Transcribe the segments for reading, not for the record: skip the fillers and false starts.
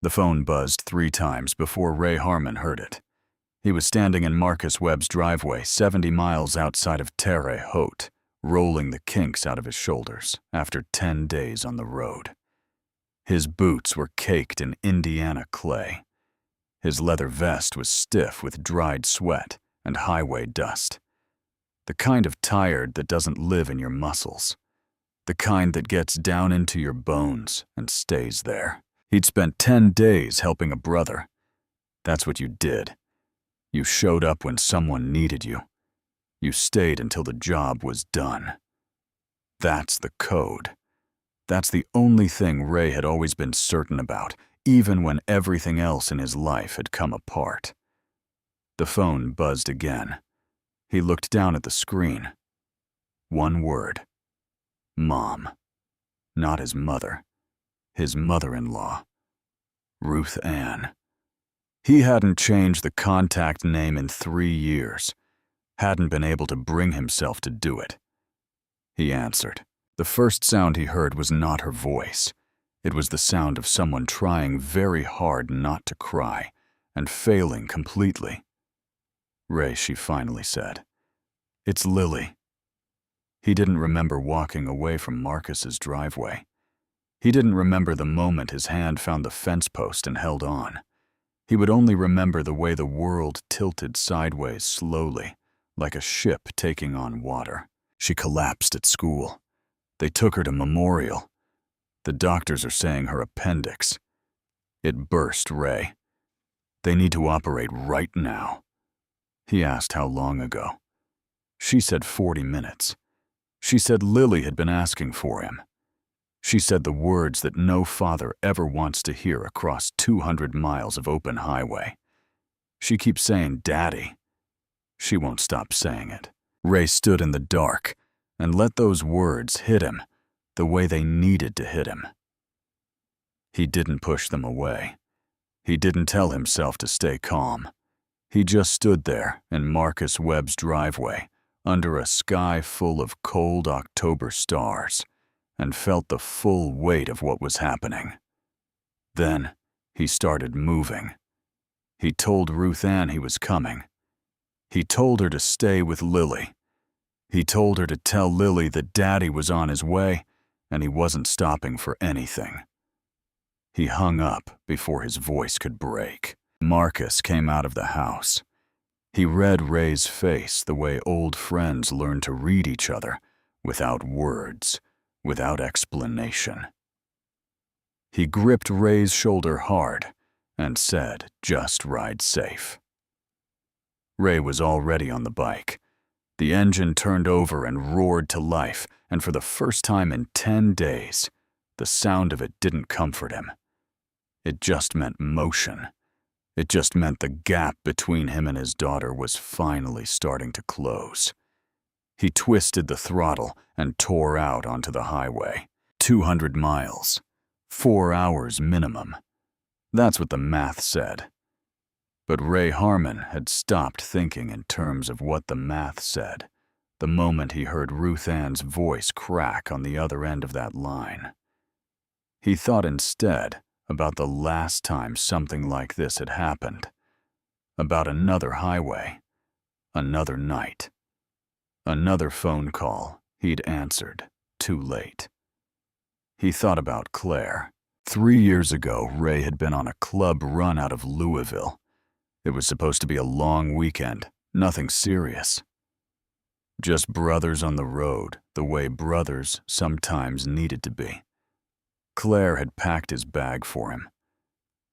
The phone buzzed 3 times before Ray Harmon heard it. He was standing in Marcus Webb's driveway 70 miles outside of Terre Haute, rolling the kinks out of his shoulders after 10 days on the road. His boots were caked in Indiana clay. His leather vest was stiff with dried sweat and highway dust. The kind of tired that doesn't live in your muscles. The kind that gets down into your bones and stays there. He'd spent 10 days helping a brother. That's what you did. You showed up when someone needed you. You stayed until the job was done. That's the code. That's the only thing Ray had always been certain about, even when everything else in his life had come apart. The phone buzzed again. He looked down at the screen. One word. Mom. Not his mother. His mother-in-law. Ruth Ann. He hadn't changed the contact name in 3 years. Hadn't been able to bring himself to do it. He answered. The first sound he heard was not her voice. It was the sound of someone trying very hard not to cry and failing completely. Ray, she finally said. It's Lily. He didn't remember walking away from Marcus's driveway. He didn't remember the moment his hand found the fence post and held on. He would only remember the way the world tilted sideways slowly, like a ship taking on water. She collapsed at school. They took her to Memorial. The doctors are saying her appendix. It burst Ray. They need to operate right now. He asked how long ago. She said 40 minutes. She said Lily had been asking for him. She said the words that no father ever wants to hear across 200 miles of open highway. She keeps saying, Daddy. She won't stop saying it. Ray stood in the dark and let those words hit him the way they needed to hit him. He didn't push them away. He didn't tell himself to stay calm. He just stood there in Marcus Webb's driveway under a sky full of cold October stars and felt the full weight of what was happening. Then he started moving. He told Ruth Ann he was coming. He told her to stay with Lily. He told her to tell Lily that Daddy was on his way and he wasn't stopping for anything. He hung up before his voice could break. Marcus came out of the house. He read Ray's face the way old friends learn to read each other, without words, without explanation. He gripped Ray's shoulder hard and said, just ride safe. Ray was already on the bike. The engine turned over and roared to life, and for the first time in 10 days, the sound of it didn't comfort him. It just meant motion. It just meant the gap between him and his daughter was finally starting to close. He twisted the throttle and tore out onto the highway. 200 miles. 4 hours minimum. That's what the math said. But Ray Harmon had stopped thinking in terms of what the math said the moment he heard Ruth Ann's voice crack on the other end of that line. He thought instead about the last time something like this had happened, about another highway, another night, another phone call he'd answered too late. He thought about Claire. 3 years ago, Ray had been on a club run out of Louisville. It was supposed to be a long weekend, nothing serious. Just brothers on the road, the way brothers sometimes needed to be. Claire had packed his bag for him.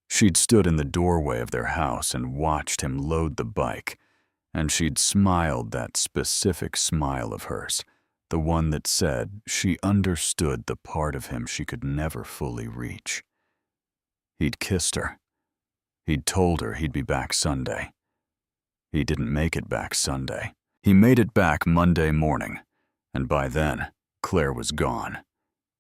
She'd stood in the doorway of their house and watched him load the bike, and she'd smiled that specific smile of hers, the one that said she understood the part of him she could never fully reach. He'd kissed her. He'd told her he'd be back Sunday. He didn't make it back Sunday. He made it back Monday morning, and by then, Claire was gone.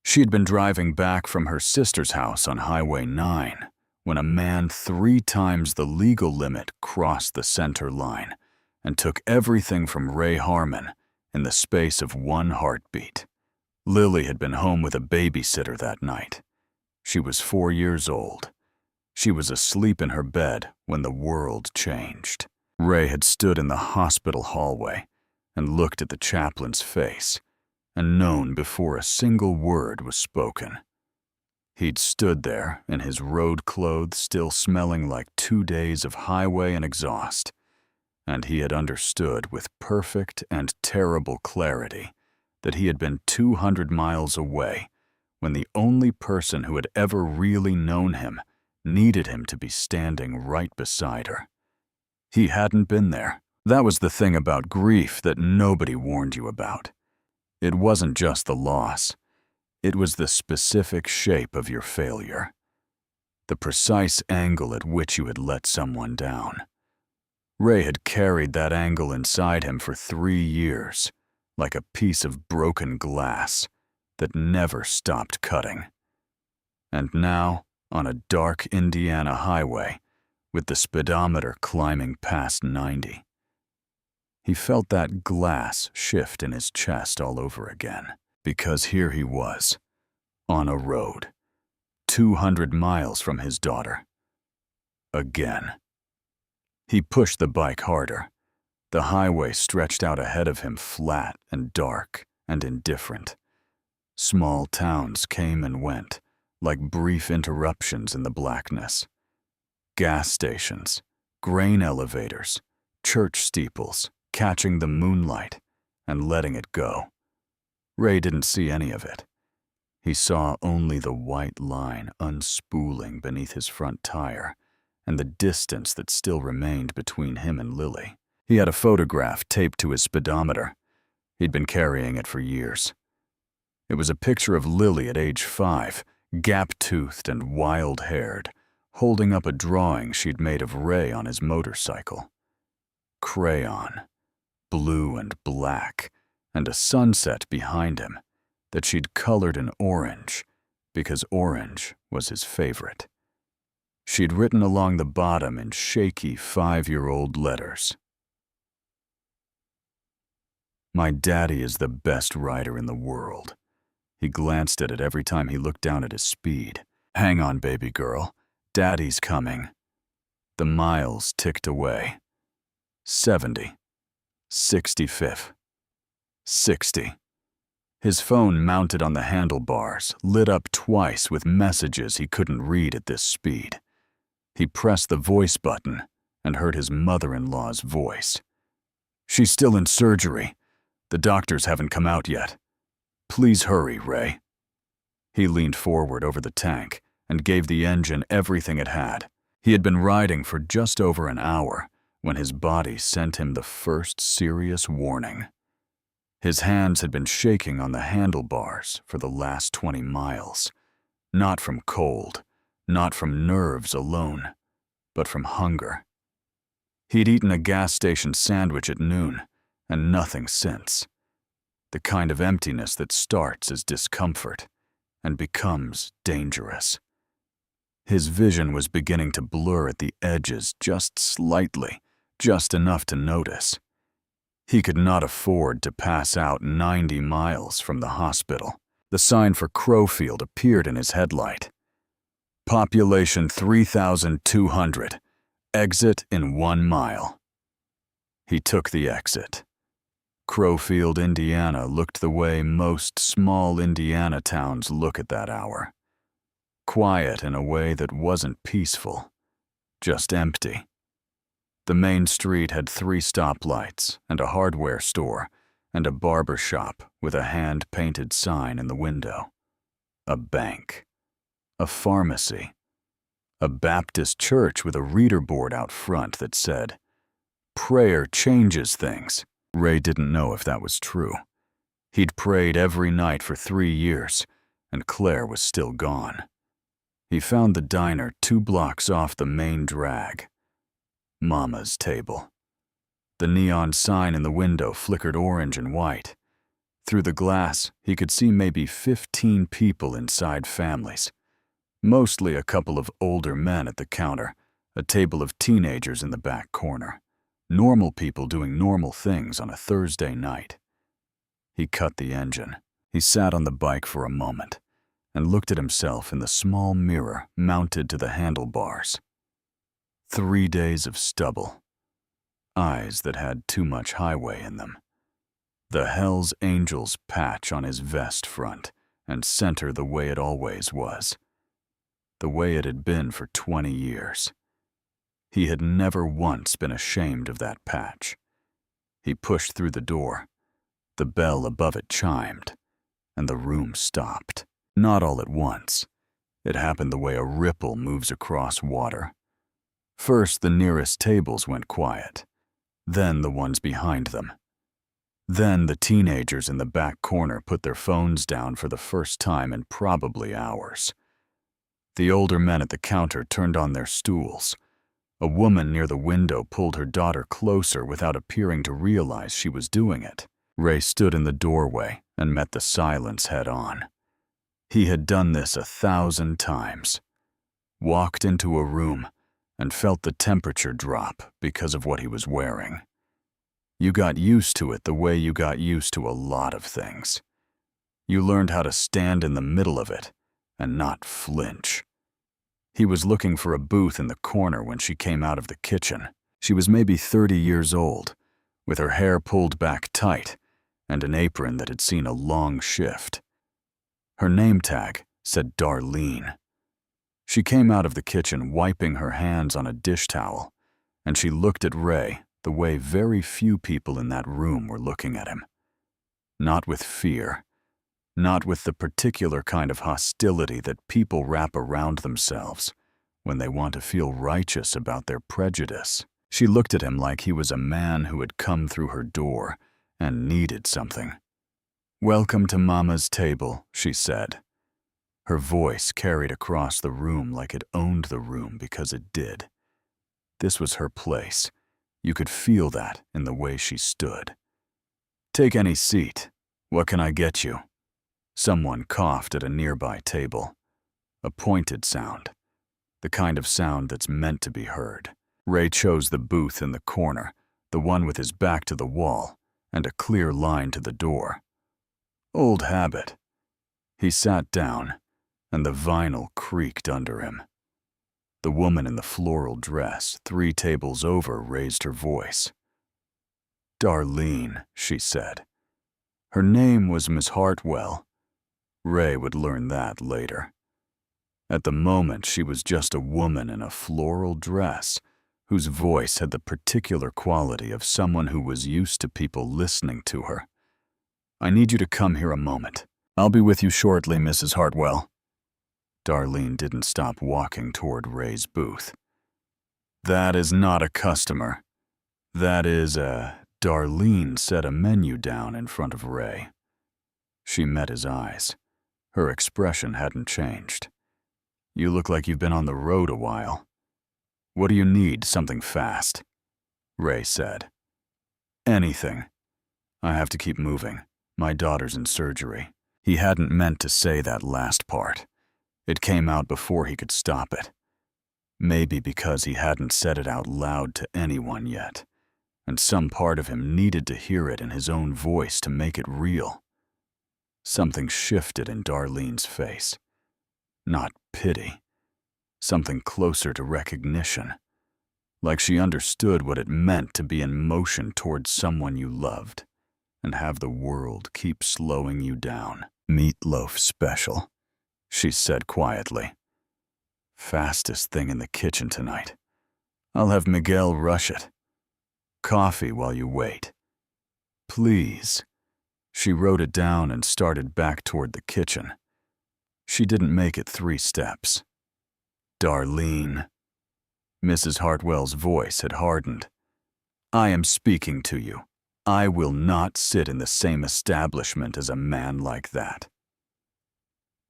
She'd been driving back from her sister's house on Highway 9 when a man 3 times the legal limit crossed the center line and took everything from Ray Harmon in the space of 1 heartbeat. Lily had been home with a babysitter that night. She was 4 years old. She was asleep in her bed when the world changed. Ray had stood in the hospital hallway and looked at the chaplain's face and known before a single word was spoken. He'd stood there in his road clothes still smelling like 2 days of highway and exhaust, and he had understood with perfect and terrible clarity that he had been 200 miles away when the only person who had ever really known him needed him to be standing right beside her. He hadn't been there. That was the thing about grief that nobody warned you about. It wasn't just the loss. It was the specific shape of your failure, the precise angle at which you had let someone down. Ray had carried that angle inside him for 3 years, like a piece of broken glass that never stopped cutting. And now, on a dark Indiana highway, with the speedometer climbing past 90, he felt that glass shift in his chest all over again, because here he was, on a road, 200 miles from his daughter. Again. He pushed the bike harder. The highway stretched out ahead of him flat and dark and indifferent. Small towns came and went, like brief interruptions in the blackness. Gas stations, grain elevators, church steeples, catching the moonlight and letting it go. Ray didn't see any of it. He saw only the white line unspooling beneath his front tire and the distance that still remained between him and Lily. He had a photograph taped to his speedometer. He'd been carrying it for years. It was a picture of Lily at age 5, gap-toothed and wild-haired, holding up a drawing she'd made of Ray on his motorcycle. Crayon, blue and black, and a sunset behind him that she'd colored in orange because orange was his favorite. She'd written along the bottom in shaky 5-year-old letters, "My daddy is the best rider in the world." He glanced at it every time he looked down at his speed. "Hang on, baby girl. Daddy's coming." The miles ticked away. 70. 65th. 60. His phone mounted on the handlebars, lit up twice with messages he couldn't read at this speed. He pressed the voice button and heard his mother-in-law's voice. "She's still in surgery. The doctors haven't come out yet. Please hurry, Ray." He leaned forward over the tank and gave the engine everything it had. He had been riding for just over an hour when his body sent him the first serious warning. His hands had been shaking on the handlebars for the last 20 miles, not from cold, not from nerves alone, but from hunger. He'd eaten a gas station sandwich at noon, and nothing since. The kind of emptiness that starts as discomfort and becomes dangerous. His vision was beginning to blur at the edges just slightly, just enough to notice. He could not afford to pass out 90 miles from the hospital. The sign for Crowfield appeared in his headlight. "Population 3,200. Exit in 1 mile." He took the exit. Crowfield, Indiana looked the way most small Indiana towns look at that hour. Quiet in a way that wasn't peaceful, just empty. The main street had 3 stoplights and a hardware store and a barber shop with a hand-painted sign in the window. A bank. A pharmacy. A Baptist church with a reader board out front that said, "Prayer changes things." Ray didn't know if that was true. He'd prayed every night for 3 years, and Claire was still gone. He found the diner 2 blocks off the main drag. Mama's table. The neon sign in the window flickered orange and white. Through the glass, he could see maybe 15 people inside families. Mostly a couple of older men at the counter, a table of teenagers in the back corner. Normal people doing normal things on a Thursday night. He cut the engine. He sat on the bike for a moment and looked at himself in the small mirror mounted to the handlebars. 3 days of stubble. Eyes that had too much highway in them. The Hell's Angels patch on his vest front, and center the way it always was. The way it had been for 20 years. He had never once been ashamed of that patch. He pushed through the door. The bell above it chimed, and the room stopped. Not all at once. It happened the way a ripple moves across water. First, the nearest tables went quiet, then the ones behind them. Then the teenagers in the back corner put their phones down for the first time in probably hours. The older men at the counter turned on their stools. A woman near the window pulled her daughter closer without appearing to realize she was doing it. Ray stood in the doorway and met the silence head on. He had done this 1,000 times. Walked into a room and felt the temperature drop because of what he was wearing. You got used to it the way you got used to a lot of things. You learned how to stand in the middle of it and not flinch. He was looking for a booth in the corner when she came out of the kitchen. She was maybe 30 years old, with her hair pulled back tight and an apron that had seen a long shift. Her name tag said Darlene. She came out of the kitchen wiping her hands on a dish towel, and she looked at Ray the way very few people in that room were looking at him. Not with fear, not with the particular kind of hostility that people wrap around themselves when they want to feel righteous about their prejudice. She looked at him like he was a man who had come through her door and needed something. "Welcome to Mama's table," she said. Her voice carried across the room like it owned the room because it did. This was her place. You could feel that in the way she stood. "Take any seat. What can I get you?" Someone coughed at a nearby table. A pointed sound. The kind of sound that's meant to be heard. Ray chose the booth in the corner, the one with his back to the wall, and a clear line to the door. Old habit. He sat down, and the vinyl creaked under him. The woman in the floral dress 3 tables over raised her voice. "Darlene," she said. Her name was Miss Hartwell. Ray would learn that later. At the moment, she was just a woman in a floral dress whose voice had the particular quality of someone who was used to people listening to her. "I need you to come here a moment. I'll be with you shortly, Mrs. Hartwell." Darlene didn't stop walking toward Ray's booth. "That is not a customer. That is a..." Darlene set a menu down in front of Ray. She met his eyes. Her expression hadn't changed. "You look like you've been on the road a while. What do you need? Something fast?" Ray said. "Anything. I have to keep moving. My daughter's in surgery." He hadn't meant to say that last part. It came out before he could stop it. Maybe because he hadn't said it out loud to anyone yet, and some part of him needed to hear it in his own voice to make it real. Something shifted in Darlene's face. Not pity. Something closer to recognition. Like she understood what it meant to be in motion towards someone you loved, and have the world keep slowing you down. "Meatloaf special," she said quietly. "Fastest thing in the kitchen tonight. I'll have Miguel rush it. Coffee while you wait. Please." She wrote it down and started back toward the kitchen. She didn't make it 3 steps. "Darlene." Mrs. Hartwell's voice had hardened. "I am speaking to you. I will not sit in the same establishment as a man like that."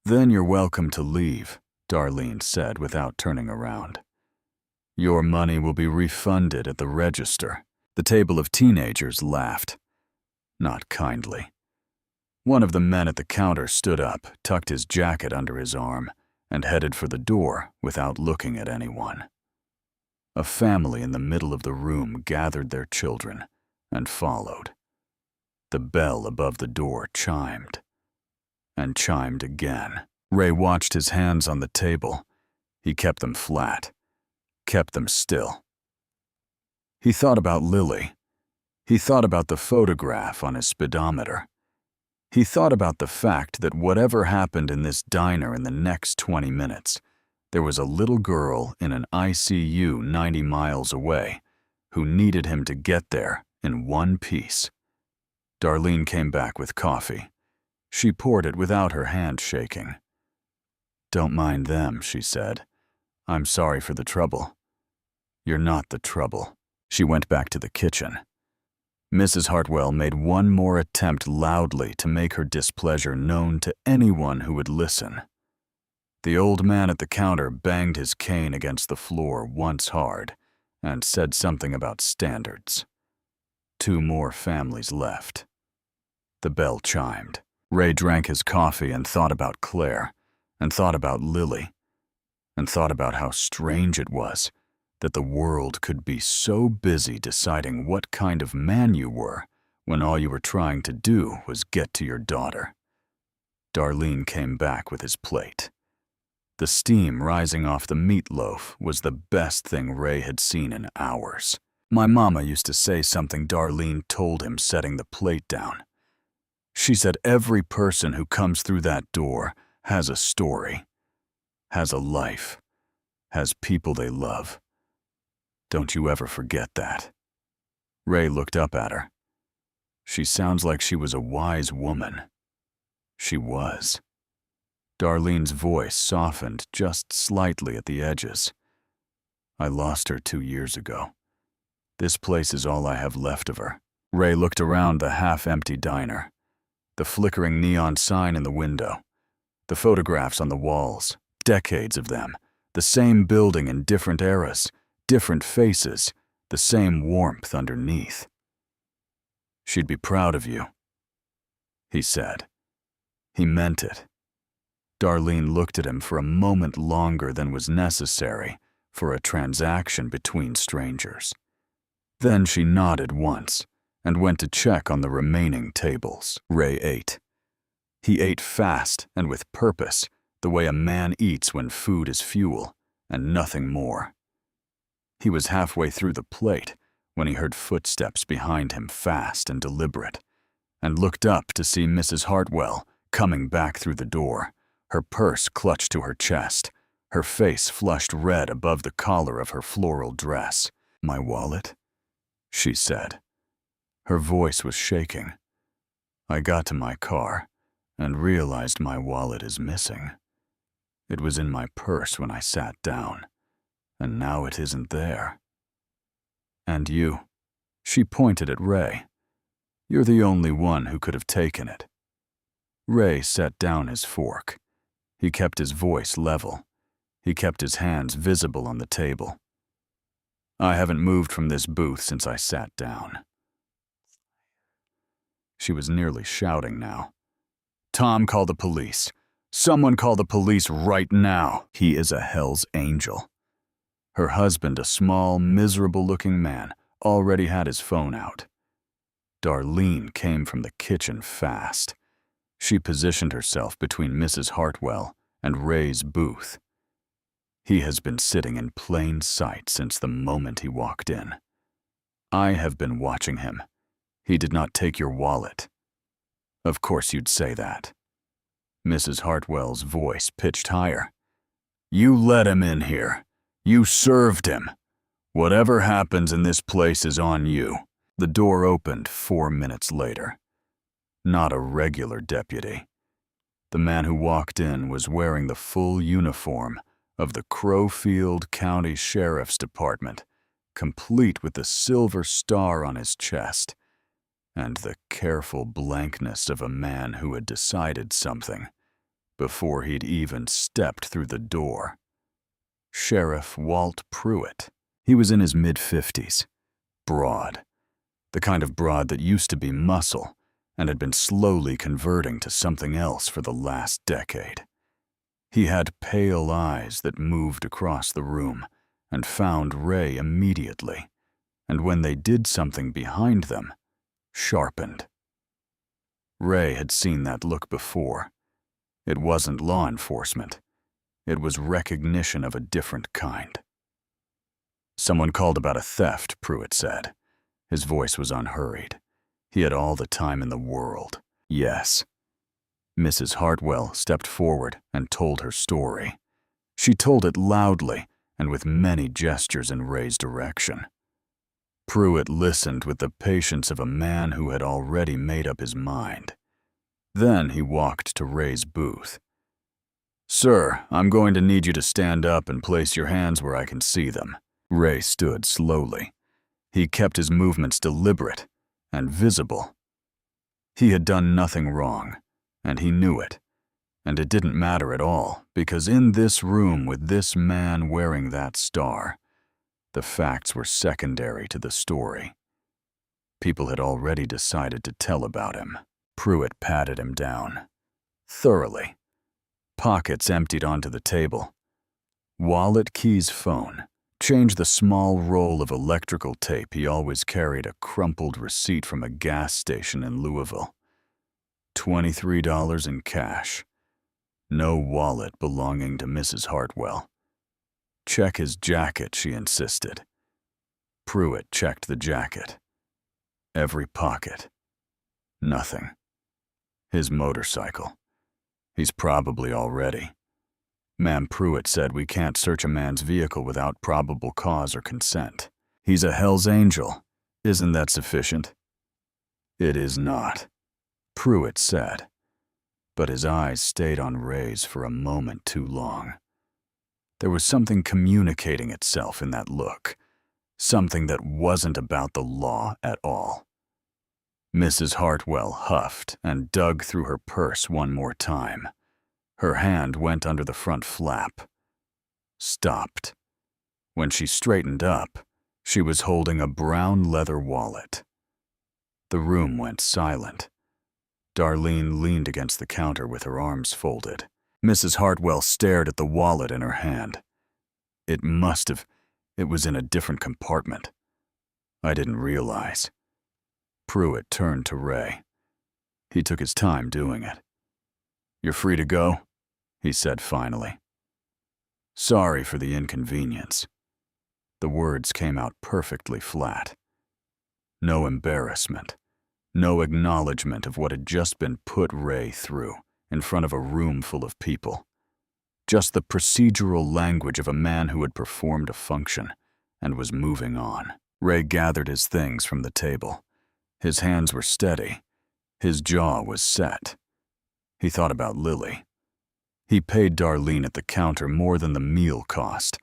"Then you're welcome to leave," Darlene said without turning around. "Your money will be refunded at the register." The table of teenagers laughed. Not kindly. One of the men at the counter stood up, tucked his jacket under his arm, and headed for the door without looking at anyone. A family in the middle of the room gathered their children and followed. The bell above the door chimed, and chimed again. Ray watched his hands on the table. He kept them flat, kept them still. He thought about Lily. He thought about the photograph on his speedometer. He thought about the fact that whatever happened in this diner in the next 20 minutes, there was a little girl in an ICU 90 miles away who needed him to get there in one piece. Darlene came back with coffee. She poured it without her hand shaking. "Don't mind them," she said. "I'm sorry for the trouble." "You're not the trouble." She went back to the kitchen. Mrs. Hartwell made one more attempt loudly to make her displeasure known to anyone who would listen. The old man at the counter banged his cane against the floor once hard and said something about standards. 2 more families left. The bell chimed. Ray drank his coffee and thought about Claire, and thought about Lily, and thought about how strange it was that the world could be so busy deciding what kind of man you were when all you were trying to do was get to your daughter. Darlene came back with his plate. The steam rising off the meatloaf was the best thing Ray had seen in hours. "My mama used to say something Darlene told him setting the plate down. She said every person who comes through that door has a story, has a life, has people they love. Don't you ever forget that." Ray looked up at her. She sounds like she was a wise woman. She was. Darlene's voice softened just slightly at the edges. "I lost her 2 years ago. This place is all I have left of her." Ray looked around the half-empty diner. The flickering neon sign in the window. The photographs on the walls. Decades of them. The same building in different eras. Different faces, the same warmth underneath. "She'd be proud of you," he said. He meant it. Darlene looked at him for a moment longer than was necessary for a transaction between strangers. Then she nodded once and went to check on the remaining tables. Ray ate. He ate fast and with purpose, the way a man eats when food is fuel and nothing more. He was halfway through the plate when he heard footsteps behind him, fast and deliberate, and looked up to see Mrs. Hartwell coming back through the door, her purse clutched to her chest, her face flushed red above the collar of her floral dress. "My wallet?" she said. Her voice was shaking. "I got to my car and realized my wallet is missing. It was in my purse when I sat down. And now it isn't there. And you," she pointed at Ray. "You're the only one who could have taken it." Ray set down his fork. He kept his voice level. He kept his hands visible on the table. "I haven't moved from this booth since I sat down." She was nearly shouting now. "Tom, call the police. Someone call the police right now. He is a Hell's Angel." Her husband, a small, miserable-looking man, already had his phone out. Darlene came from the kitchen fast. She positioned herself between Mrs. Hartwell and Ray's booth. He has been sitting in plain sight since the moment he walked in. "I have been watching him. He did not take your wallet." "Of course you'd say that." Mrs. Hartwell's voice pitched higher. "You let him in here. You served him. Whatever happens in this place is on you." The door opened 4 minutes later. Not a regular deputy. The man who walked in was wearing the full uniform of the Crowfield County Sheriff's Department, complete with the silver star on his chest, and the careful blankness of a man who had decided something before he'd even stepped through the door. Sheriff Walt Pruitt. He was in his mid-50s, broad, the kind of broad that used to be muscle and had been slowly converting to something else for the last decade. He had pale eyes that moved across the room and found Ray immediately, and when they did something behind them, sharpened. Ray had seen that look before. It wasn't law enforcement. It was recognition of a different kind. Someone called about a theft, Pruitt said. His voice was unhurried. He had all the time in the world. Yes. Mrs. Hartwell stepped forward and told her story. She told it loudly and with many gestures in Ray's direction. Pruitt listened with the patience of a man who had already made up his mind. Then he walked to Ray's booth. "Sir, I'm going to need you to stand up and place your hands where I can see them." Ray stood slowly. He kept his movements deliberate and visible. He had done nothing wrong, and he knew it. And it didn't matter at all, because in this room with this man wearing that star, the facts were secondary to the story. People had already decided to tell about him. Pruitt patted him down. Thoroughly. Pockets emptied onto the table. Wallet, keys, phone. Changed the small roll of electrical tape he always carried, a crumpled receipt from a gas station in Louisville. $23 in cash. No wallet belonging to Mrs. Hartwell. Check his jacket, she insisted. Pruitt checked the jacket. Every pocket. Nothing. His motorcycle. He's probably all ready. Ma'am Pruitt said we can't search a man's vehicle without probable cause or consent. He's a Hell's Angel. Isn't that sufficient? It is not, Pruitt said, but his eyes stayed on Ray's for a moment too long. There was something communicating itself in that look, something that wasn't about the law at all. Mrs. Hartwell huffed and dug through her purse one more time. Her hand went under the front flap. Stopped. When she straightened up, she was holding a brown leather wallet. The room went silent. Darlene leaned against the counter with her arms folded. Mrs. Hartwell stared at the wallet in her hand. It was in a different compartment. I didn't realize. Pruitt turned to Ray. He took his time doing it. "You're free to go," he said finally. "Sorry for the inconvenience." The words came out perfectly flat. No embarrassment, no acknowledgement of what had just been put Ray through in front of a room full of people. Just the procedural language of a man who had performed a function and was moving on. Ray gathered his things from the table. His hands were steady. His jaw was set. He thought about Lily. He paid Darlene at the counter more than the meal cost,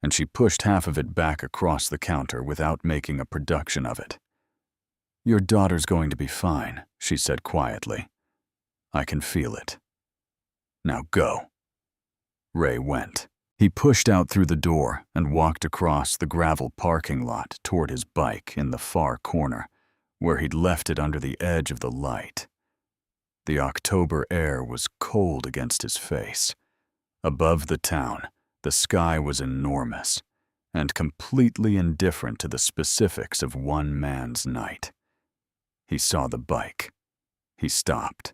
and she pushed half of it back across the counter without making a production of it. "Your daughter's going to be fine," she said quietly. "I can feel it. Now go." Ray went. He pushed out through the door and walked across the gravel parking lot toward his bike in the far corner, where he'd left it under the edge of the light. The October air was cold against his face. Above the town, the sky was enormous and completely indifferent to the specifics of one man's night. He saw the bike. He stopped.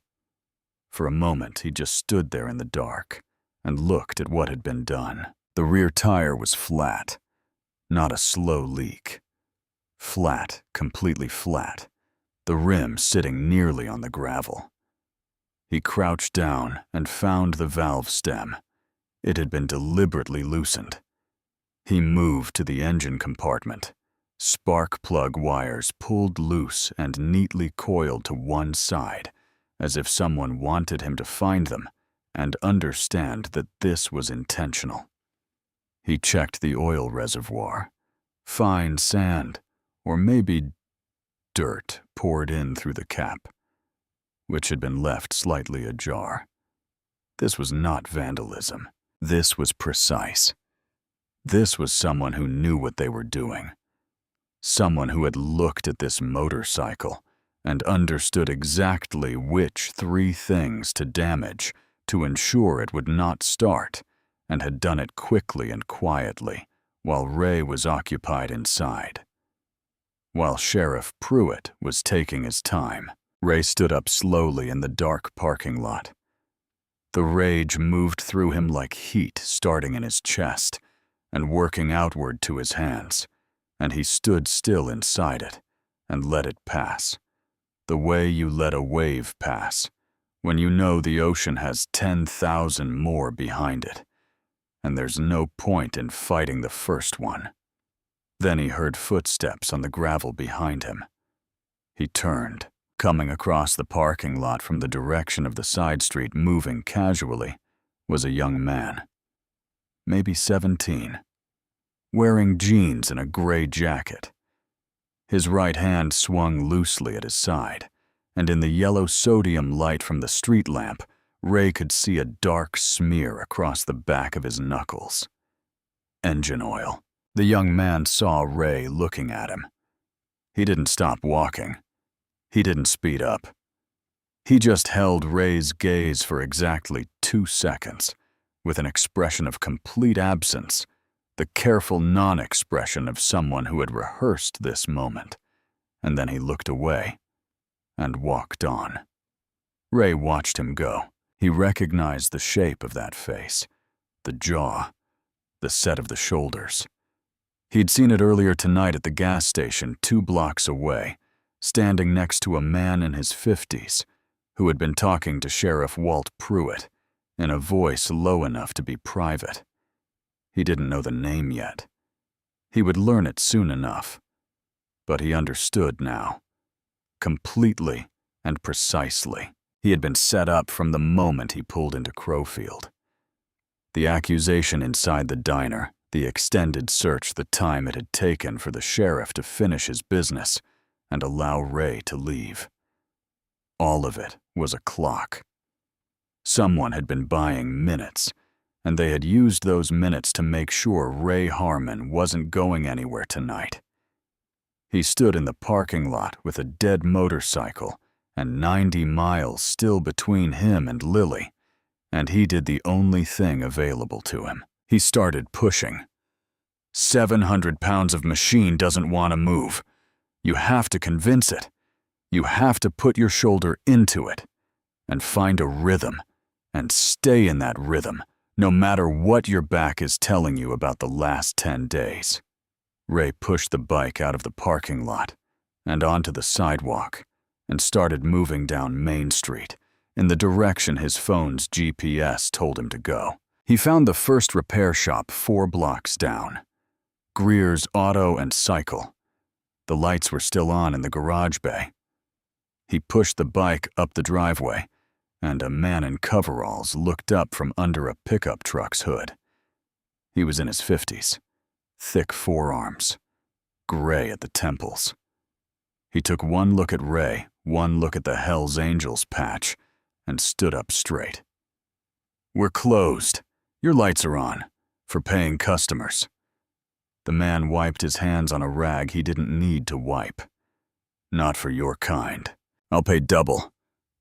For a moment, he just stood there in the dark and looked at what had been done. The rear tire was flat, not a slow leak. Flat, completely flat, the rim sitting nearly on the gravel. He crouched down and found the valve stem. It had been deliberately loosened. He moved to the engine compartment. Spark plug wires pulled loose and neatly coiled to one side, as if someone wanted him to find them and understand that this was intentional. He checked the oil reservoir. Fine sand, or maybe dirt, poured in through the cap, which had been left slightly ajar. This was not vandalism. This was precise. This was someone who knew what they were doing. Someone who had looked at this motorcycle and understood exactly which 3 things to damage to ensure it would not start, and had done it quickly and quietly while Ray was occupied inside. While Sheriff Pruitt was taking his time, Ray stood up slowly in the dark parking lot. The rage moved through him like heat, starting in his chest and working outward to his hands, and he stood still inside it and let it pass, the way you let a wave pass, when you know the ocean has 10,000 more behind it, and there's no point in fighting the first one. Then he heard footsteps on the gravel behind him. He turned. Coming across the parking lot from the direction of the side street, moving casually, was a young man, maybe 17, wearing jeans and a gray jacket. His right hand swung loosely at his side, and in the yellow sodium light from the street lamp, Ray could see a dark smear across the back of his knuckles. Engine oil. The young man saw Ray looking at him. He didn't stop walking. He didn't speed up. He just held Ray's gaze for exactly 2 seconds, with an expression of complete absence, the careful non-expression of someone who had rehearsed this moment, and then he looked away and walked on. Ray watched him go. He recognized the shape of that face, the jaw, the set of the shoulders. He'd seen it earlier tonight at the gas station 2 blocks away, standing next to a man in his 50s who had been talking to Sheriff Walt Pruitt in a voice low enough to be private. He didn't know the name yet. He would learn it soon enough. But he understood now. Completely and precisely. He had been set up from the moment he pulled into Crowfield. The accusation inside the diner, the extended search, the time it had taken for the sheriff to finish his business and allow Ray to leave. All of it was a clock. Someone had been buying minutes, and they had used those minutes to make sure Ray Harmon wasn't going anywhere tonight. He stood in the parking lot with a dead motorcycle and 90 miles still between him and Lily, and he did the only thing available to him. He started pushing. 700 pounds of machine doesn't want to move. You have to convince it. You have to put your shoulder into it and find a rhythm and stay in that rhythm, no matter what your back is telling you about the last 10 days. Ray pushed the bike out of the parking lot and onto the sidewalk and started moving down Main Street in the direction his phone's GPS told him to go. He found the first repair shop 4 blocks down, Greer's Auto and Cycle. The lights were still on in the garage bay. He pushed the bike up the driveway, and a man in coveralls looked up from under a pickup truck's hood. He was in his 50s, thick forearms, gray at the temples. He took one look at Ray, one look at the Hells Angels patch, and stood up straight. "We're closed. Your lights are on, for paying customers." The man wiped his hands on a rag he didn't need to wipe. "Not for your kind. I'll pay double,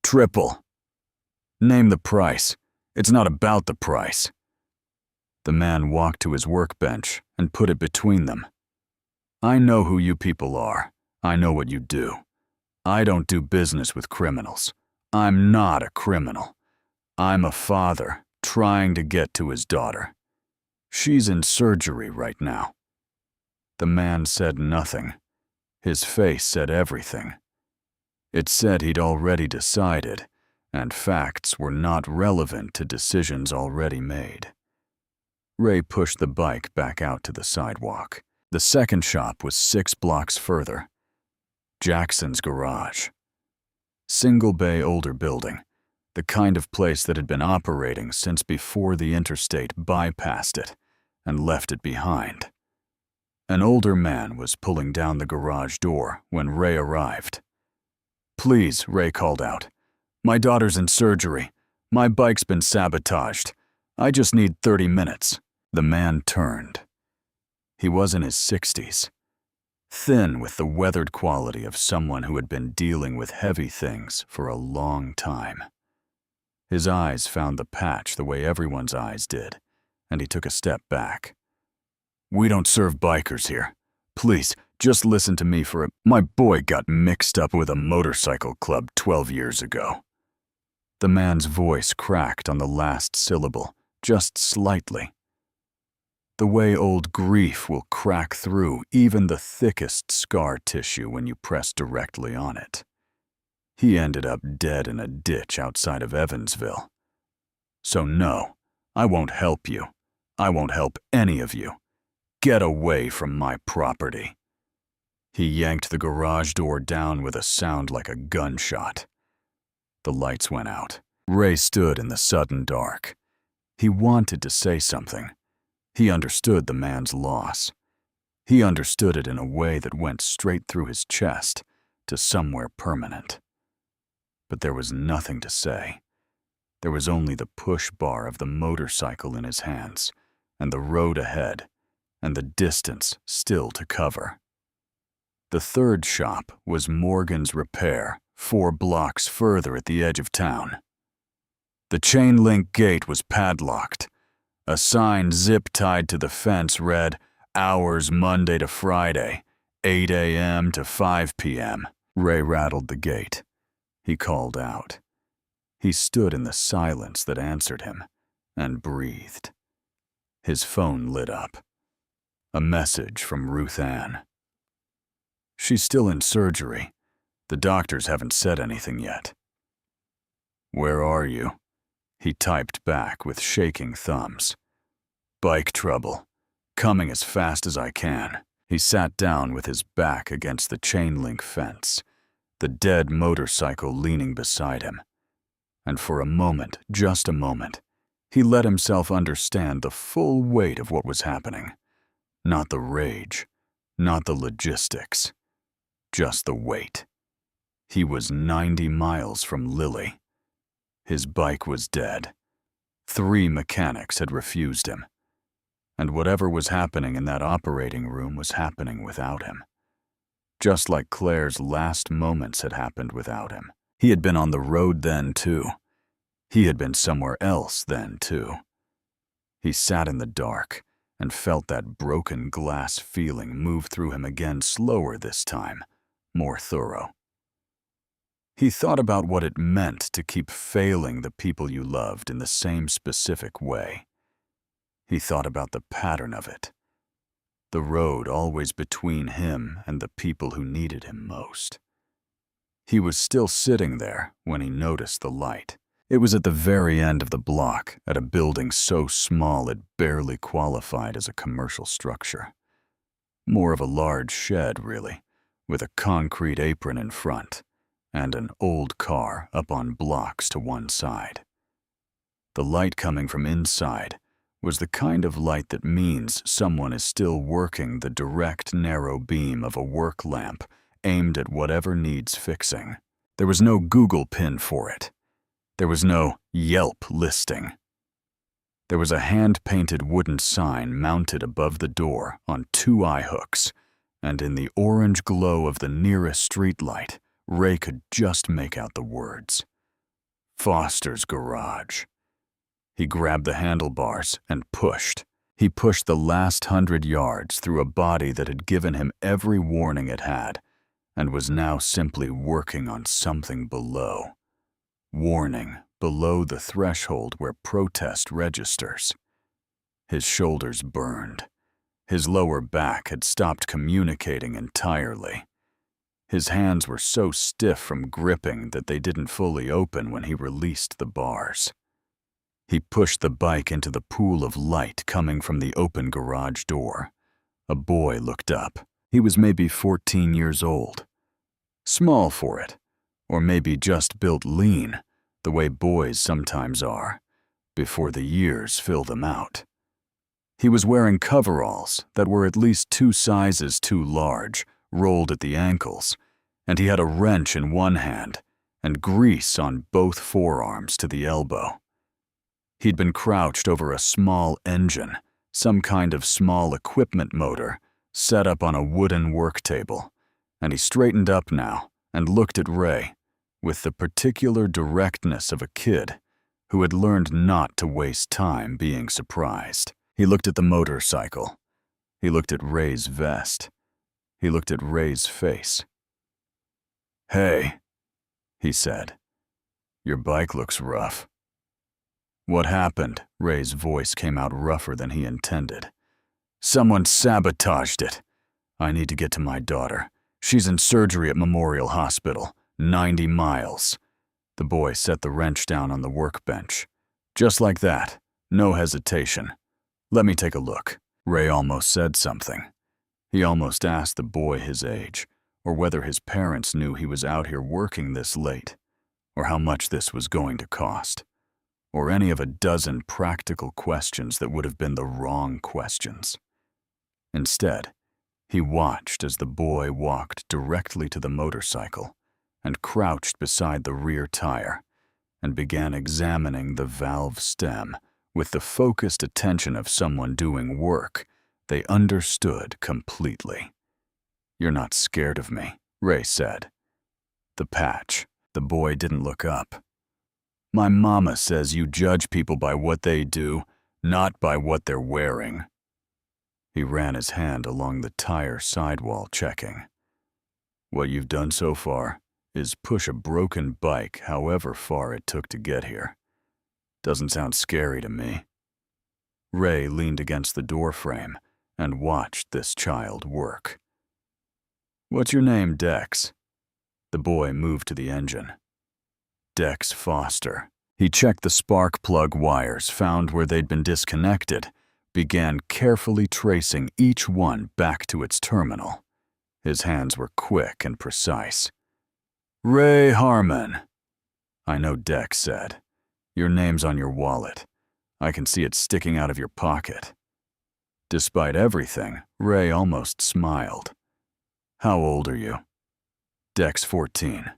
triple. Name the price. It's not about the price." The man walked to his workbench and put it between them. "I know who you people are. I know what you do. I don't do business with criminals. I'm not a criminal. I'm a father trying to get to his daughter. She's in surgery right now." The man said nothing. His face said everything. It said he'd already decided, and facts were not relevant to decisions already made. Ray pushed the bike back out to the sidewalk. The second shop was 6 blocks further. Jackson's Garage. Single-bay older building, the kind of place that had been operating since before the interstate bypassed it and left it behind. An older man was pulling down the garage door when Ray arrived. "Please," Ray called out. "My daughter's in surgery. My bike's been sabotaged. I just need 30 minutes." The man turned. He was in his 60s, thin with the weathered quality of someone who had been dealing with heavy things for a long time. His eyes found the patch the way everyone's eyes did, and he took a step back. "We don't serve bikers here. Please, just listen to me for a— My boy got mixed up with a motorcycle club 12 years ago." The man's voice cracked on the last syllable, just slightly. The way old grief will crack through even the thickest scar tissue when you press directly on it. He ended up dead in a ditch outside of Evansville. So no, I won't help you. I won't help any of you. Get away from my property. He yanked the garage door down with a sound like a gunshot. The lights went out. Ray stood in the sudden dark. He wanted to say something. He understood the man's loss. He understood it in a way that went straight through his chest to somewhere permanent. But there was nothing to say. There was only the push bar of the motorcycle in his hands, and the road ahead, and the distance still to cover. The third shop was Morgan's Repair, 4 blocks further at the edge of town. The chain-link gate was padlocked. A sign zip-tied to the fence read, "Hours Monday to Friday, 8 a.m. to 5 p.m. Ray rattled the gate. He called out. He stood in the silence that answered him, and breathed. His phone lit up. A message from Ruth Ann. "She's still in surgery. The doctors haven't said anything yet." "Where are you?" He typed back with shaking thumbs. "Bike trouble. Coming as fast as I can." He sat down with his back against the chain-link fence, the dead motorcycle leaning beside him. And for a moment, just a moment, he let himself understand the full weight of what was happening. Not the rage, not the logistics, just the weight. He was 90 miles from Lily. His bike was dead. 3 mechanics had refused him. And whatever was happening in that operating room was happening without him. Just like Claire's last moments had happened without him. He had been on the road then, too. He had been somewhere else then, too. He sat in the dark and felt that broken glass feeling move through him again, slower this time, more thorough. He thought about what it meant to keep failing the people you loved in the same specific way. He thought about the pattern of it. The road always between him and the people who needed him most. He was still sitting there when he noticed the light. It was at the very end of the block, at a building so small it barely qualified as a commercial structure. More of a large shed, really, with a concrete apron in front, and an old car up on blocks to one side. The light coming from inside was the kind of light that means someone is still working the direct, narrow beam of a work lamp aimed at whatever needs fixing. There was no Google pin for it. There was no Yelp listing. There was a hand-painted wooden sign mounted above the door on 2 eye hooks, and in the orange glow of the nearest streetlight, Ray could just make out the words. Foster's Garage. He grabbed the handlebars and pushed. He pushed the last 100 yards through a body that had given him every warning it had, and was now simply working on something below. Warning below the threshold where protest registers. His shoulders burned. His lower back had stopped communicating entirely. His hands were so stiff from gripping that they didn't fully open when he released the bars. He pushed the bike into the pool of light coming from the open garage door. A boy looked up. He was maybe 14 years old. Small for it, or maybe just built lean, the way boys sometimes are, before the years fill them out. He was wearing coveralls that were at least 2 sizes too large, rolled at the ankles, and he had a wrench in one hand and grease on both forearms to the elbow. He'd been crouched over a small engine, some kind of small equipment motor, set up on a wooden work table, and he straightened up now and looked at Ray with the particular directness of a kid who had learned not to waste time being surprised. He looked at the motorcycle. He looked at Ray's vest. He looked at Ray's face. "Hey," he said. Your bike looks rough. What happened? Ray's voice came out rougher than he intended. Someone sabotaged it. I need to get to my daughter. She's in surgery at Memorial Hospital, 90 miles. The boy set the wrench down on the workbench. Just like that, no hesitation. Let me take a look. Ray almost said something. He almost asked the boy his age, or whether his parents knew he was out here working this late, or how much this was going to cost, or any of a dozen practical questions that would have been the wrong questions. Instead, he watched as the boy walked directly to the motorcycle and crouched beside the rear tire and began examining the valve stem with the focused attention of someone doing work they understood completely. You're not scared of me, Ray said. The patch. The boy didn't look up. My mama says you judge people by what they do, not by what they're wearing. He ran his hand along the tire sidewall, checking. What you've done so far is push a broken bike however far it took to get here. Doesn't sound scary to me. Ray leaned against the doorframe and watched this child work. What's your name, Dex? The boy moved to the engine. Dex Foster. He checked the spark plug wires found where they'd been disconnected, began carefully tracing each one back to its terminal. His hands were quick and precise. Ray Harmon. I know, Dex said. Your name's on your wallet. I can see it sticking out of your pocket. Despite everything, Ray almost smiled. How old are you? Dex 14.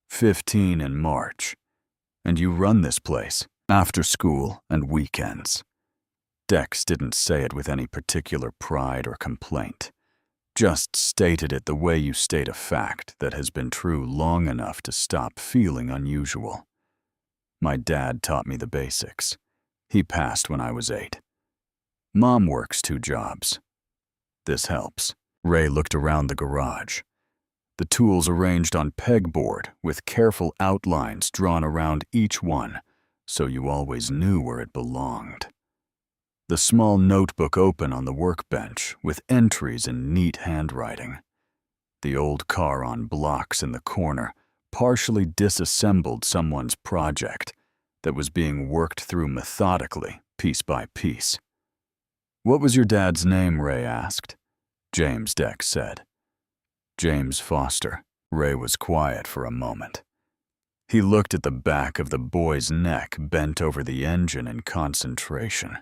15 in March. And you run this place, after school and weekends. Dex didn't say it with any particular pride or complaint, just stated it the way you state a fact that has been true long enough to stop feeling unusual. My dad taught me the basics. He passed when I was 8. Mom works 2 jobs. This helps. Ray looked around the garage. The tools arranged on pegboard with careful outlines drawn around each one, so you always knew where it belonged. The small notebook open on the workbench with entries in neat handwriting. The old car on blocks in the corner partially disassembled someone's project that was being worked through methodically, piece by piece. What was your dad's name? Ray asked. James, Dex said. James Foster. Ray was quiet for a moment. He looked at the back of the boy's neck bent over the engine in concentration.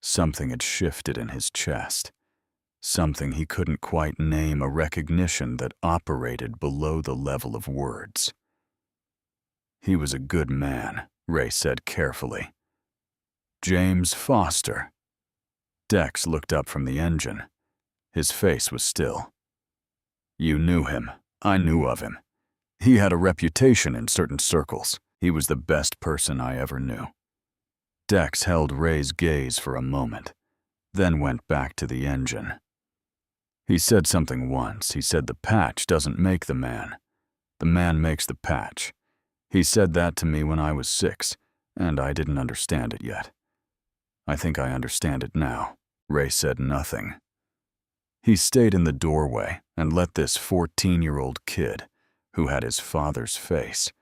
Something had shifted in his chest. Something he couldn't quite name, a recognition that operated below the level of words. He was a good man, Ray said carefully. James Foster. Dex looked up from the engine. His face was still. You knew him. I knew of him. He had a reputation in certain circles. He was the best person I ever knew. Dex held Ray's gaze for a moment, then went back to the engine. He said something once. He said the patch doesn't make the man. The man makes the patch. He said that to me when I was 6, and I didn't understand it yet. I think I understand it now. Ray said nothing. He stayed in the doorway and let this 14-year-old kid, who had his father's face,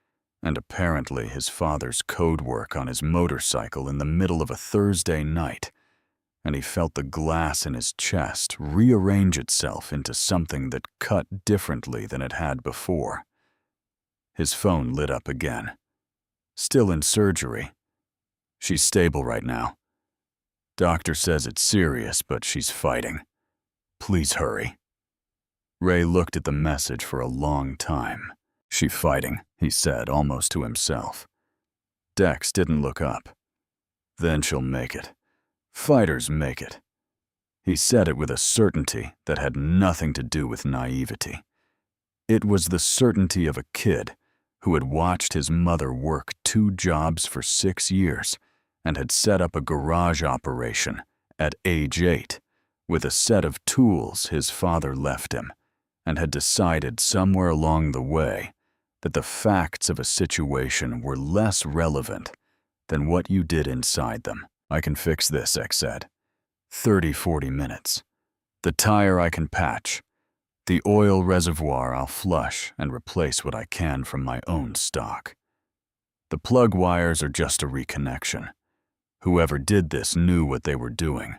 and apparently his father's code work on his motorcycle in the middle of a Thursday night, and he felt the glass in his chest rearrange itself into something that cut differently than it had before. His phone lit up again. Still in surgery. She's stable right now. Doctor says it's serious, but she's fighting. Please hurry. Ray looked at the message for a long time. She fighting, he said, almost to himself. Dex didn't look up. Then she'll make it. Fighters make it. He said it with a certainty that had nothing to do with naivety. It was the certainty of a kid who had watched his mother work 2 jobs for 6 years and had set up a garage operation at age 8 with a set of tools his father left him, and had decided somewhere along the way that the facts of a situation were less relevant than what you did inside them. "I can fix this," X said. 30-40 minutes. The tire I can patch. The oil reservoir I'll flush and replace what I can from my own stock. The plug wires are just a reconnection. Whoever did this knew what they were doing,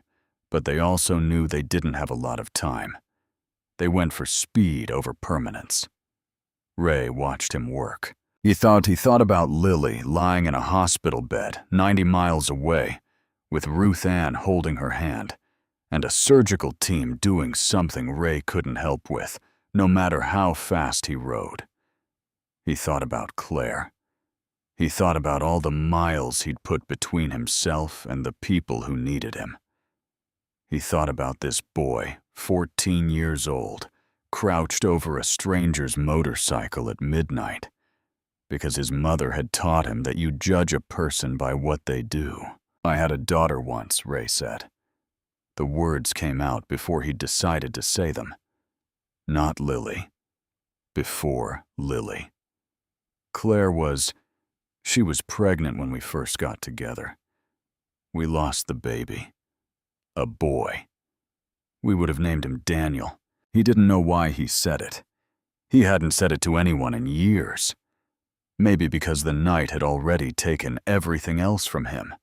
but they also knew they didn't have a lot of time. They went for speed over permanence. Ray watched him work. He thought about Lily lying in a hospital bed 90 miles away, with Ruth Ann holding her hand, and a surgical team doing something Ray couldn't help with, no matter how fast he rode. He thought about Claire. He thought about all the miles he'd put between himself and the people who needed him. He thought about this boy, 14 years old, crouched over a stranger's motorcycle at midnight, because his mother had taught him that you judge a person by what they do. "I had a daughter once," Ray said. The words came out before he'd decided to say them. Not Lily. Before Lily. Claire she was pregnant when we first got together. We lost the baby. A boy. We would have named him Daniel. He didn't know why he said it. He hadn't said it to anyone in years. Maybe because the night had already taken everything else from him,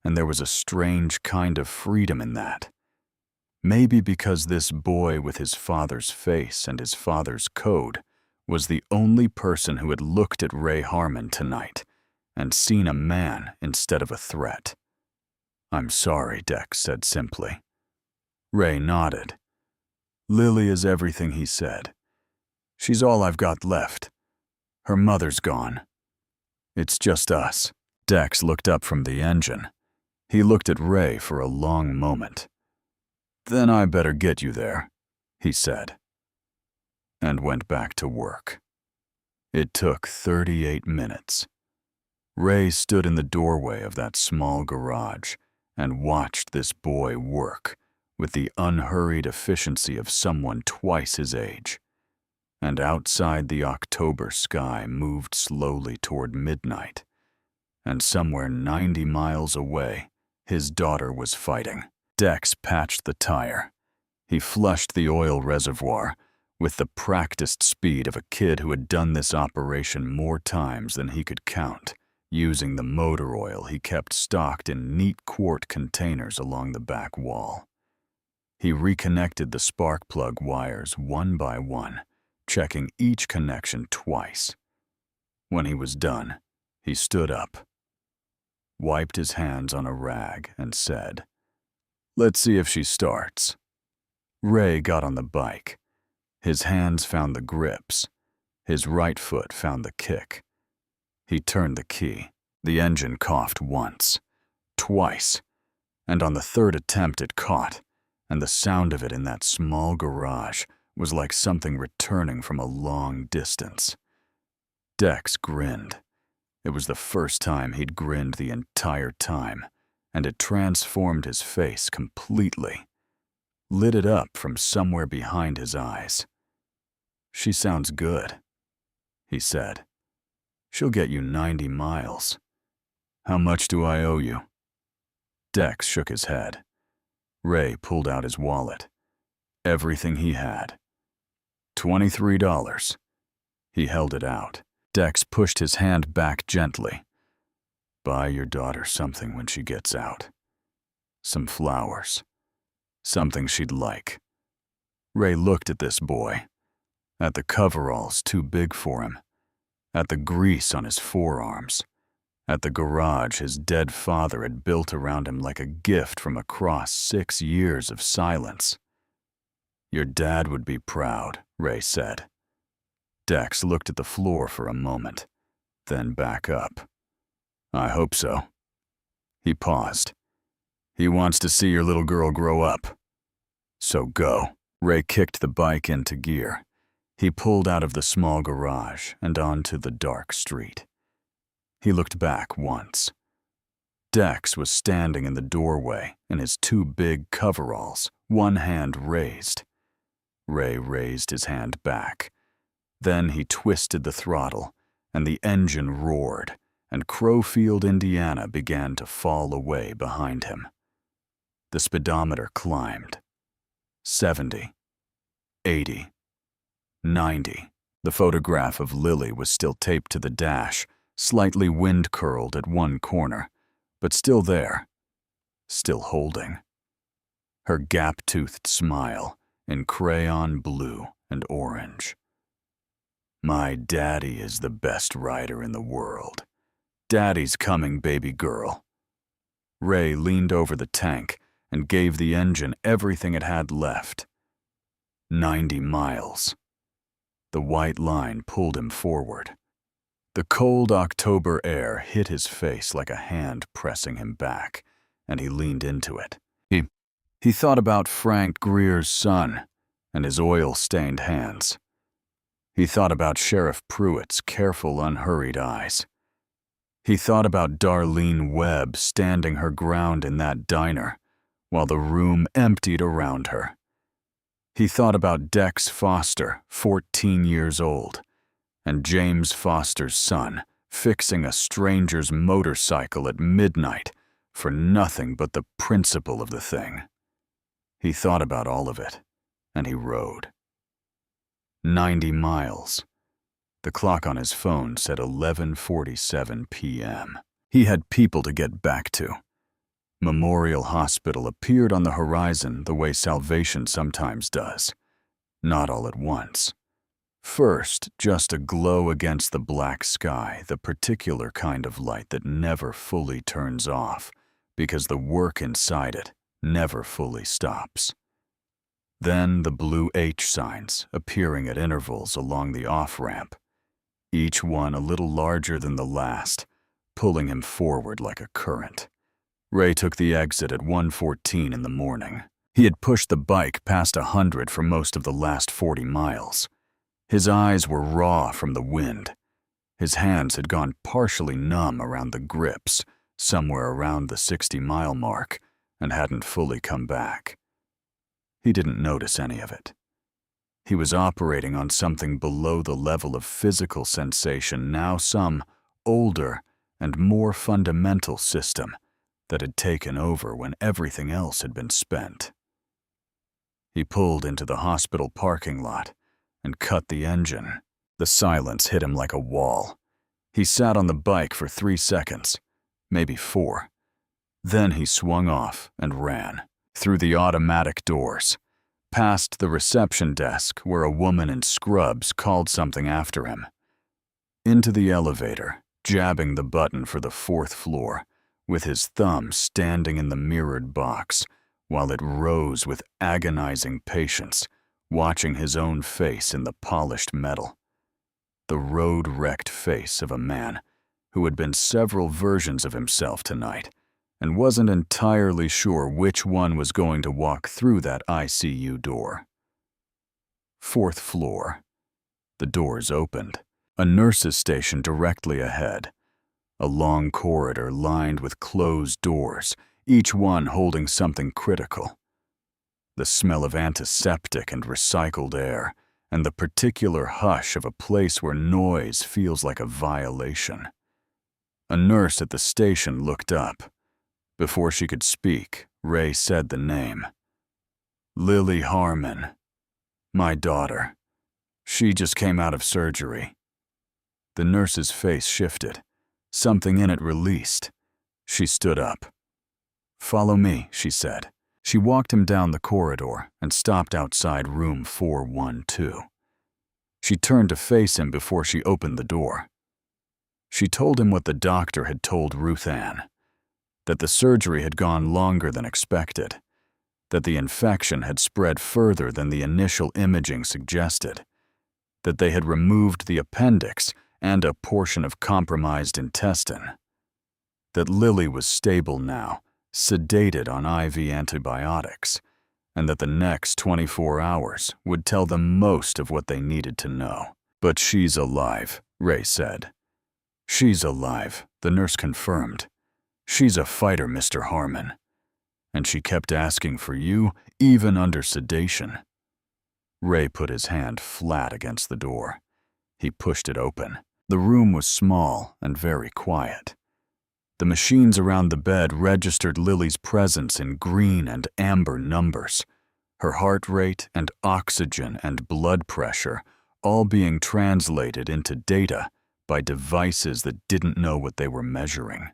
and there was a strange kind of freedom in that. Maybe because this boy with his father's face and his father's code was the only person who had looked at Ray Harmon tonight and seen a man instead of a threat. "I'm sorry," Dex said simply. Ray nodded. "Lily is everything," he said. "She's all I've got left. Her mother's gone. It's just us." Dex looked up from the engine. He looked at Ray for a long moment. "Then I better get you there," he said, and went back to work. It took 38 minutes. Ray stood in the doorway of that small garage and watched this boy work with the unhurried efficiency of someone twice his age. And outside, the October sky moved slowly toward midnight, and somewhere 90 miles away, his daughter was fighting. Dex patched the tire. He flushed the oil reservoir with the practiced speed of a kid who had done this operation more times than he could count, using the motor oil he kept stocked in neat quart containers along the back wall. He reconnected the spark plug wires one by one, checking each connection twice. When he was done, he stood up, wiped his hands on a rag, and said, "Let's see if she starts." Ray got on the bike. His hands found the grips. His right foot found the kick. He turned the key. The engine coughed once, twice, and on the third attempt it caught, and the sound of it in that small garage was like something returning from a long distance. Dex grinned. It was the first time he'd grinned the entire time, and it transformed his face completely, lit it up from somewhere behind his eyes. "She sounds good," he said. "She'll get you 90 miles. How much do I owe you?" Dex shook his head. Ray pulled out his wallet. Everything he had. $23. He held it out. Dex pushed his hand back gently. "Buy your daughter something when she gets out. Some flowers. Something she'd like." Ray looked at this boy, at the coveralls too big for him, at the grease on his forearms, at the garage his dead father had built around him like a gift from across 6 years of silence. "Your dad would be proud," Ray said. Dex looked at the floor for a moment, then back up. "I hope so." He paused. "He wants to see your little girl grow up. So go." Ray kicked the bike into gear. He pulled out of the small garage and onto the dark street. He looked back once. Dex was standing in the doorway in his 2 big coveralls, one hand raised. Ray raised his hand back. Then he twisted the throttle and the engine roared, and Crowfield, Indiana began to fall away behind him. The speedometer climbed. 70, 80, 90. The photograph of Lily was still taped to the dash, slightly wind-curled at one corner, but still there, still holding. Her gap-toothed smile in crayon blue and orange. My daddy is the best rider in the world. Daddy's coming, baby girl. Ray leaned over the tank and gave the engine everything it had left. 90 miles. The white line pulled him forward. The cold October air hit his face like a hand pressing him back, and he leaned into it. He thought about Frank Greer's son and his oil-stained hands. He thought about Sheriff Pruitt's careful, unhurried eyes. He thought about Darlene Webb standing her ground in that diner while the room emptied around her. He thought about Dex Foster, 14 years old, and James Foster's son fixing a stranger's motorcycle at midnight for nothing but the principle of the thing. He thought about all of it, and he rode. 90 miles. The clock on his phone said 11:47 p.m. He had people to get back to. Memorial Hospital appeared on the horizon the way salvation sometimes does. Not all at once. First, just a glow against the black sky, the particular kind of light that never fully turns off, because the work inside it never fully stops. Then the blue H signs appearing at intervals along the off-ramp, each one a little larger than the last, pulling him forward like a current. Ray took the exit at 1:14 in the morning. He had pushed the bike past 100 for most of the last 40 miles. His eyes were raw from the wind. His hands had gone partially numb around the grips, somewhere around the 60-mile mark, and hadn't fully come back. He didn't notice any of it. He was operating on something below the level of physical sensation, now some older and more fundamental system that had taken over when everything else had been spent. He pulled into the hospital parking lot and cut the engine. The silence hit him like a wall. He sat on the bike for 3 seconds, maybe 4. Then he swung off and ran, through the automatic doors, past the reception desk where a woman in scrubs called something after him, into the elevator, jabbing the button for the 4th floor, with his thumb standing in the mirrored box, while it rose with agonizing patience, watching his own face in the polished metal. The road-wrecked face of a man who had been several versions of himself tonight, and wasn't entirely sure which one was going to walk through that ICU door. 4th floor. The doors opened. A nurse's station directly ahead. A long corridor lined with closed doors, each one holding something critical. The smell of antiseptic and recycled air, and the particular hush of a place where noise feels like a violation. A nurse at the station looked up. Before she could speak, Ray said the name. Lily Harmon. My daughter. She just came out of surgery. The nurse's face shifted. Something in it released. She stood up. Follow me, she said. She walked him down the corridor and stopped outside room 412. She turned to face him before she opened the door. She told him what the doctor had told Ruth Ann, that the surgery had gone longer than expected, that the infection had spread further than the initial imaging suggested, that they had removed the appendix and a portion of compromised intestine, that Lily was stable now, sedated on IV antibiotics, and that the next 24 hours would tell them most of what they needed to know. But she's alive, Ray said. She's alive, the nurse confirmed. She's a fighter, Mr. Harmon. And she kept asking for you, even under sedation. Ray put his hand flat against the door. He pushed it open. The room was small and very quiet. The machines around the bed registered Lily's presence in green and amber numbers, her heart rate and oxygen and blood pressure all being translated into data by devices that didn't know what they were measuring.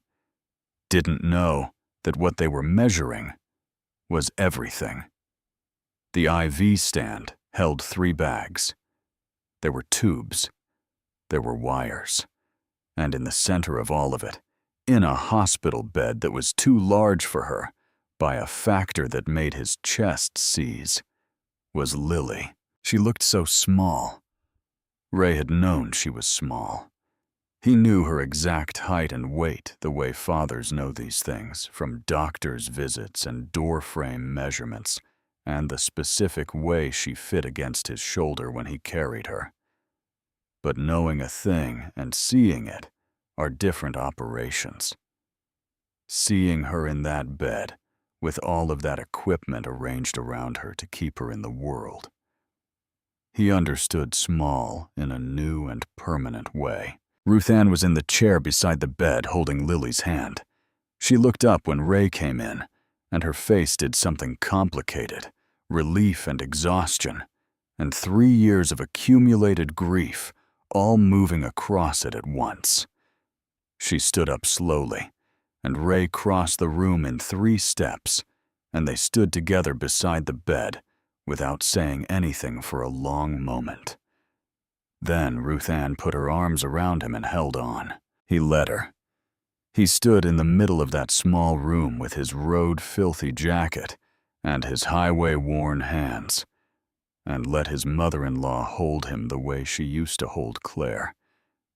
Didn't know that what they were measuring was everything. The IV stand held 3 bags. There were tubes. There were wires. And in the center of all of it, in a hospital bed that was too large for her, by a factor that made his chest seize, was Lily. She looked so small. Ray had known she was small. He knew her exact height and weight the way fathers know these things, from doctor's visits and doorframe measurements, and the specific way she fit against his shoulder when he carried her. But knowing a thing and seeing it are different operations. Seeing her in that bed, with all of that equipment arranged around her to keep her in the world. He understood small in a new and permanent way. Ruth Ann was in the chair beside the bed holding Lily's hand. She looked up when Ray came in, and her face did something complicated, relief and exhaustion, and 3 years of accumulated grief, all moving across it at once. She stood up slowly, and Ray crossed the room in 3 steps, and they stood together beside the bed without saying anything for a long moment. Then Ruth Ann put her arms around him and held on. He let her. He stood in the middle of that small room with his road-filthy jacket and his highway-worn hands, and let his mother-in-law hold him the way she used to hold Claire,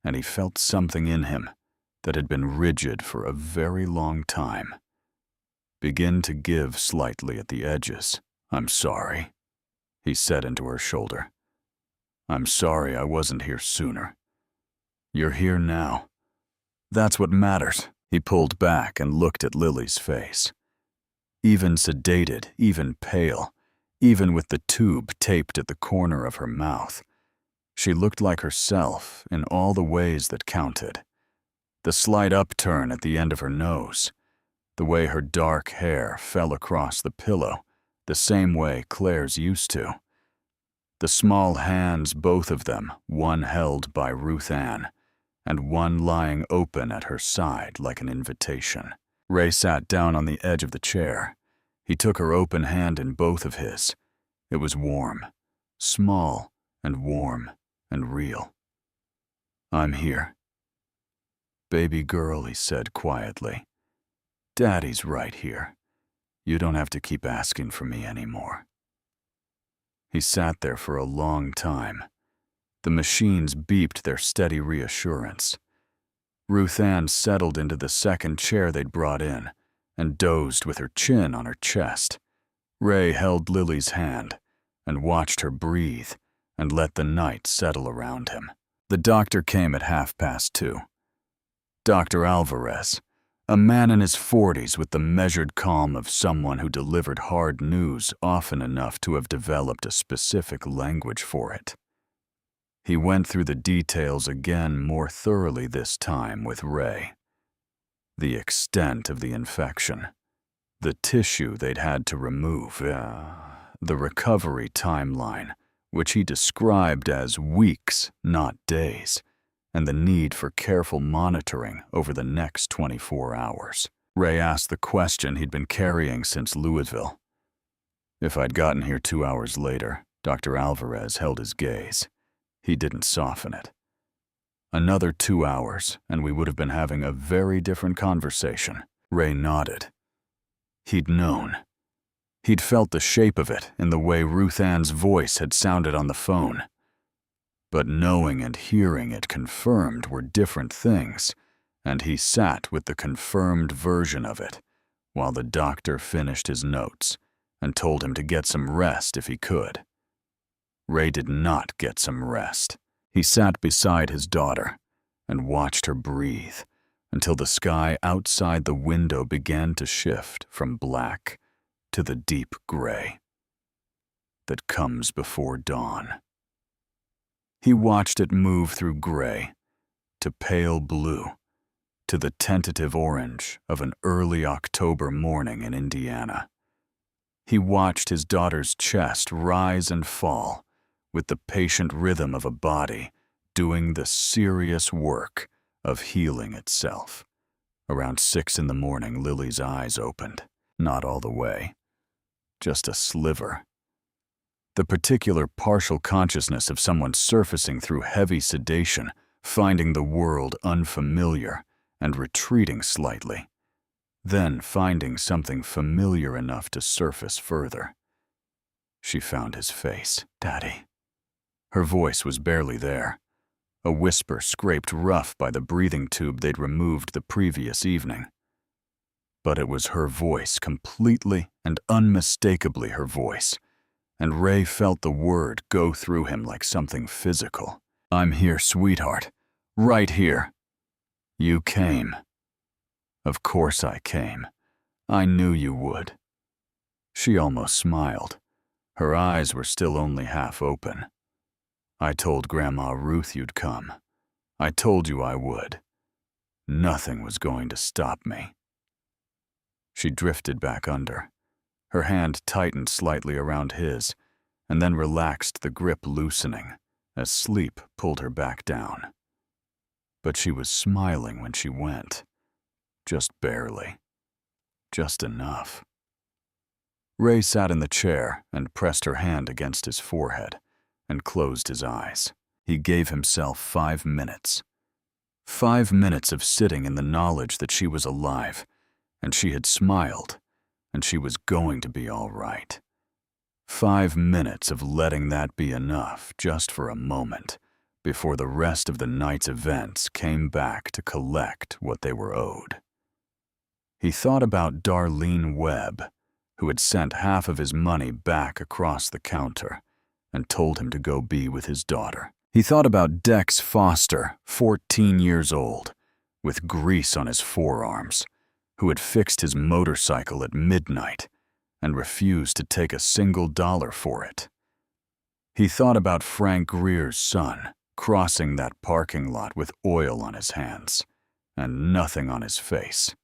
and he felt something in him that had been rigid for a very long time begin to give slightly at the edges. "I'm sorry," he said into her shoulder. "I'm sorry I wasn't here sooner. You're here now. That's what matters." He pulled back and looked at Lily's face. Even sedated, even pale, even with the tube taped at the corner of her mouth, she looked like herself in all the ways that counted. The slight upturn at the end of her nose, the way her dark hair fell across the pillow, the same way Claire's used to. The small hands, both of them, one held by Ruth Ann, and one lying open at her side like an invitation. Ray sat down on the edge of the chair. He took her open hand in both of his. It was warm, small and warm and real. "I'm here." "Baby girl," he said quietly. "Daddy's right here. You don't have to keep asking for me anymore." He sat there for a long time. The machines beeped their steady reassurance. Ruth Ann settled into the second chair they'd brought in and dozed with her chin on her chest. Ray held Lily's hand and watched her breathe and let the night settle around him. The doctor came at 2:30. Dr. Alvarez, a man in his 40s with the measured calm of someone who delivered hard news often enough to have developed a specific language for it. He went through the details again more thoroughly this time with Ray. The extent of the infection, the tissue they'd had to remove, the recovery timeline, which he described as weeks, not days, and the need for careful monitoring over the next 24 hours. Ray asked the question he'd been carrying since Louisville. If I'd gotten here 2 hours later, Dr. Alvarez held his gaze. He didn't soften it. Another 2 hours, and we would have been having a very different conversation. Ray nodded. He'd known. He'd felt the shape of it in the way Ruth Ann's voice had sounded on the phone. But knowing and hearing it confirmed were different things, and he sat with the confirmed version of it, while the doctor finished his notes and told him to get some rest if he could. Ray did not get some rest. He sat beside his daughter and watched her breathe until the sky outside the window began to shift from black to the deep gray that comes before dawn. He watched it move through gray, to pale blue, to the tentative orange of an early October morning in Indiana. He watched his daughter's chest rise and fall with the patient rhythm of a body doing the serious work of healing itself. Around 6 in the morning, Lily's eyes opened. Not all the way, just a sliver. The particular partial consciousness of someone surfacing through heavy sedation, finding the world unfamiliar and retreating slightly, then finding something familiar enough to surface further. She found his face. "Daddy." Her voice was barely there, a whisper scraped rough by the breathing tube they'd removed the previous evening. But it was her voice, completely and unmistakably her voice, and Ray felt the word go through him like something physical. "I'm here, sweetheart. Right here. You came." "Of course I came. I knew you would." She almost smiled. Her eyes were still only half open. "I told Grandma Ruth you'd come. I told you I would. Nothing was going to stop me." She drifted back under. Her hand tightened slightly around his, and then relaxed, the grip loosening, as sleep pulled her back down. But she was smiling when she went. Just barely. Just enough. Ray sat in the chair and pressed her hand against his forehead and closed his eyes. He gave himself 5 minutes. 5 minutes of sitting in the knowledge that she was alive, and she had smiled, and she was going to be all right. 5 minutes of letting that be enough just for a moment before the rest of the night's events came back to collect what they were owed. He thought about Darlene Webb, who had sent half of his money back across the counter and told him to go be with his daughter. He thought about Dex Foster, 14 years old, with grease on his forearms, who had fixed his motorcycle at midnight and refused to take a single dollar for it. He thought about Frank Greer's son, crossing that parking lot with oil on his hands and nothing on his face.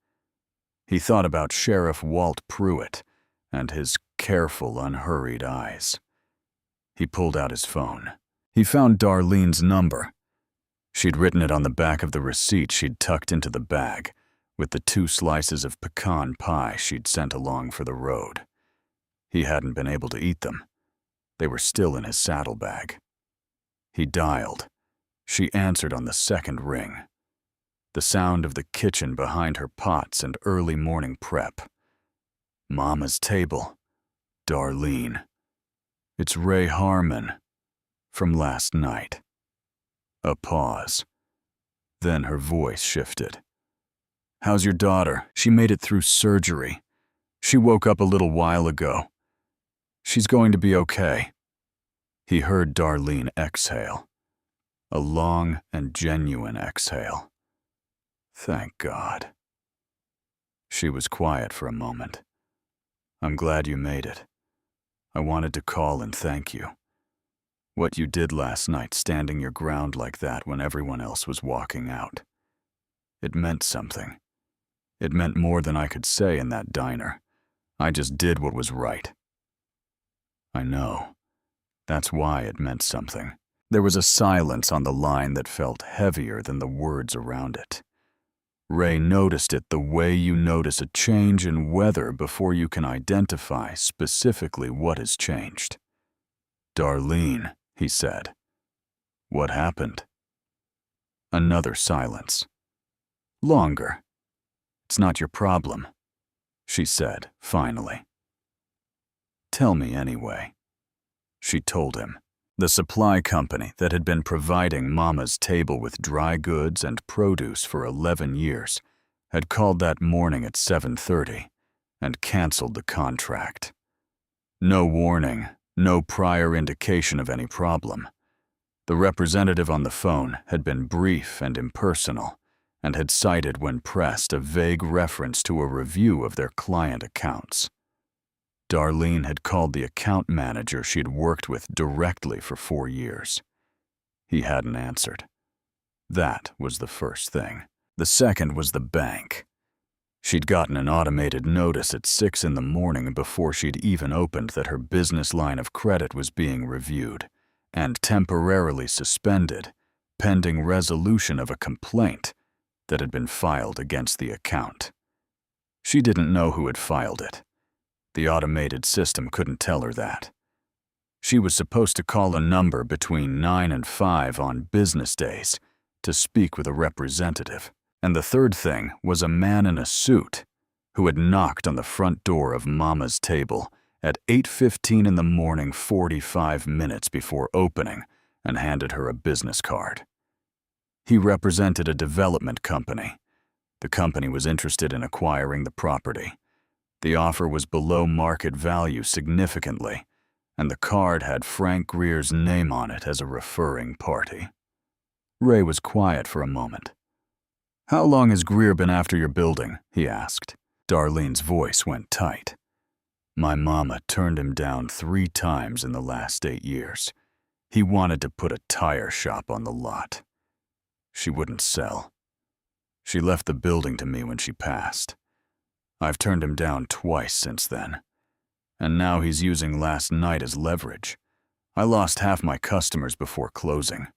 He thought about Sheriff Walt Pruitt and his careful, unhurried eyes. He pulled out his phone. He found Darlene's number. She'd written it on the back of the receipt she'd tucked into the bag, with the 2 slices of pecan pie she'd sent along for the road. He hadn't been able to eat them. They were still in his saddlebag. He dialed. She answered on the second ring. The sound of the kitchen behind her pots and early morning prep. "Mama's table. Darlene. It's Ray Harmon. From last night." A pause. Then her voice shifted. "How's your daughter? She made it through surgery. She woke up a little while ago. She's going to be okay." He heard Darlene exhale. A long and genuine exhale. Thank God. She was quiet for a moment. "I'm glad you made it. I wanted to call and thank you. What you did last night, standing your ground like that when everyone else was walking out. It meant something. It meant more than I could say in that diner. I just did what was right." "I know. That's why it meant something." There was a silence on the line that felt heavier than the words around it. Ray noticed it the way you notice a change in weather before you can identify specifically what has changed. "Darlene," he said. "What happened?" Another silence. Longer. "It's not your problem," she said, finally. "Tell me anyway." She told him. The supply company that had been providing Mama's table with dry goods and produce for 11 years had called that morning at 7:30 and canceled the contract. No warning, no prior indication of any problem. The representative on the phone had been brief and impersonal and had cited when pressed a vague reference to a review of their client accounts. Darlene had called the account manager she'd worked with directly for 4 years. He hadn't answered. That was the first thing. The second was the bank. She'd gotten an automated notice at 6 in the morning before she'd even opened that her business line of credit was being reviewed and temporarily suspended, pending resolution of a complaint that had been filed against the account. She didn't know who had filed it. The automated system couldn't tell her that. She was supposed to call a number between 9 and 5 on business days to speak with a representative. And the third thing was a man in a suit who had knocked on the front door of Mama's table at 8:15 in the morning, 45 minutes before opening, and handed her a business card. He represented a development company. The company was interested in acquiring the property. The offer was below market value significantly, and the card had Frank Greer's name on it as a referring party. Ray was quiet for a moment. "How long has Greer been after your building?" he asked. Darlene's voice went tight. "My mama turned him down 3 times in the last 8 years. He wanted to put a tire shop on the lot. She wouldn't sell. She left the building to me when she passed. I've turned him down twice since then. And now he's using last night as leverage. I lost half my customers before closing.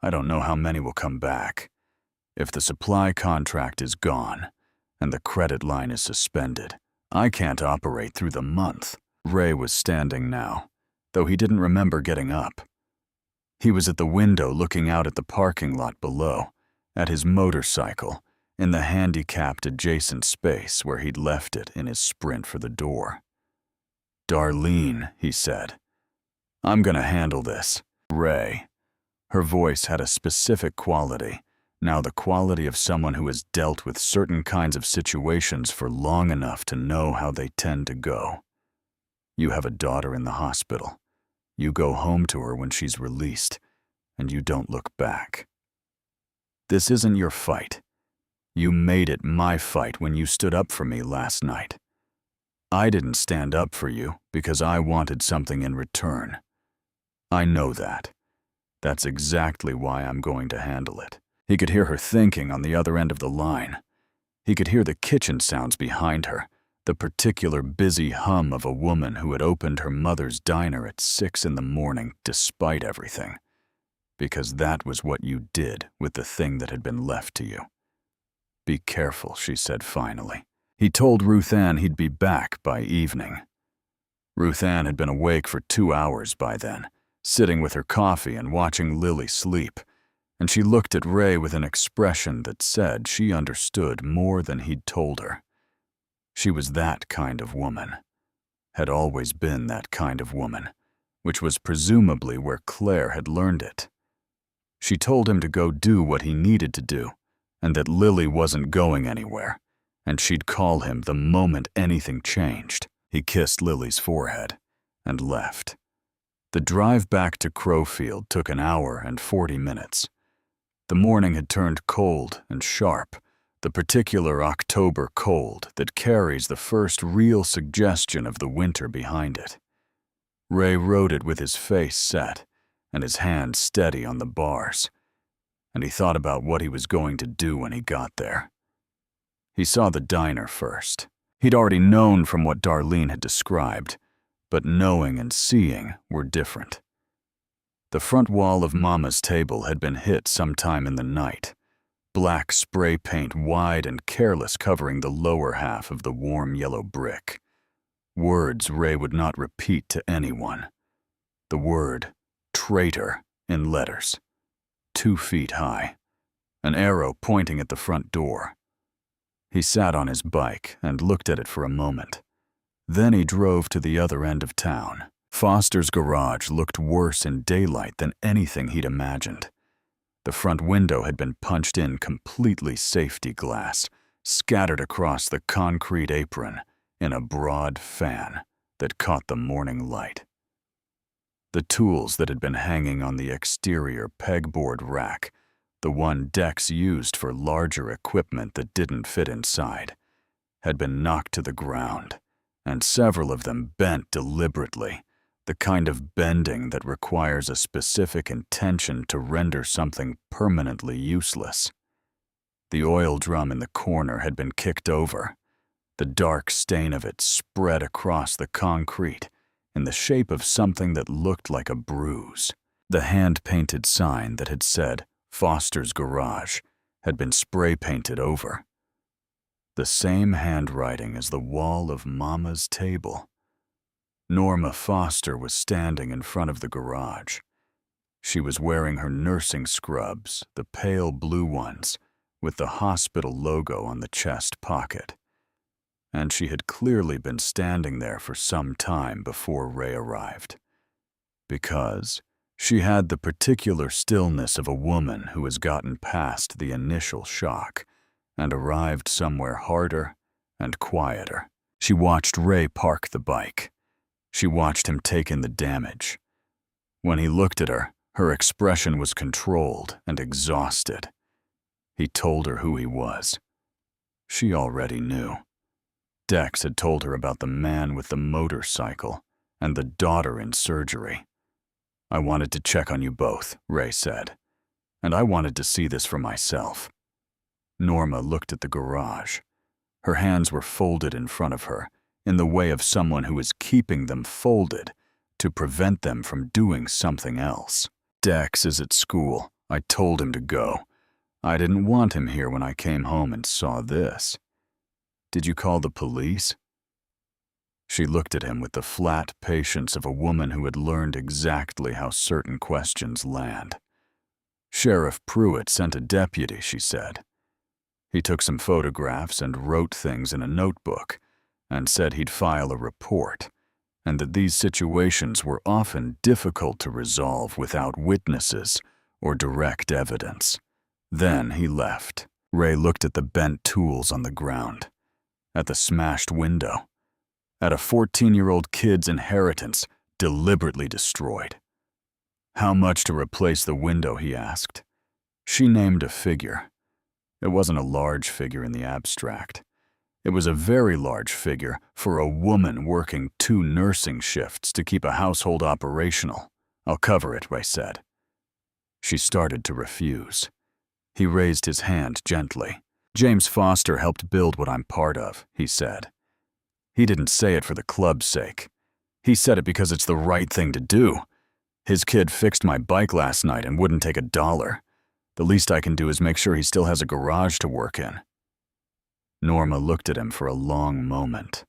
I don't know how many will come back. If the supply contract is gone and the credit line is suspended, I can't operate through the month." Ray was standing now, though he didn't remember getting up. He was at the window looking out at the parking lot below, at his motorcycle, in the handicapped adjacent space where he'd left it in his sprint for the door. "Darlene," he said, "I'm gonna handle this." Ray. Her voice had a specific quality, now the quality of someone who has dealt with certain kinds of situations for long enough to know how they tend to go. You have a daughter in the hospital. You go home to her when she's released, and you don't look back. This isn't your fight. You made it my fight when you stood up for me last night. I didn't stand up for you because I wanted something in return. I know that. That's exactly why I'm going to handle it." He could hear her thinking on the other end of the line. He could hear the kitchen sounds behind her, the particular busy hum of a woman who had opened her mother's diner at 6 in the morning despite everything. Because that was what you did with the thing that had been left to you. "Be careful," she said finally. He told Ruth Ann he'd be back by evening. Ruth Ann had been awake for 2 hours by then, sitting with her coffee and watching Lily sleep, and she looked at Ray with an expression that said she understood more than he'd told her. She was that kind of woman, had always been that kind of woman, which was presumably where Claire had learned it. She told him to go do what he needed to do, and that Lily wasn't going anywhere, and she'd call him the moment anything changed. He kissed Lily's forehead and left. The drive back to Crowfield took an hour and 40 minutes. The morning had turned cold and sharp, the particular October cold that carries the first real suggestion of the winter behind it. Ray rode it with his face set and his hand steady on the bars, and he thought about what he was going to do when he got there. He saw the diner first. He'd already known from what Darlene had described, but knowing and seeing were different. The front wall of Mama's table had been hit sometime in the night, black spray paint wide and careless covering the lower half of the warm yellow brick. Words Ray would not repeat to anyone. The word traitor in letters, 2 feet high, an arrow pointing at the front door. He sat on his bike and looked at it for a moment. Then he drove to the other end of town. Foster's garage looked worse in daylight than anything he'd imagined. The front window had been punched in completely safety glass, scattered across the concrete apron in a broad fan that caught the morning light. The tools that had been hanging on the exterior pegboard rack, the one Dex used for larger equipment that didn't fit inside, had been knocked to the ground, and several of them bent deliberately, the kind of bending that requires a specific intention to render something permanently useless. The oil drum in the corner had been kicked over. The dark stain of it spread across the concrete in the shape of something that looked like a bruise. The hand-painted sign that had said Foster's Garage had been spray-painted over. The same handwriting as the wall of Mama's table. Norma Foster was standing in front of the garage. She was wearing her nursing scrubs, the pale blue ones, with the hospital logo on the chest pocket. And she had clearly been standing there for some time before Ray arrived. Because she had the particular stillness of a woman who has gotten past the initial shock and arrived somewhere harder and quieter. She watched Ray park the bike. She watched him take in the damage. When he looked at her, her expression was controlled and exhausted. He told her who he was. She already knew. Dex had told her about the man with the motorcycle and the daughter in surgery. "I wanted to check on you both," Ray said, "and I wanted to see this for myself." Norma looked at the garage. Her hands were folded in front of her, in the way of someone who is keeping them folded to prevent them from doing something else. "Dex is at school. I told him to go. I didn't want him here when I came home and saw this. Did you call the police?" She looked at him with the flat patience of a woman who had learned exactly how certain questions land. "Sheriff Pruitt sent a deputy," she said. "He took some photographs and wrote things in a notebook and said he'd file a report, and that these situations were often difficult to resolve without witnesses or direct evidence. Then he left." Ray looked at the bent tools on the ground, at the smashed window, at a 14-year-old kid's inheritance deliberately destroyed. "How much to replace the window?" he asked. She named a figure. It wasn't a large figure in the abstract. It was a very large figure for a woman working 2 nursing shifts to keep a household operational. "I'll cover it," Ray said. She started to refuse. He raised his hand gently. "James Foster helped build what I'm part of," he said. "He didn't say it for the club's sake. He said it because it's the right thing to do. His kid fixed my bike last night and wouldn't take $1. The least I can do is make sure he still has a garage to work in." Norma looked at him for a long moment.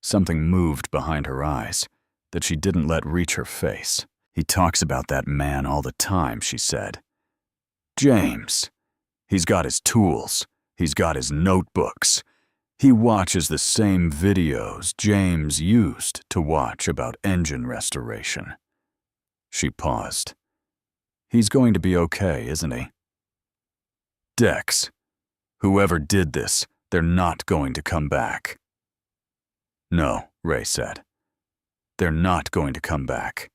Something moved behind her eyes that she didn't let reach her face. "He talks about that man all the time," she said. "James. He's got his tools. He's got his notebooks. He watches the same videos James used to watch about engine restoration." She paused. "He's going to be okay, isn't he?" "Dex, whoever did this, they're not going to come back." "No," Ray said. "They're not going to come back."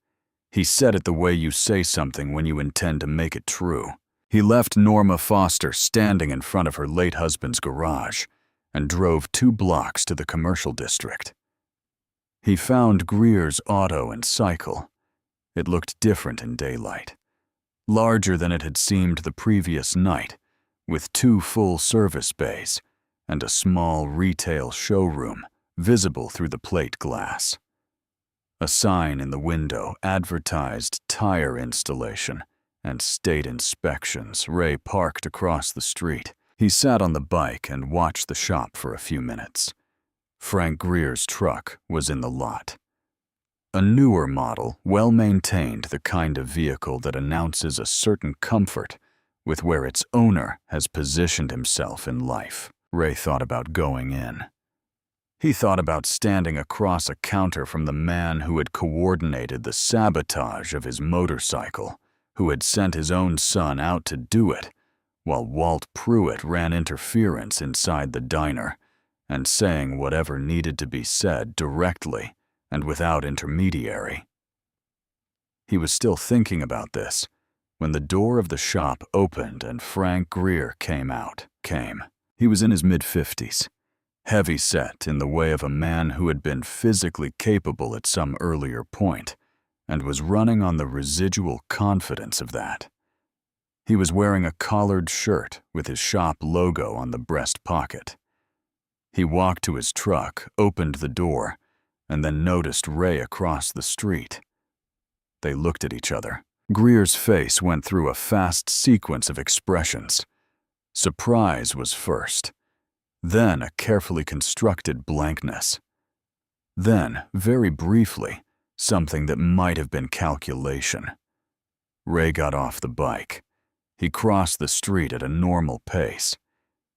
He said it the way you say something when you intend to make it true. He left Norma Foster standing in front of her late husband's garage and drove 2 blocks to the commercial district. He found Greer's auto and cycle. It looked different in daylight. Larger than it had seemed the previous night, with 2 full service bays and a small retail showroom visible through the plate glass. A sign in the window advertised tire installation and state inspections. Ray parked across the street. He sat on the bike and watched the shop for a few minutes. Frank Greer's truck was in the lot. A newer model, well-maintained, the kind of vehicle that announces a certain comfort with where its owner has positioned himself in life. Ray thought about going in. He thought about standing across a counter from the man who had coordinated the sabotage of his motorcycle, who had sent his own son out to do it, while Walt Pruitt ran interference inside the diner, and saying whatever needed to be said directly and without intermediary. He was still thinking about this when the door of the shop opened and Frank Greer came. He was in his mid-50s, heavy-set in the way of a man who had been physically capable at some earlier point, and was running on the residual confidence of that. He was wearing a collared shirt with his shop logo on the breast pocket. He walked to his truck, opened the door, and then noticed Ray across the street. They looked at each other. Greer's face went through a fast sequence of expressions. Surprise was first, then a carefully constructed blankness. Then, very briefly, something that might have been calculation. Ray got off the bike. He crossed the street at a normal pace.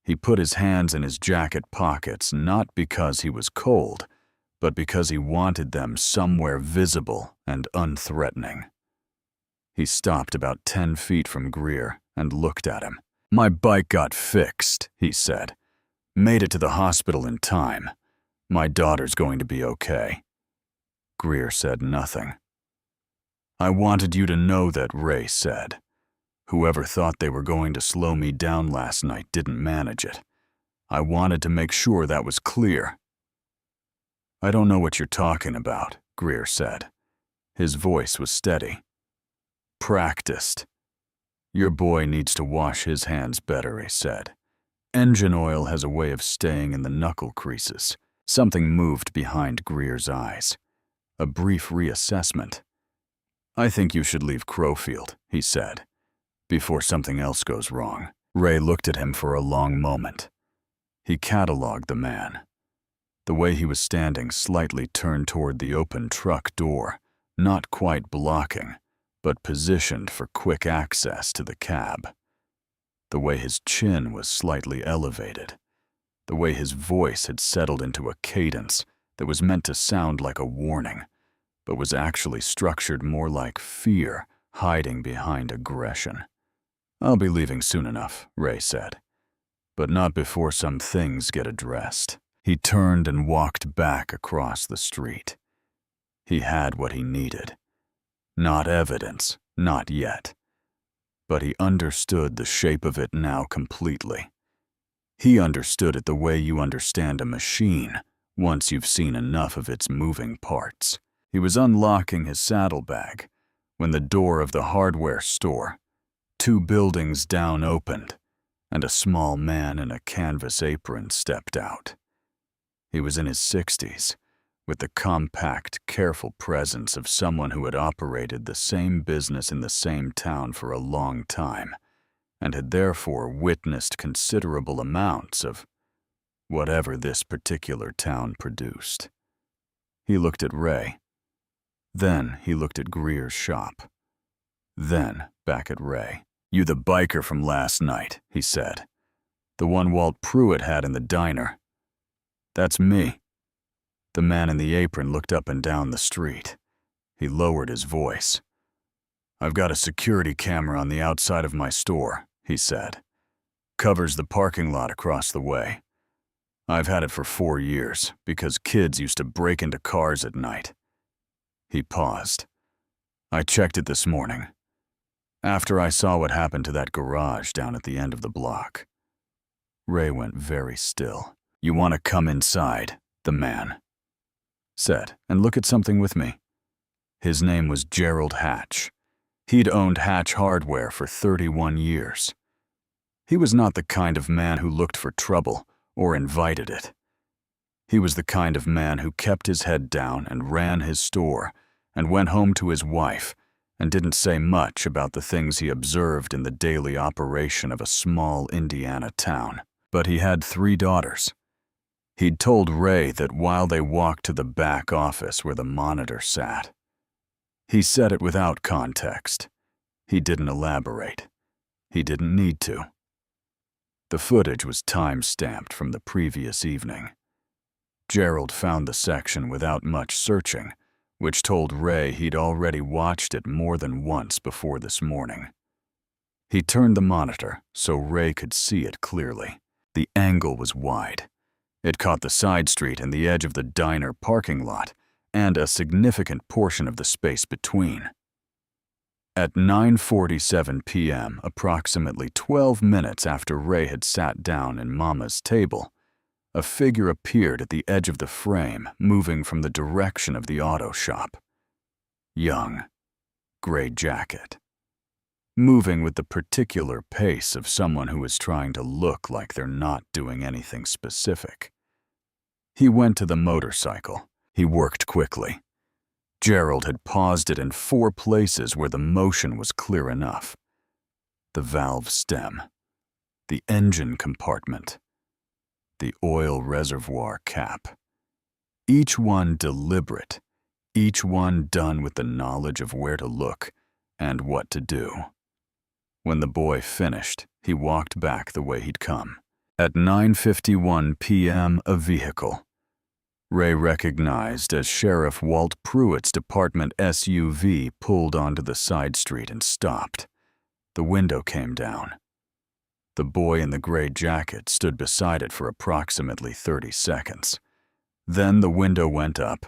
He put his hands in his jacket pockets not because he was cold, but because he wanted them somewhere visible and unthreatening. He stopped about 10 feet from Greer and looked at him. "My bike got fixed," he said. "Made it to the hospital in time. My daughter's going to be okay." Greer said nothing. "I wanted you to know that," Ray said. "Whoever thought they were going to slow me down last night didn't manage it. I wanted to make sure that was clear." "I don't know what you're talking about," Greer said. His voice was steady. "Practiced. Your boy needs to wash his hands better," he said. "Engine oil has a way of staying in the knuckle creases." Something moved behind Greer's eyes. A brief reassessment. "I think you should leave Crowfield," he said, "before something else goes wrong." Ray looked at him for a long moment. He catalogued the man. The way he was standing slightly turned toward the open truck door, not quite blocking, but positioned for quick access to the cab. The way his chin was slightly elevated. The way his voice had settled into a cadence that was meant to sound like a warning, but was actually structured more like fear hiding behind aggression. "I'll be leaving soon enough," Ray said, "but not before some things get addressed." He turned and walked back across the street. He had what he needed. Not evidence, not yet. But he understood the shape of it now completely. He understood it the way you understand a machine once you've seen enough of its moving parts. He was unlocking his saddlebag when the door of the hardware store, 2 buildings down, opened, and a small man in a canvas apron stepped out. He was in his 60s, with the compact, careful presence of someone who had operated the same business in the same town for a long time, and had therefore witnessed considerable amounts of whatever this particular town produced. He looked at Ray. Then he looked at Greer's shop. Then back at Ray. "You the biker from last night," he said. "The one Walt Pruitt had in the diner." "That's me." The man in the apron looked up and down the street. He lowered his voice. "I've got a security camera on the outside of my store," he said. "Covers the parking lot across the way. I've had it for 4 years because kids used to break into cars at night." He paused. "I checked it this morning, after I saw what happened to that garage down at the end of the block." Ray went very still. "You want to come inside?" the man said, "and look at something with me?" His name was Gerald Hatch. He'd owned Hatch Hardware for 31 years. He was not the kind of man who looked for trouble or invited it. He was the kind of man who kept his head down and ran his store and went home to his wife and didn't say much about the things he observed in the daily operation of a small Indiana town. But he had 3 daughters. He'd told Ray that while they walked to the back office where the monitor sat. He said it without context. He didn't elaborate. He didn't need to. The footage was time-stamped from the previous evening. Gerald found the section without much searching, which told Ray he'd already watched it more than once before this morning. He turned the monitor so Ray could see it clearly. The angle was wide. It caught the side street and the edge of the diner parking lot, and a significant portion of the space between. At 9:47 p.m., approximately 12 minutes after Ray had sat down in Mama's table, a figure appeared at the edge of the frame, moving from the direction of the auto shop. young, gray jacket, moving with the particular pace of someone who is trying to look like they're not doing anything specific. He went to the motorcycle. He worked quickly. Gerald had paused it in 4 places where the motion was clear enough. The valve stem, the engine compartment, the oil reservoir cap. Each one deliberate, each one done with the knowledge of where to look and what to do. When the boy finished, he walked back the way he'd come. At 9:51 p.m., a vehicle. Ray recognized as Sheriff Walt Pruitt's department SUV pulled onto the side street and stopped. The window came down. The boy in the gray jacket stood beside it for approximately 30 seconds. Then the window went up,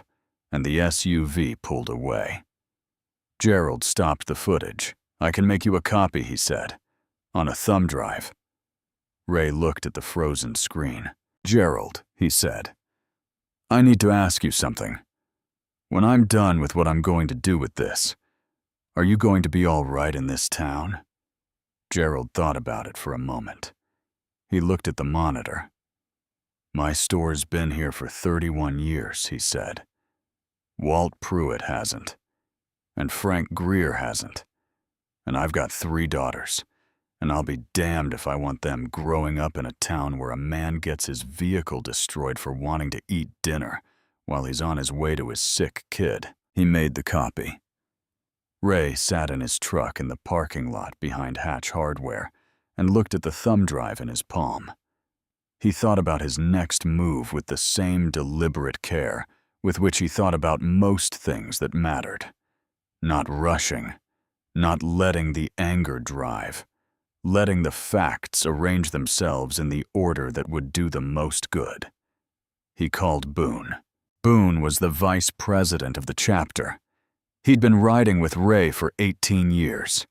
and the SUV pulled away. Gerald stopped the footage. "I can make you a copy," he said, "on a thumb drive." Ray looked at the frozen screen. "Gerald," he said, "I need to ask you something. When I'm done with what I'm going to do with this, are you going to be all right in this town?" Gerald thought about it for a moment. He looked at the monitor. "My store's been here for 31 years, he said. "Walt Pruitt hasn't, and Frank Greer hasn't, and I've got 3 daughters, and I'll be damned if I want them growing up in a town where a man gets his vehicle destroyed for wanting to eat dinner while he's on his way to his sick kid." He made the copy. Ray sat in his truck in the parking lot behind Hatch Hardware and looked at the thumb drive in his palm. He thought about his next move with the same deliberate care with which he thought about most things that mattered. Not rushing, not letting the anger drive, letting the facts arrange themselves in the order that would do the most good. He called Boone. Boone was the vice president of the chapter. He'd been riding with Ray for 18 years.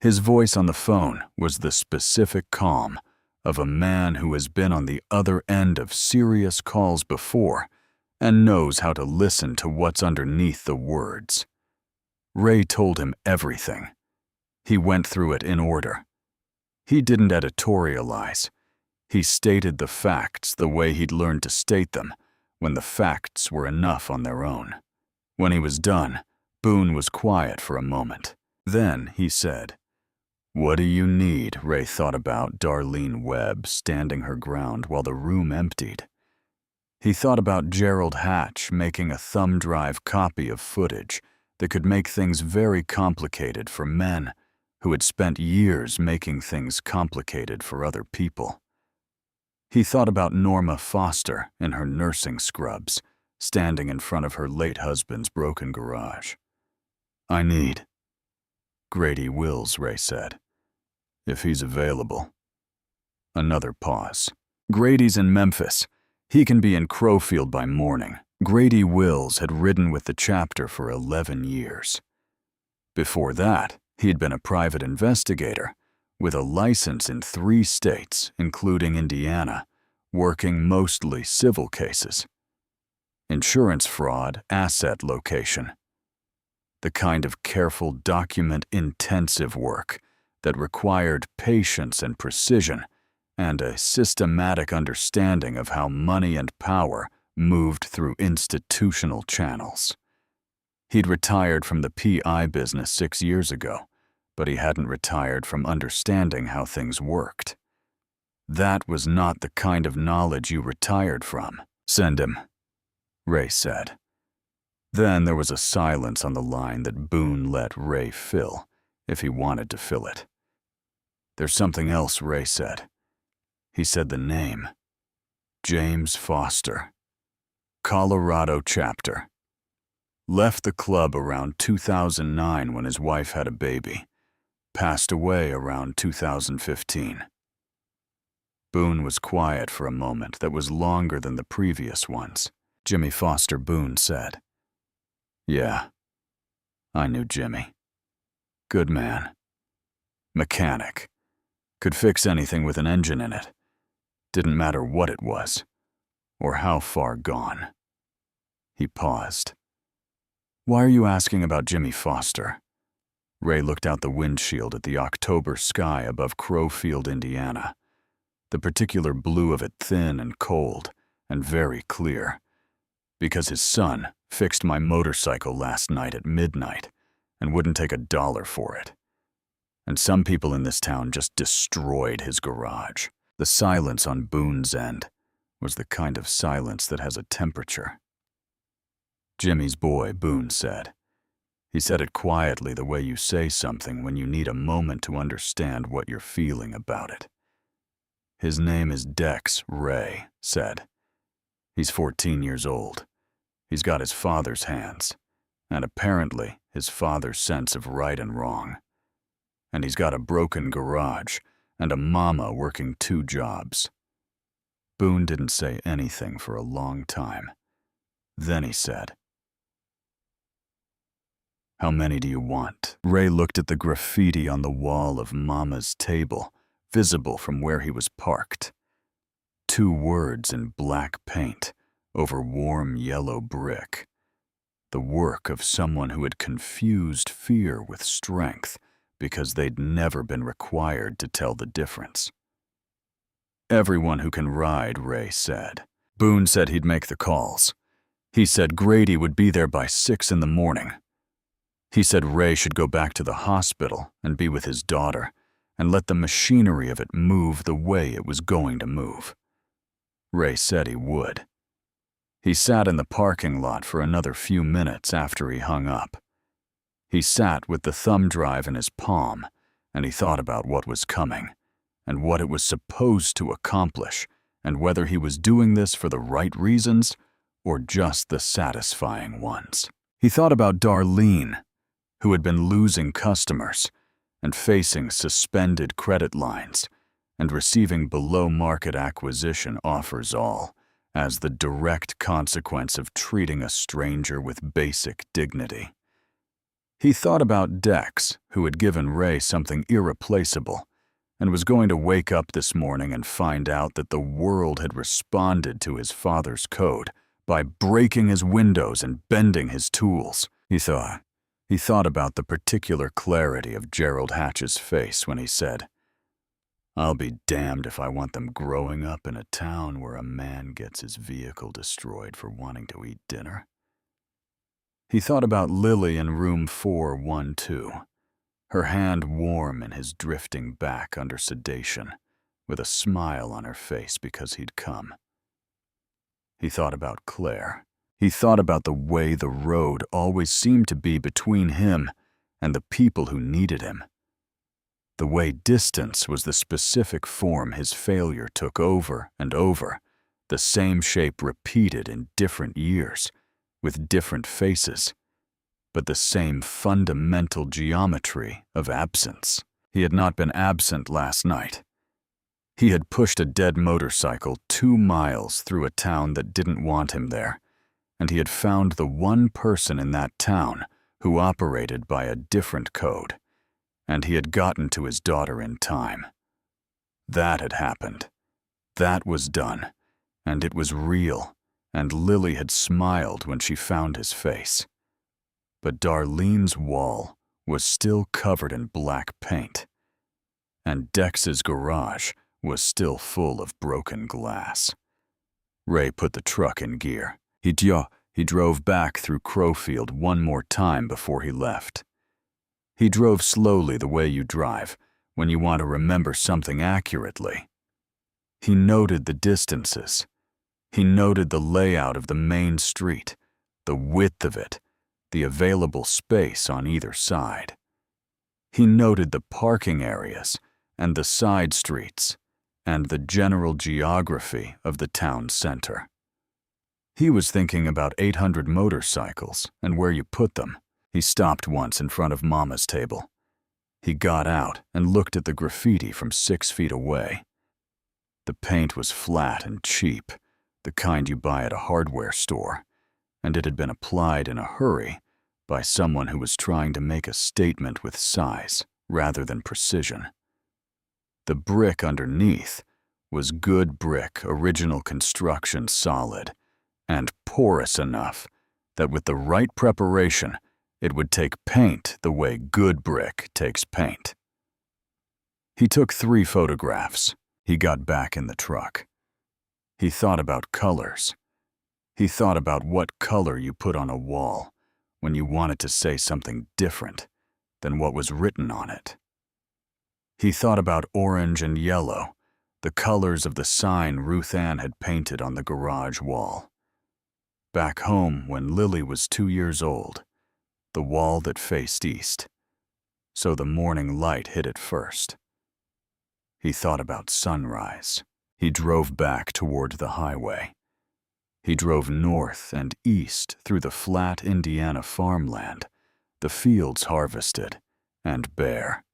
His voice on the phone was the specific calm of a man who has been on the other end of serious calls before and knows how to listen to what's underneath the words. Ray told him everything. He went through it in order. He didn't editorialize. He stated the facts the way he'd learned to state them, when the facts were enough on their own. When he was done, Boone was quiet for a moment. Then he said, "What do you need?" Ray thought about Darlene Webb standing her ground while the room emptied. He thought about Gerald Hatch making a thumb drive copy of footage that could make things very complicated for men who had spent years making things complicated for other people. He thought about Norma Foster in her nursing scrubs, standing in front of her late husband's broken garage. "I need Grady Wills," Ray said, "if he's available." Another pause. "Grady's in Memphis. He can be in Crowfield by morning." Grady Wills had ridden with the chapter for 11 years. Before that, he had been a private investigator with a license in 3 states, including Indiana, working mostly civil cases. Insurance fraud, asset location. The kind of careful, document-intensive work that required patience and precision and a systematic understanding of how money and power moved through institutional channels. He'd retired from the PI business 6 years ago, but he hadn't retired from understanding how things worked. That was not the kind of knowledge you retired from. "Send him," Ray said. Then there was a silence on the line that Boone let Ray fill, if he wanted to fill it. "There's something else," Ray said. He said the name. James Foster. Colorado chapter. Left the club around 2009 when his wife had a baby. Passed away around 2015. Boone was quiet for a moment that was longer than the previous ones. Jimmy Foster, Boone said. "Yeah, I knew Jimmy. Good man. Mechanic. Could fix anything with an engine in it. Didn't matter what it was, or how far gone." He paused. Why are you asking about Jimmy Foster? Ray looked out the windshield at the October sky above Crowfield, Indiana. The particular blue of it thin and cold, and very clear. Because his son fixed my motorcycle last night at midnight and wouldn't take $1 for it. And some people in this town just destroyed his garage. The silence on Boone's end was the kind of silence that has a temperature. Jimmy's boy, Boone said. He said it quietly, the way you say something when you need a moment to understand what you're feeling about it. His name is Dex, Ray said. He's 14 years old. He's got his father's hands, and apparently his father's sense of right and wrong. And he's got a broken garage and a mama working 2 jobs. Boone didn't say anything for a long time. Then he said, "How many do you want?" Ray looked at the graffiti on the wall of Mama's table, visible from where he was parked. 2 words in black paint over warm yellow brick. The work of someone who had confused fear with strength because they'd never been required to tell the difference. "Everyone who can ride," Ray said. Boone said he'd make the calls. He said Grady would be there by 6 in the morning. He said Ray should go back to the hospital and be with his daughter and let the machinery of it move the way it was going to move. Ray said he would. He sat in the parking lot for another few minutes after he hung up. He sat with the thumb drive in his palm, and he thought about what was coming, and what it was supposed to accomplish, and whether he was doing this for the right reasons or just the satisfying ones. He thought about Darlene, who had been losing customers and facing suspended credit lines and receiving below-market acquisition offers, all as the direct consequence of treating a stranger with basic dignity. He thought about Dex, who had given Ray something irreplaceable and was going to wake up this morning and find out that the world had responded to his father's code by breaking his windows and bending his tools. He thought about the particular clarity of Gerald Hatch's face when he said, "I'll be damned if I want them growing up in a town where a man gets his vehicle destroyed for wanting to eat dinner." He thought about Lily in room 412, her hand warm in his drifting back under sedation, with a smile on her face because he'd come. He thought about Claire. He thought about the way the road always seemed to be between him and the people who needed him. The way distance was the specific form his failure took over and over, the same shape repeated in different years, with different faces, but the same fundamental geometry of absence. He had not been absent last night. He had pushed a dead motorcycle 2 miles through a town that didn't want him there, and he had found the one person in that town who operated by a different code, and he had gotten to his daughter in time. That had happened. That was done, and it was real, and Lily had smiled when she found his face. But Darlene's wall was still covered in black paint, and Dex's garage was still full of broken glass. Ray put the truck in gear. He drove back through Crowfield one more time before he left. He drove slowly the way you drive when you want to remember something accurately. He noted the distances. He noted the layout of the main street, the width of it, the available space on either side. He noted the parking areas and the side streets and the general geography of the town center. He was thinking about 800 motorcycles and where you put them. He stopped once in front of Mama's table. He got out and looked at the graffiti from 6 feet away. The paint was flat and cheap, the kind you buy at a hardware store, and it had been applied in a hurry by someone who was trying to make a statement with size rather than precision. The brick underneath was good brick, original construction, solid, and porous enough that with the right preparation, it would take paint the way good brick takes paint. He took 3 photographs. He got back in the truck. He thought about colors. He thought about what color you put on a wall when you wanted to say something different than what was written on it. He thought about orange and yellow, the colors of the sign Ruth Ann had painted on the garage wall. Back home when Lily was 2 years old, the wall that faced east, so the morning light hit it first. He thought about sunrise. He drove back toward the highway. He drove north and east through the flat Indiana farmland, the fields harvested and bare.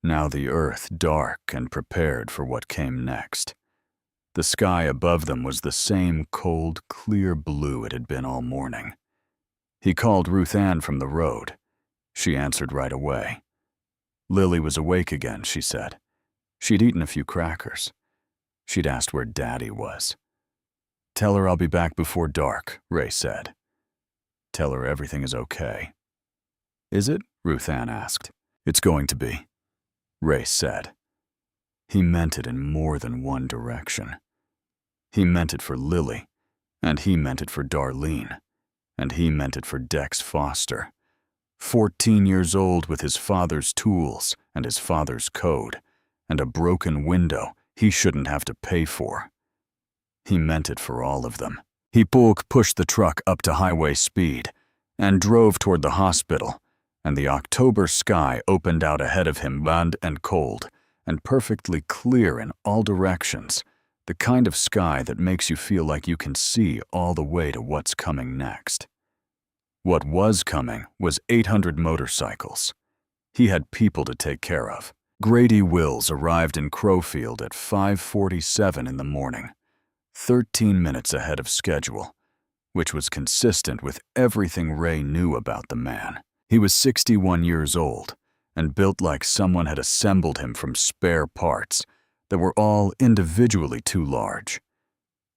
Now the earth dark and prepared for what came next. The sky above them was the same cold, clear blue it had been all morning. He called Ruth Ann from the road. She answered right away. Lily was awake again, she said. She'd eaten a few crackers. She'd asked where Daddy was. "Tell her I'll be back before dark," Ray said. "Tell her everything is okay." "Is it?" Ruth Ann asked. "It's going to be," Ray said. He meant it in more than one direction. He meant it for Lily, and he meant it for Darlene, and he meant it for Dex Foster, 14 years old with his father's tools and his father's code, and a broken window he shouldn't have to pay for. He meant it for all of them. He pushed the truck up to highway speed and drove toward the hospital, and the October sky opened out ahead of him, bland and cold, and perfectly clear in all directions, the kind of sky that makes you feel like you can see all the way to what's coming next. What was coming was 800 motorcycles. He had people to take care of. Grady Wills arrived in Crowfield at 5:47 in the morning, 13 minutes ahead of schedule, which was consistent with everything Ray knew about the man. He was 61 years old and built like someone had assembled him from spare parts that were all individually too large.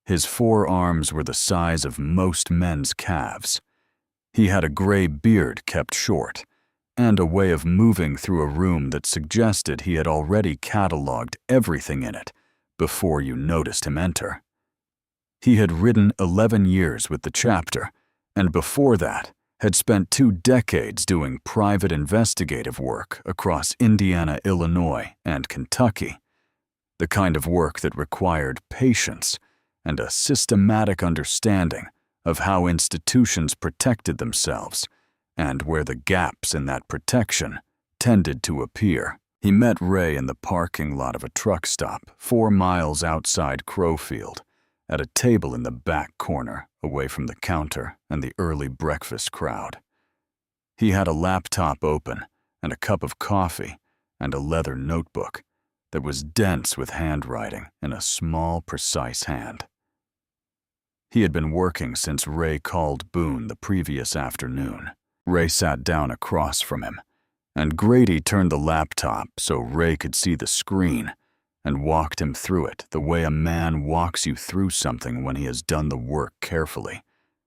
His forearms were the size of most men's calves. He had a gray beard kept short, and a way of moving through a room that suggested he had already cataloged everything in it before you noticed him enter. He had ridden 11 years with the chapter, and before that had spent 2 decades doing private investigative work across Indiana, Illinois, and Kentucky, the kind of work that required patience and a systematic understanding of how institutions protected themselves and where the gaps in that protection tended to appear. He met Ray in the parking lot of a truck stop 4 miles outside Crowfield, at a table in the back corner away from the counter and the early breakfast crowd. He had a laptop open and a cup of coffee and a leather notebook that was dense with handwriting in a small, precise hand. He had been working since Ray called Boone the previous afternoon. Ray sat down across from him, and Grady turned the laptop so Ray could see the screen and walked him through it the way a man walks you through something when he has done the work carefully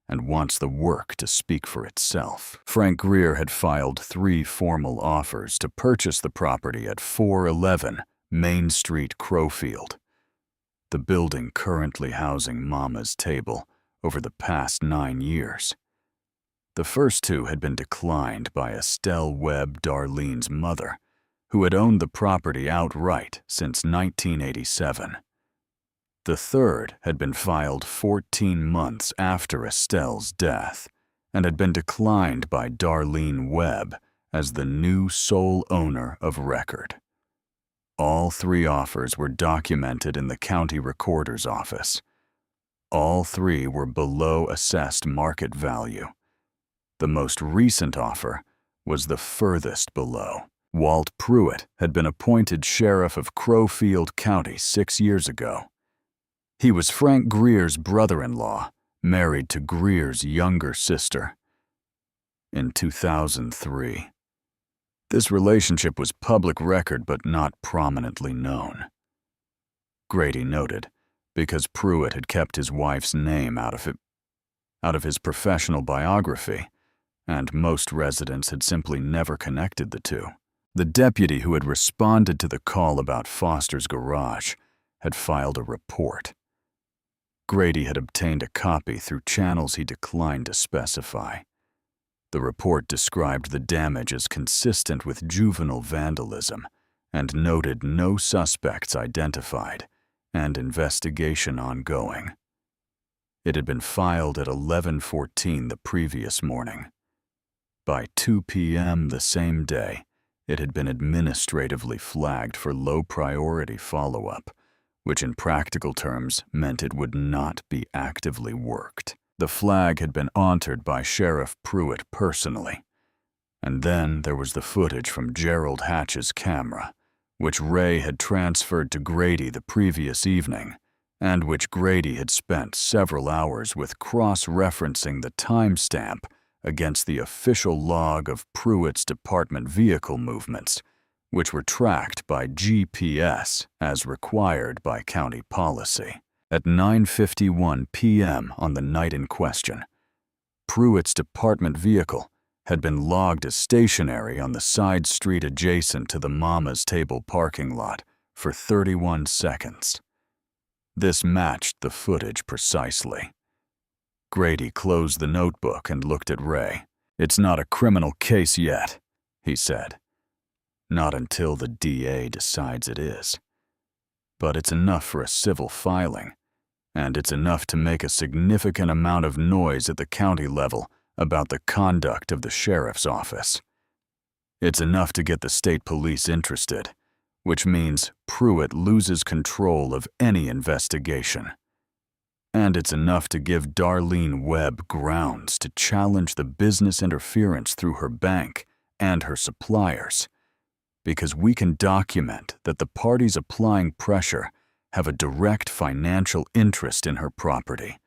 and wants the work to speak for itself. Frank Greer had filed 3 formal offers to purchase the property at 411 Main Street, Crowfield, the building currently housing Mama's Table over the past 9 years. The first 2 had been declined by Estelle Webb, Darlene's mother, who had owned the property outright since 1987. The third had been filed 14 months after Estelle's death and had been declined by Darlene Webb as the new sole owner of record. All 3 offers were documented in the county recorder's office. All 3 were below assessed market value. The most recent offer was the furthest below. Walt Pruitt had been appointed sheriff of Crowfield County 6 years ago. He was Frank Greer's brother-in-law, married to Greer's younger sister. In 2003. This relationship was public record but not prominently known. Grady noted, because Pruitt had kept his wife's name out of it. out of his professional biography, and most residents had simply never connected the two. The deputy who had responded to the call about Foster's garage had filed a report. Grady had obtained a copy through channels he declined to specify. The report described the damage as consistent with juvenile vandalism and noted no suspects identified and investigation ongoing. It had been filed at 11:14 the previous morning. By 2 p.m. the same day, it had been administratively flagged for low-priority follow-up, which in practical terms meant it would not be actively worked. The flag had been entered by Sheriff Pruitt personally. And then there was the footage from Gerald Hatch's camera, which Ray had transferred to Grady the previous evening, and which Grady had spent several hours with cross-referencing the timestamp against the official log of Pruitt's department vehicle movements, which were tracked by GPS as required by county policy. At 9:51 p.m. on the night in question, Pruitt's department vehicle had been logged as stationary on the side street adjacent to the Mama's Table parking lot for 31 seconds. This matched the footage precisely. Grady closed the notebook and looked at Ray. "It's not a criminal case yet," he said. "Not until the DA decides it is. But it's enough for a civil filing, and it's enough to make a significant amount of noise at the county level about the conduct of the sheriff's office. It's enough to get the state police interested, which means Pruitt loses control of any investigation. And it's enough to give Darlene Webb grounds to challenge the business interference through her bank and her suppliers, because we can document that the parties applying pressure have a direct financial interest in her property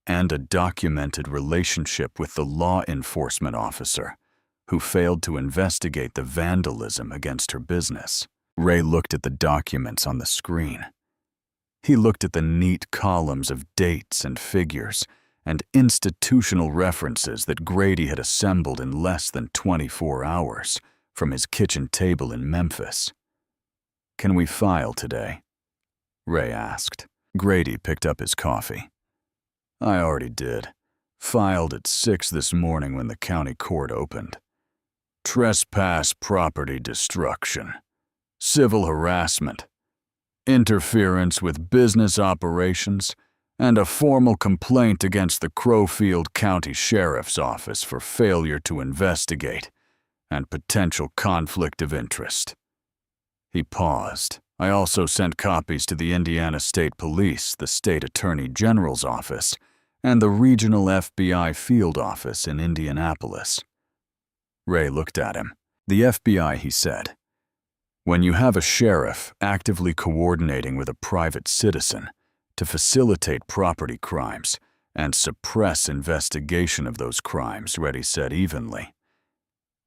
and a documented relationship with the law enforcement officer who failed to investigate the vandalism against her business." Ray looked at the documents on the screen. He looked at the neat columns of dates and figures and institutional references that Grady had assembled in less than 24 hours from his kitchen table in Memphis. "Can we file today?" Ray asked. Grady picked up his coffee. "I already did. Filed at 6 this morning when the county court opened. Trespass property destruction, civil harassment, interference with business operations, and a formal complaint against the Crowfield County Sheriff's Office for failure to investigate and potential conflict of interest." He paused. "I also sent copies to the Indiana State Police, the State Attorney General's office, and the Regional FBI Field Office in Indianapolis." Ray looked at him. "The FBI," he said. "When you have a sheriff actively coordinating with a private citizen to facilitate property crimes and suppress investigation of those crimes," Reddy said evenly,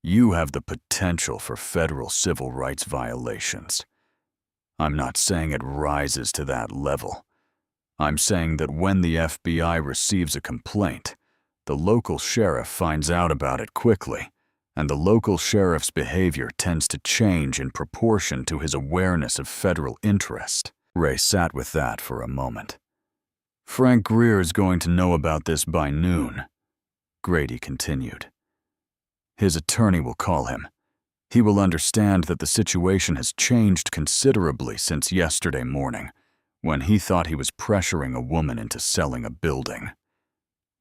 "you have the potential for federal civil rights violations. I'm not saying it rises to that level. I'm saying that when the FBI receives a complaint, the local sheriff finds out about it quickly, and the local sheriff's behavior tends to change in proportion to his awareness of federal interest." Ray sat with that for a moment. "Frank Greer is going to know about this by noon," Grady continued. "His attorney will call him. He will understand that the situation has changed considerably since yesterday morning, when he thought he was pressuring a woman into selling a building.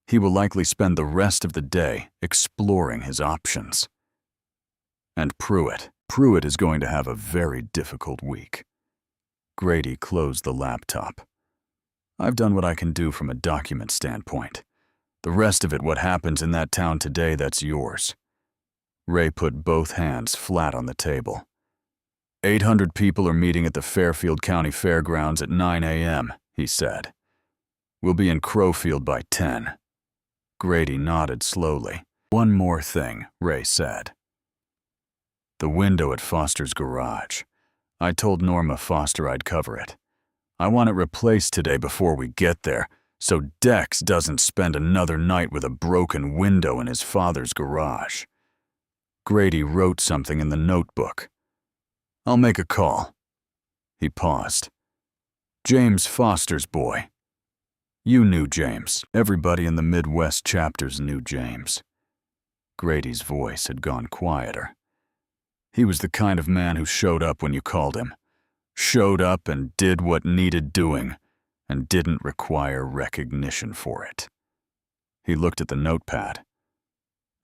He will likely spend the rest of the day exploring his options. And Pruitt is going to have a very difficult week." Grady closed the laptop. "I've done what I can do from a document standpoint. The rest of it, what happens in that town today, that's yours." Ray put both hands flat on the table. 800 people are meeting at the Fairfield County Fairgrounds at 9 a.m., he said. "We'll be in Crowfield by 10. Grady nodded slowly. "One more thing," Ray said. "The window at Foster's garage. I told Norma Foster I'd cover it. I want it replaced today before we get there, so Dex doesn't spend another night with a broken window in his father's garage. Grady wrote something in the notebook. I'll make a call. He paused. James Foster's boy. You knew James. Everybody in the Midwest chapters knew James. Grady's voice had gone quieter. He was the kind of man who showed up when you called him. Showed up and did what needed doing, and didn't require recognition for it. He looked at the notepad.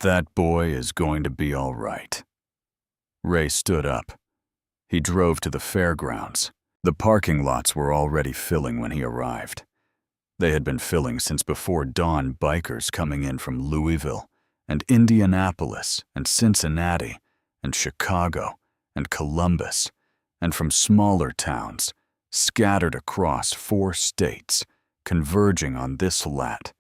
That boy is going to be all right. Ray stood up. He drove to the fairgrounds. The parking lots were already filling when he arrived. They had been filling since before dawn, bikers coming in from Louisville and Indianapolis and Cincinnati and Chicago and Columbus and from smaller towns scattered across 4 states, converging on this flat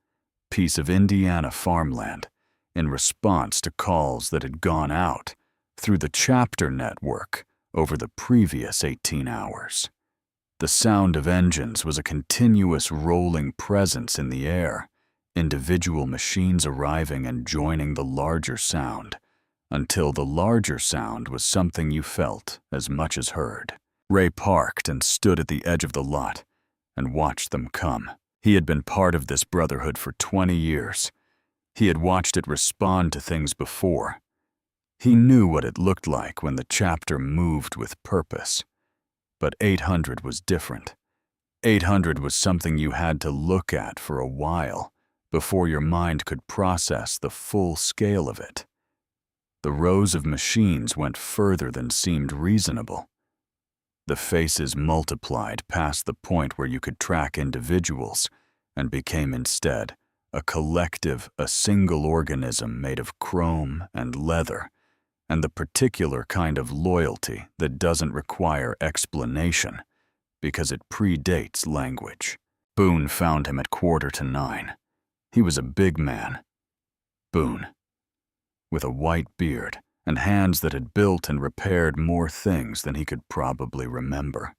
piece of Indiana farmland in response to calls that had gone out through the chapter network over the previous 18 hours. The sound of engines was a continuous rolling presence in the air, individual machines arriving and joining the larger sound, until the larger sound was something you felt as much as heard. Ray parked and stood at the edge of the lot and watched them come. He had been part of this brotherhood for 20 years. He had watched it respond to things before. He knew what it looked like when the chapter moved with purpose. But 800 was different. 800 was something you had to look at for a while before your mind could process the full scale of it. The rows of machines went further than seemed reasonable. The faces multiplied past the point where you could track individuals and became instead a collective, a single organism made of chrome and leather, and the particular kind of loyalty that doesn't require explanation because it predates language. Boone found him at 9:15. He was a big man. Boone, with a white beard and hands that had built and repaired more things than he could probably remember.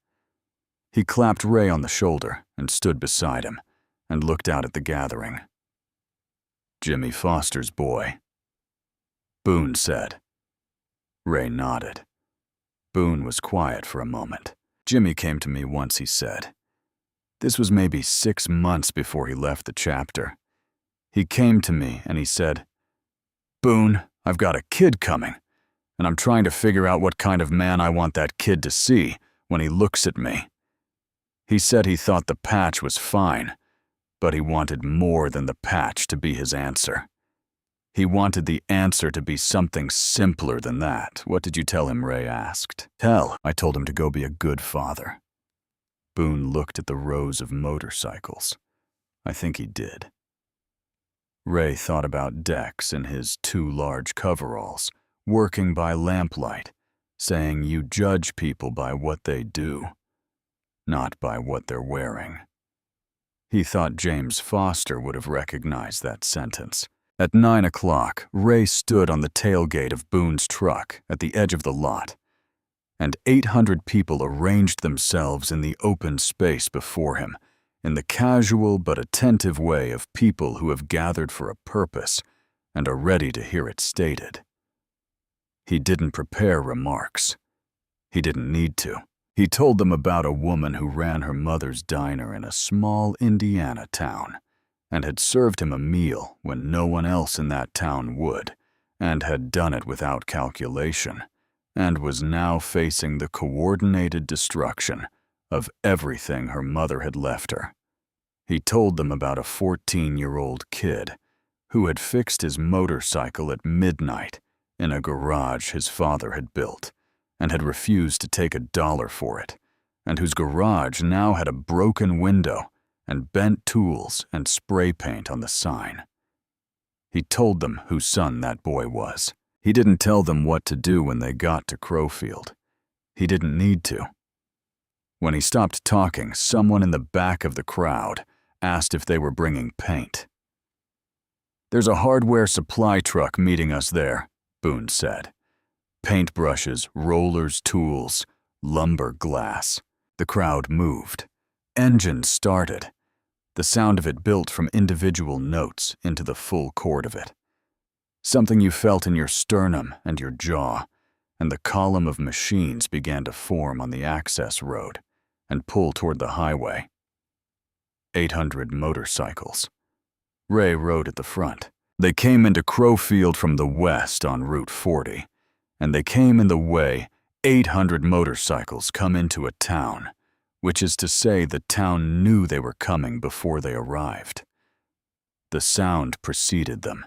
He clapped Ray on the shoulder and stood beside him and looked out at the gathering. Jimmy Foster's boy, Boone said. Ray nodded. Boone was quiet for a moment. Jimmy came to me once, he said. This was maybe 6 months before he left the chapter. He came to me and he said, Boone, I've got a kid coming, and I'm trying to figure out what kind of man I want that kid to see when he looks at me. He said he thought the patch was fine, but he wanted more than the patch to be his answer. He wanted the answer to be something simpler than that. What did you tell him? Ray asked. I told him to go be a good father. Boone looked at the rows of motorcycles. I think he did. Ray thought about Dex in his 2 large coveralls, working by lamplight, saying you judge people by what they do, not by what they're wearing. He thought James Foster would have recognized that sentence. At 9 o'clock, Ray stood on the tailgate of Boone's truck at the edge of the lot, and 800 people arranged themselves in the open space before him, in the casual but attentive way of people who have gathered for a purpose and are ready to hear it stated. He didn't prepare remarks. He didn't need to. He told them about a woman who ran her mother's diner in a small Indiana town, and had served him a meal when no one else in that town would, and had done it without calculation, and was now facing the coordinated destruction of everything her mother had left her. He told them about a 14-year-old kid who had fixed his motorcycle at midnight in a garage his father had built, and had refused to take $1 for it, and whose garage now had a broken window and bent tools and spray paint on the sign. He told them whose son that boy was. He didn't tell them what to do when they got to Crowfield. He didn't need to. When he stopped talking, someone in the back of the crowd asked if they were bringing paint. There's a hardware supply truck meeting us there, Boone said. Paintbrushes, rollers, tools, lumber, glass. The crowd moved. Engines started. The sound of it built from individual notes into the full chord of it. Something you felt in your sternum and your jaw, and the column of machines began to form on the access road and pull toward the highway. 800 motorcycles. Ray rode at the front. They came into Crowfield from the west on Route 40, and they came in the way 800 motorcycles come into a town, which is to say the town knew they were coming before they arrived. The sound preceded them.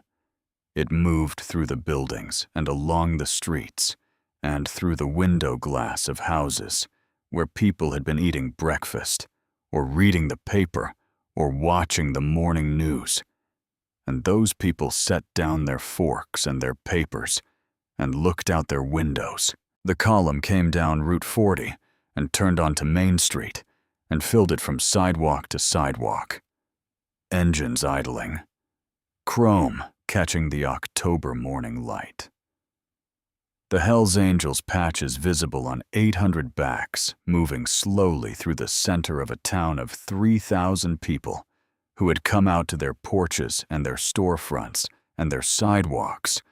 It moved through the buildings and along the streets and through the window glass of houses where people had been eating breakfast or reading the paper or watching the morning news. And those people set down their forks and their papers and looked out their windows. The column came down Route 40 and turned onto Main Street and filled it from sidewalk to sidewalk. Engines idling. Chrome catching the October morning light. The Hells Angels patches visible on 800 backs moving slowly through the center of a town of 3,000 people who had come out to their porches and their storefronts and their sidewalks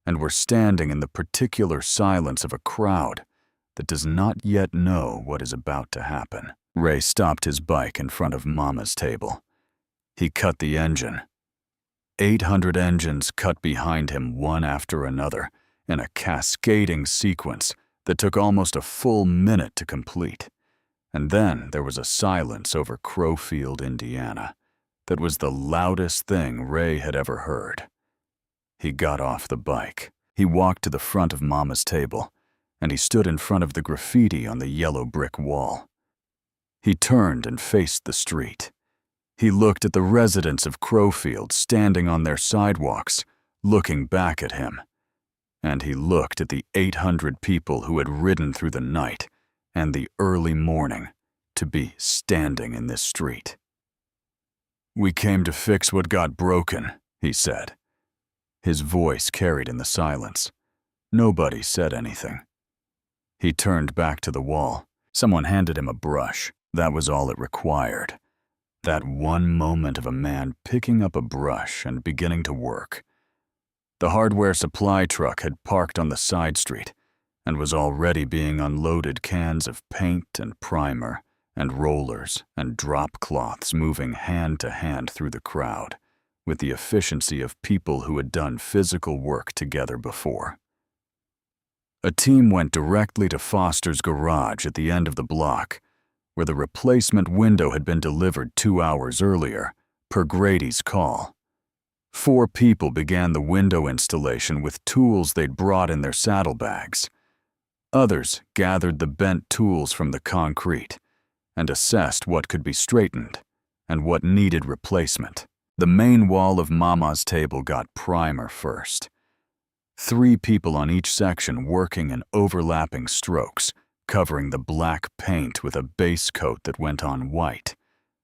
and were standing in the particular silence of a crowd that does not yet know what is about to happen. Ray stopped his bike in front of Mama's table. He cut the engine. 800 engines cut behind him one after another in a cascading sequence that took almost a full minute to complete. And then there was a silence over Crowfield, Indiana, that was the loudest thing Ray had ever heard. He got off the bike. He walked to the front of Mama's table, and he stood in front of the graffiti on the yellow brick wall. He turned and faced the street. He looked at the residents of Crowfield standing on their sidewalks, looking back at him. And he looked at the 800 people who had ridden through the night and the early morning to be standing in this street. "We came to fix what got broken," he said. His voice carried in the silence. Nobody said anything. He turned back to the wall. Someone handed him a brush. That was all it required. That one moment of a man picking up a brush and beginning to work. The hardware supply truck had parked on the side street and was already being unloaded cans of paint and primer and rollers and drop cloths moving hand to hand through the crowd with the efficiency of people who had done physical work together before. A team went directly to Foster's garage at the end of the block, where the replacement window had been delivered 2 hours earlier, per Grady's call. 4 people began the window installation with tools they'd brought in their saddlebags. Others gathered the bent tools from the concrete and assessed what could be straightened and what needed replacement. The main wall of Mama's table got primer first. 3 people on each section working in overlapping strokes, covering the black paint with a base coat that went on white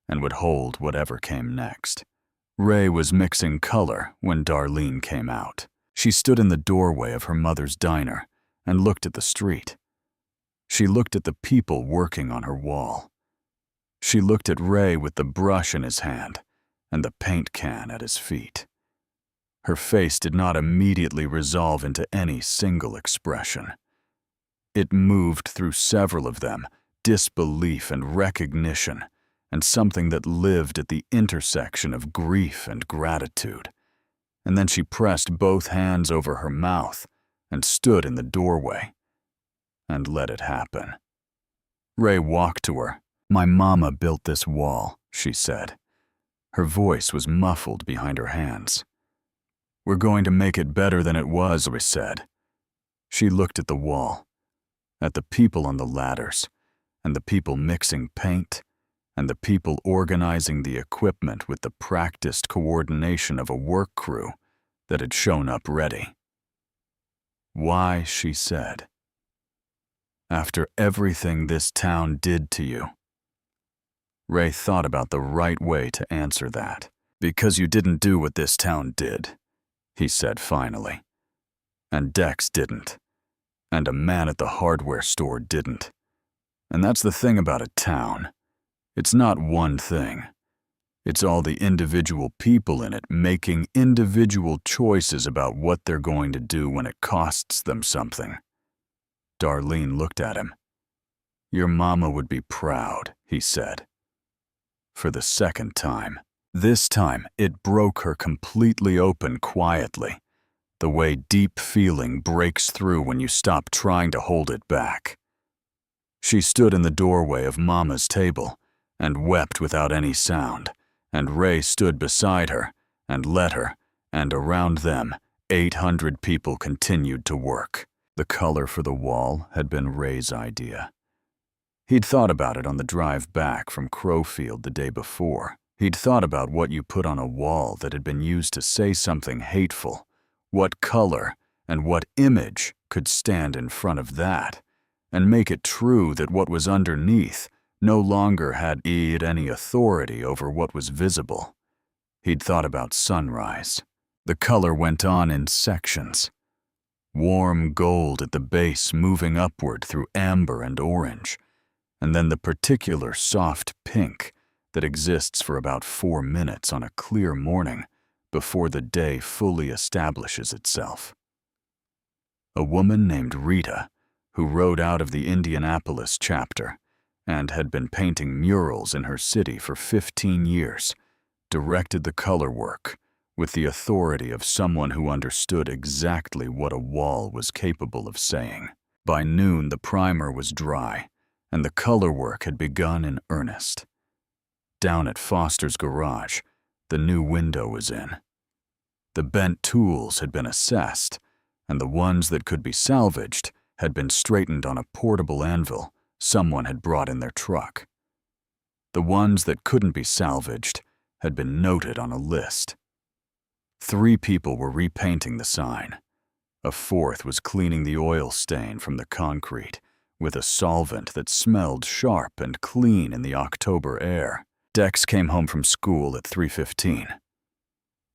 and would hold whatever came next. Ray was mixing color when Darlene came out. She stood in the doorway of her mother's diner and looked at the street. She looked at the people working on her wall. She looked at Ray with the brush in his hand and the paint can at his feet. Her face did not immediately resolve into any single expression. It moved through several of them, disbelief and recognition, and something that lived at the intersection of grief and gratitude. And then she pressed both hands over her mouth and stood in the doorway and let it happen. Ray walked to her. "My mama built this wall," she said. Her voice was muffled behind her hands. "We're going to make it better than it was," Ray said. She looked at the wall, at the people on the ladders, and the people mixing paint, and the people organizing the equipment with the practiced coordination of a work crew that had shown up ready. "Why," she said, "after everything this town did to you?" Ray thought about the right way to answer that. "Because you didn't do what this town did," he said finally. "And Dex didn't. And a man at the hardware store didn't. And that's the thing about a town. It's not one thing. It's all the individual people in it making individual choices about what they're going to do when it costs them something. Darlene looked at him. Your mama would be proud, he said. For the second time. This time, it broke her completely open quietly, the way deep feeling breaks through when you stop trying to hold it back. She stood in the doorway of Mama's table and wept without any sound, and Ray stood beside her and let her, and around them, 800 people continued to work. The color for the wall had been Ray's idea. He'd thought about it on the drive back from Crowfield the day before. He'd thought about what you put on a wall that had been used to say something hateful, what color and what image could stand in front of that, and make it true that what was underneath no longer had any authority over what was visible. He'd thought about sunrise. The color went on in sections. Warm gold at the base moving upward through amber and orange, and then the particular soft pink that exists for about 4 minutes on a clear morning before the day fully establishes itself. A woman named Rita, who rode out of the Indianapolis chapter and had been painting murals in her city for 15 years, directed the color work with the authority of someone who understood exactly what a wall was capable of saying. By noon, the primer was dry, and the color work had begun in earnest. Down at Foster's garage, the new window was in. The bent tools had been assessed, and the ones that could be salvaged had been straightened on a portable anvil someone had brought in their truck. The ones that couldn't be salvaged had been noted on a list. 3 people were repainting the sign. A 4th was cleaning the oil stain from the concrete with a solvent that smelled sharp and clean in the October air. Dex came home from school at 3:15.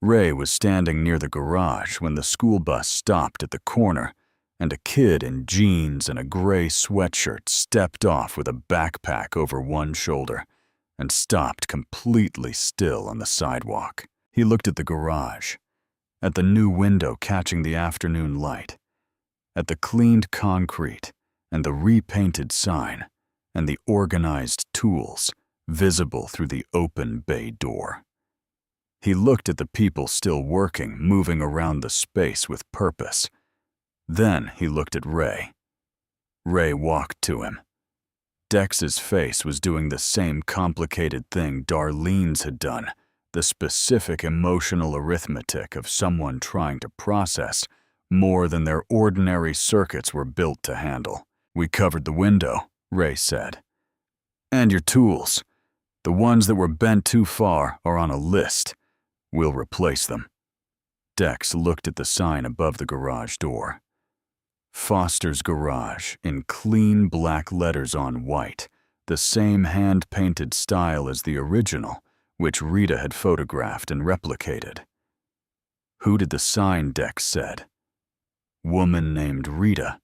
Ray was standing near the garage when the school bus stopped at the corner, and a kid in jeans and a gray sweatshirt stepped off with a backpack over one shoulder and stopped completely still on the sidewalk. He looked at the garage, at the new window catching the afternoon light, at the cleaned concrete and the repainted sign and the organized tools visible through the open bay door. He looked at the people still working, moving around the space with purpose. Then he looked at Ray. Ray walked to him. Dex's face was doing the same complicated thing Darlene's had done, the specific emotional arithmetic of someone trying to process more than their ordinary circuits were built to handle. We covered the window, Ray said. And your tools. The ones that were bent too far are on a list. We'll replace them. Dex looked at the sign above the garage door. Foster's Garage in clean black letters on white, the same hand-painted style as the original, which Rita had photographed and replicated. Who did the sign? Dex said. Woman named Rita.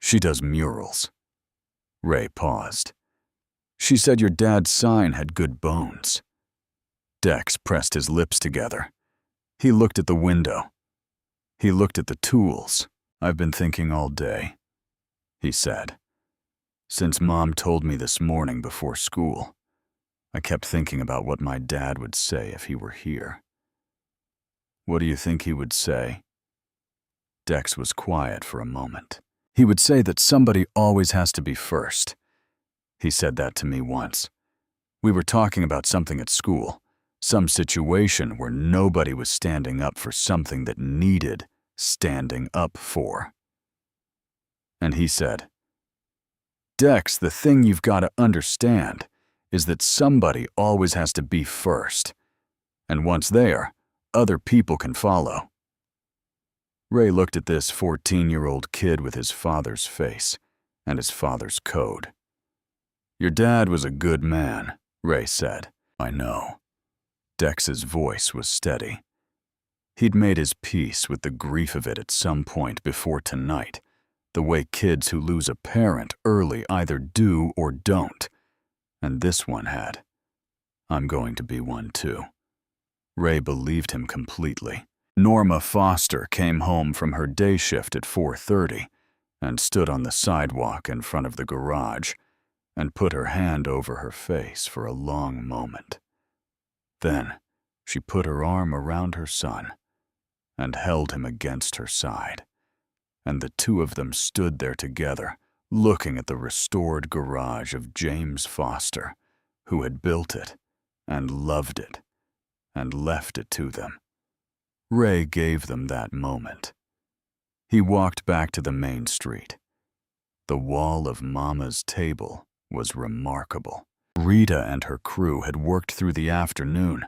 She does murals. Ray paused. She said your dad's sign had good bones. Dex pressed his lips together. He looked at the window. He looked at the tools. I've been thinking all day, he said. Since Mom told me this morning before school, I kept thinking about what my dad would say if he were here. What do you think he would say? Dex was quiet for a moment. He would say that somebody always has to be first. He said that to me once. We were talking about something at school, some situation where nobody was standing up for something that needed standing up for. And he said, Dex, the thing you've got to understand is that somebody always has to be first. And once there, other people can follow. Ray looked at this 14-year-old kid with his father's face and his father's code. Your dad was a good man, Ray said. I know. Dex's voice was steady. He'd made his peace with the grief of it at some point before tonight, the way kids who lose a parent early either do or don't, and this one had. I'm going to be one too. Ray believed him completely. Norma Foster came home from her day shift at 4:30 and stood on the sidewalk in front of the garage and put her hand over her face for a long moment. Then she put her arm around her son and held him against her side, and the two of them stood there together, looking at the restored garage of James Foster, who had built it and loved it and left it to them. Ray gave them that moment. He walked back to the main street. The wall of Mama's table was remarkable. Rita and her crew had worked through the afternoon,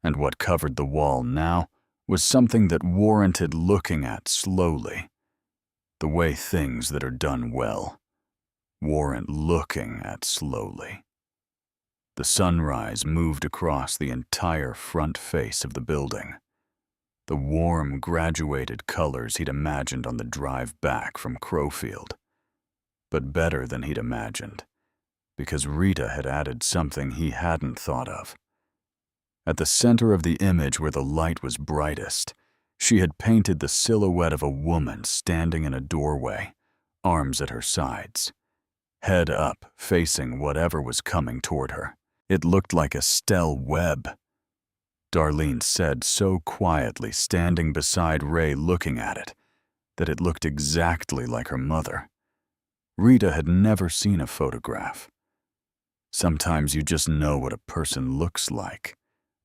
and what covered the wall now was something that warranted looking at slowly. The way things that are done well warrant looking at slowly. The sunrise moved across the entire front face of the building. The warm, graduated colors he'd imagined on the drive back from Crowfield. But better than he'd imagined, because Rita had added something he hadn't thought of. At the center of the image where the light was brightest, she had painted the silhouette of a woman standing in a doorway, arms at her sides, head up, facing whatever was coming toward her. It looked like Estelle Webb. Darlene said so quietly, standing beside Ray looking at it, that it looked exactly like her mother. Rita had never seen a photograph. Sometimes you just know what a person looks like,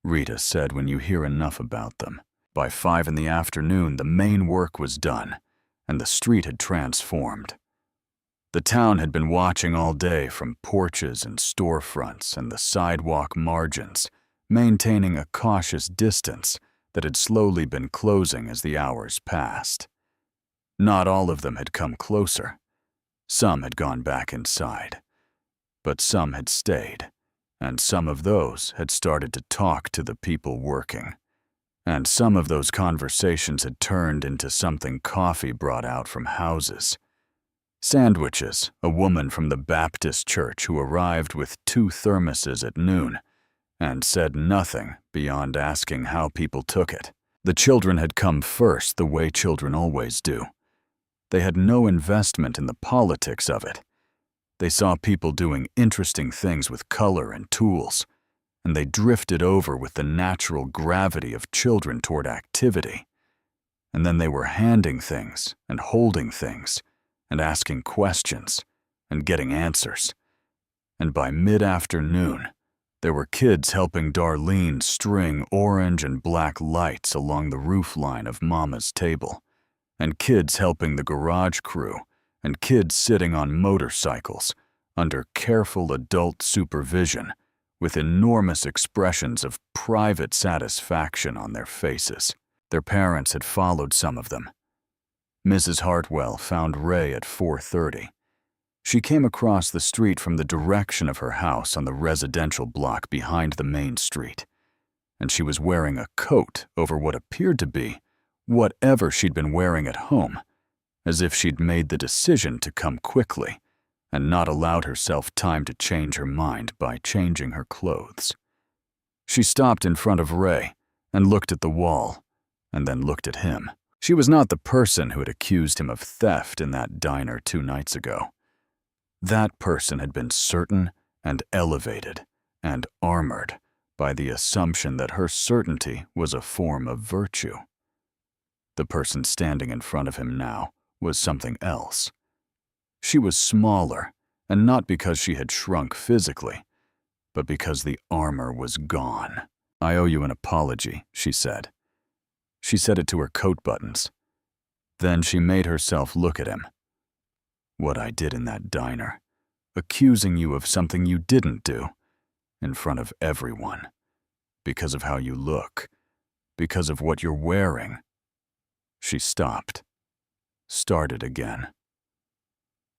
Rita said when you hear enough about them. By 5 in the afternoon, the main work was done, and the street had transformed. The town had been watching all day from porches and storefronts and the sidewalk margins, maintaining a cautious distance that had slowly been closing as the hours passed. Not all of them had come closer. Some had gone back inside, but some had stayed, and some of those had started to talk to the people working. And some of those conversations had turned into something coffee brought out from houses. Sandwiches, a woman from the Baptist church who arrived with 2 thermoses at noon and said nothing beyond asking how people took it. The children had come first, the way children always do. They had no investment in the politics of it. They saw people doing interesting things with color and tools, and they drifted over with the natural gravity of children toward activity. And then they were handing things and holding things and asking questions and getting answers. And by mid-afternoon, there were kids helping Darlene string orange and black lights along the roofline of Mama's table, and kids helping the garage crew, and kids sitting on motorcycles under careful adult supervision with enormous expressions of private satisfaction on their faces. Their parents had followed some of them. Mrs. Hartwell found Ray at 4:30. She came across the street from the direction of her house on the residential block behind the main street, and she was wearing a coat over what appeared to be whatever she'd been wearing at home, as if she'd made the decision to come quickly and not allowed herself time to change her mind by changing her clothes. She stopped in front of Ray and looked at the wall, and then looked at him. She was not the person who had accused him of theft in that diner 2 nights ago. That person had been certain and elevated and armored by the assumption that her certainty was a form of virtue. The person standing in front of him now was something else. She was smaller, and not because she had shrunk physically, but because the armor was gone. "I owe you an apology," she said. She said it to her coat buttons. Then she made herself look at him. "What I did in that diner, accusing you of something you didn't do, in front of everyone, because of how you look, because of what you're wearing." She stopped, started again.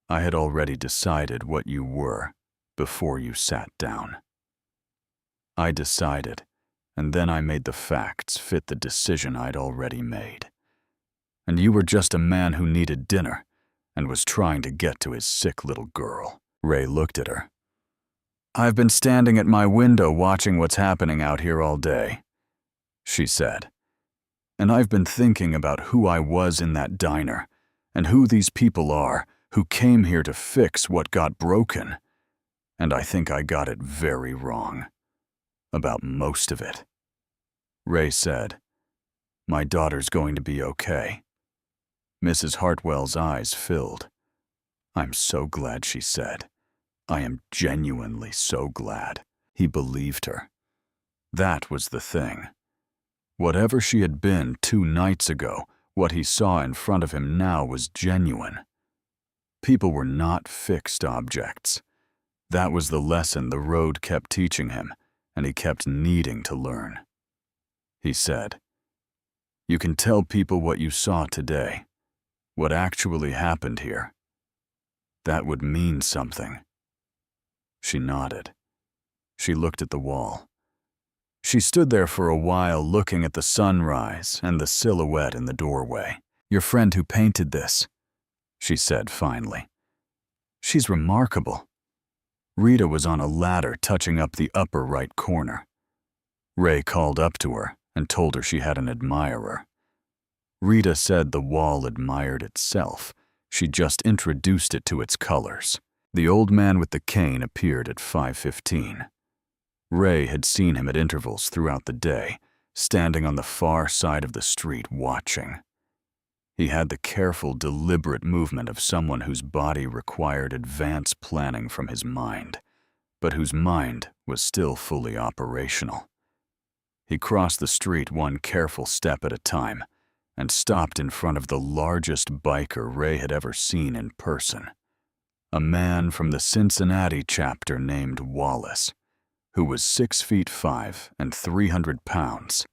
"I had already decided what you were before you sat down. I decided, and then I made the facts fit the decision I'd already made. And you were just a man who needed dinner and was trying to get to his sick little girl." Ray looked at her. "I've been standing at my window watching what's happening out here all day," she said. "And I've been thinking about who I was in that diner, and who these people are who came here to fix what got broken. And I think I got it very wrong. About most of it." Ray said, "My daughter's going to be okay." Mrs. Hartwell's eyes filled. "I'm so glad," she said. "I am genuinely so glad." He believed her. That was the thing. Whatever she had been 2 nights ago, what he saw in front of him now was genuine. People were not fixed objects. That was the lesson the road kept teaching him, and he kept needing to learn. He said, "You can tell people what you saw today, what actually happened here. That would mean something." She nodded. She looked at the wall. She stood there for a while looking at the sunrise and the silhouette in the doorway. "Your friend who painted this," she said finally. "She's remarkable." Rita was on a ladder touching up the upper right corner. Ray called up to her and told her she had an admirer. Rita said the wall admired itself. She just introduced it to its colors. The old man with the cane appeared at 5:15. Ray had seen him at intervals throughout the day, standing on the far side of the street watching. He had the careful, deliberate movement of someone whose body required advanced planning from his mind, but whose mind was still fully operational. He crossed the street one careful step at a time and stopped in front of the largest biker Ray had ever seen in person. A man from the Cincinnati chapter named Wallace, who was 6'5" and 300 pounds,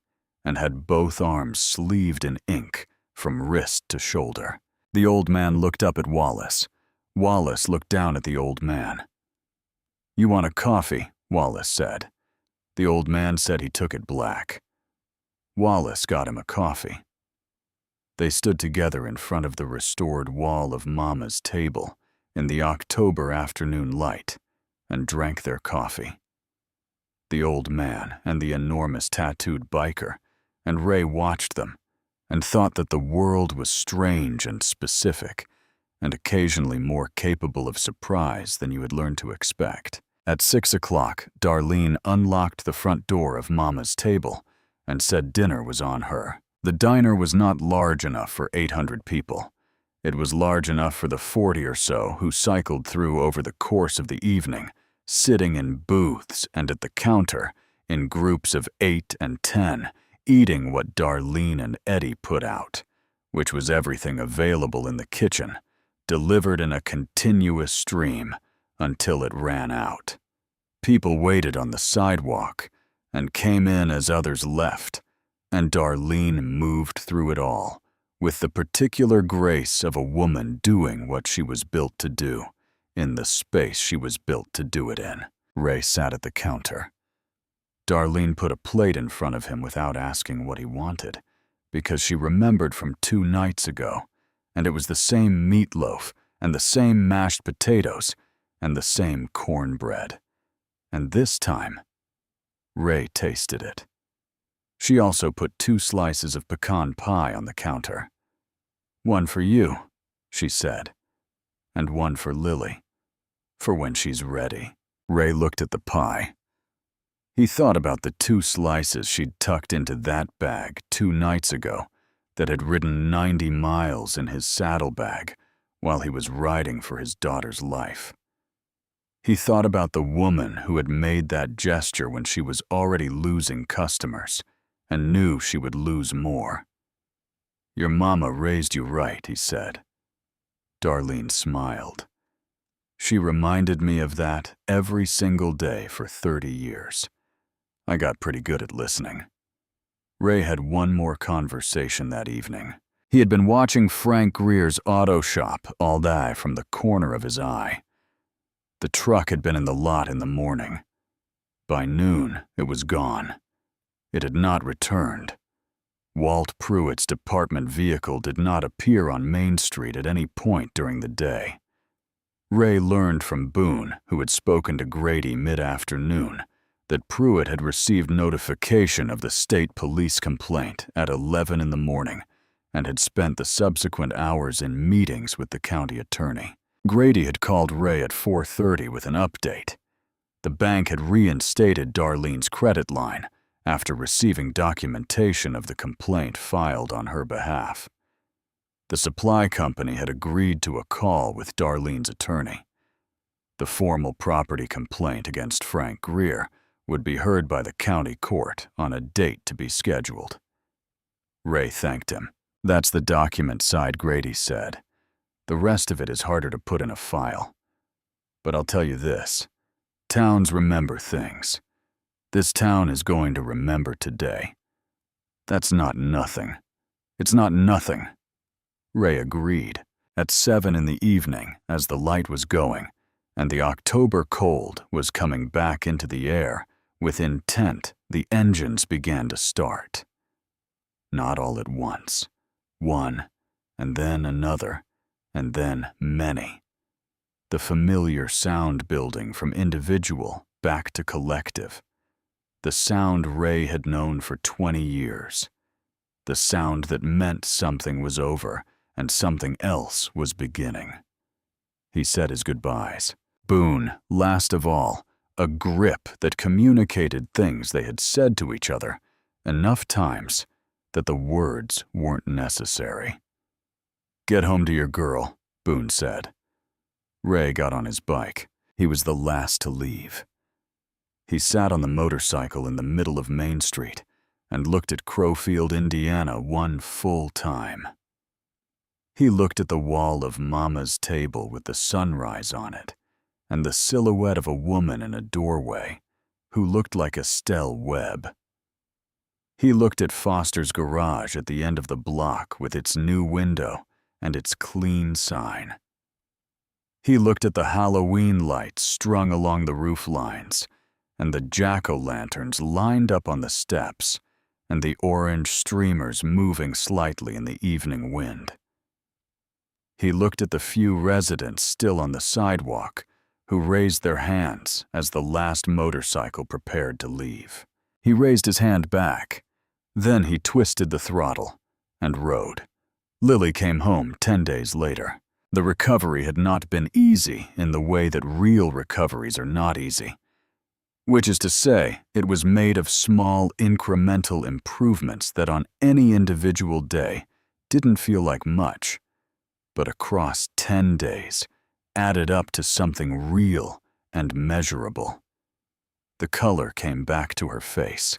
and had both arms sleeved in ink from wrist to shoulder. The old man looked up at Wallace. Wallace looked down at the old man. "You want a coffee?" Wallace said. The old man said he took it black. Wallace got him a coffee. They stood together in front of the restored wall of Mama's table in the October afternoon light and drank their coffee. The old man and the enormous tattooed biker, and Ray watched them and thought that the world was strange and specific, and occasionally more capable of surprise than you had learned to expect. At 6 o'clock, Darlene unlocked the front door of Mama's table and said dinner was on her. The diner was not large enough for 800 people. It was large enough for the 40 or so who cycled through over the course of the evening, sitting in booths and at the counter in groups of 8 and 10, eating what Darlene and Eddie put out, which was everything available in the kitchen, delivered in a continuous stream until it ran out. People waited on the sidewalk and came in as others left, and Darlene moved through it all with the particular grace of a woman doing what she was built to do in the space she was built to do it in. Ray sat at the counter. Darlene put a plate in front of him without asking what he wanted, because she remembered from 2 nights ago, and it was the same meatloaf and the same mashed potatoes and the same cornbread. And this time, Ray tasted it. She also put 2 slices of pecan pie on the counter. "One for you," she said, "and one for Lily, for when she's ready." Ray looked at the pie. He thought about the 2 slices she'd tucked into that bag 2 nights ago that had ridden 90 miles in his saddlebag while he was riding for his daughter's life. He thought about the woman who had made that gesture when she was already losing customers and knew she would lose more. "Your mama raised you right," he said. Darlene smiled. "She reminded me of that every single day for 30 years. I got pretty good at listening." Ray had one more conversation that evening. He had been watching Frank Greer's auto shop all day from the corner of his eye. The truck had been in the lot in the morning. By noon, it was gone. It had not returned. Walt Pruitt's department vehicle did not appear on Main Street at any point during the day. Ray learned from Boone, who had spoken to Grady mid-afternoon, that Pruitt had received notification of the state police complaint at 11 in the morning and had spent the subsequent hours in meetings with the county attorney. Grady had called Ray at 4:30 with an update. The bank had reinstated Darlene's credit line after receiving documentation of the complaint filed on her behalf. The supply company had agreed to a call with Darlene's attorney. The formal property complaint against Frank Greer would be heard by the county court on a date to be scheduled. Ray thanked him. "That's the document side," Grady said. "The rest of it is harder to put in a file. But I'll tell you this. Towns remember things. This town is going to remember today. That's not nothing. It's not nothing." Ray agreed. At 7 in the evening, as the light was going, and the October cold was coming back into the air, with intent, the engines began to start. Not all at once. One, and then another, and then many. The familiar sound building from individual back to collective. The sound Ray had known for 20 years. The sound that meant something was over and something else was beginning. He said his goodbyes. Boone, last of all, a grip that communicated things they had said to each other enough times that the words weren't necessary. "Get home to your girl," Boone said. Ray got on his bike. He was the last to leave. He sat on the motorcycle in the middle of Main Street and looked at Crowfield, Indiana one full time. He looked at the wall of Mama's table with the sunrise on it and the silhouette of a woman in a doorway who looked like Estelle Webb. He looked at Foster's garage at the end of the block with its new window and its clean sign. He looked at the Halloween lights strung along the roof lines and the jack-o'-lanterns lined up on the steps and the orange streamers moving slightly in the evening wind. He looked at the few residents still on the sidewalk who raised their hands as the last motorcycle prepared to leave. He raised his hand back. Then he twisted the throttle and rode. Lily came home 10 days later. The recovery had not been easy in the way that real recoveries are not easy. Which is to say, it was made of small incremental improvements that on any individual day didn't feel like much, but across 10 days added up to something real and measurable. The color came back to her face.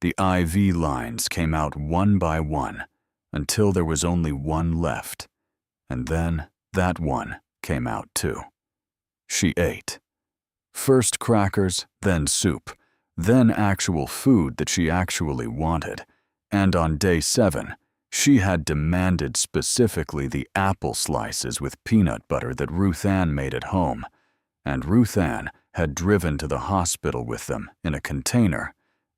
The IV lines came out one by one until there was only one left, and then that one came out too. She ate. First crackers, then soup, then actual food that she actually wanted, and on day 7, she had demanded specifically the apple slices with peanut butter that Ruth Ann made at home, and Ruth Ann had driven to the hospital with them in a container,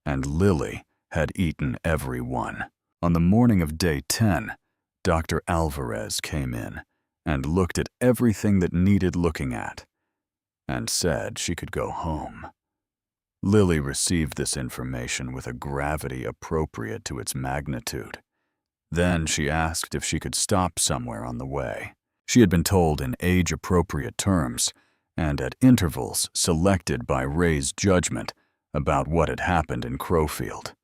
and Lily had eaten every one. On the morning of day 10, Dr. Alvarez came in and looked at everything that needed looking at, and said she could go home. Lily received this information with a gravity appropriate to its magnitude. Then she asked if she could stop somewhere on the way. She had been told in age-appropriate terms, and at intervals selected by Ray's judgment, about what had happened in Crowfield,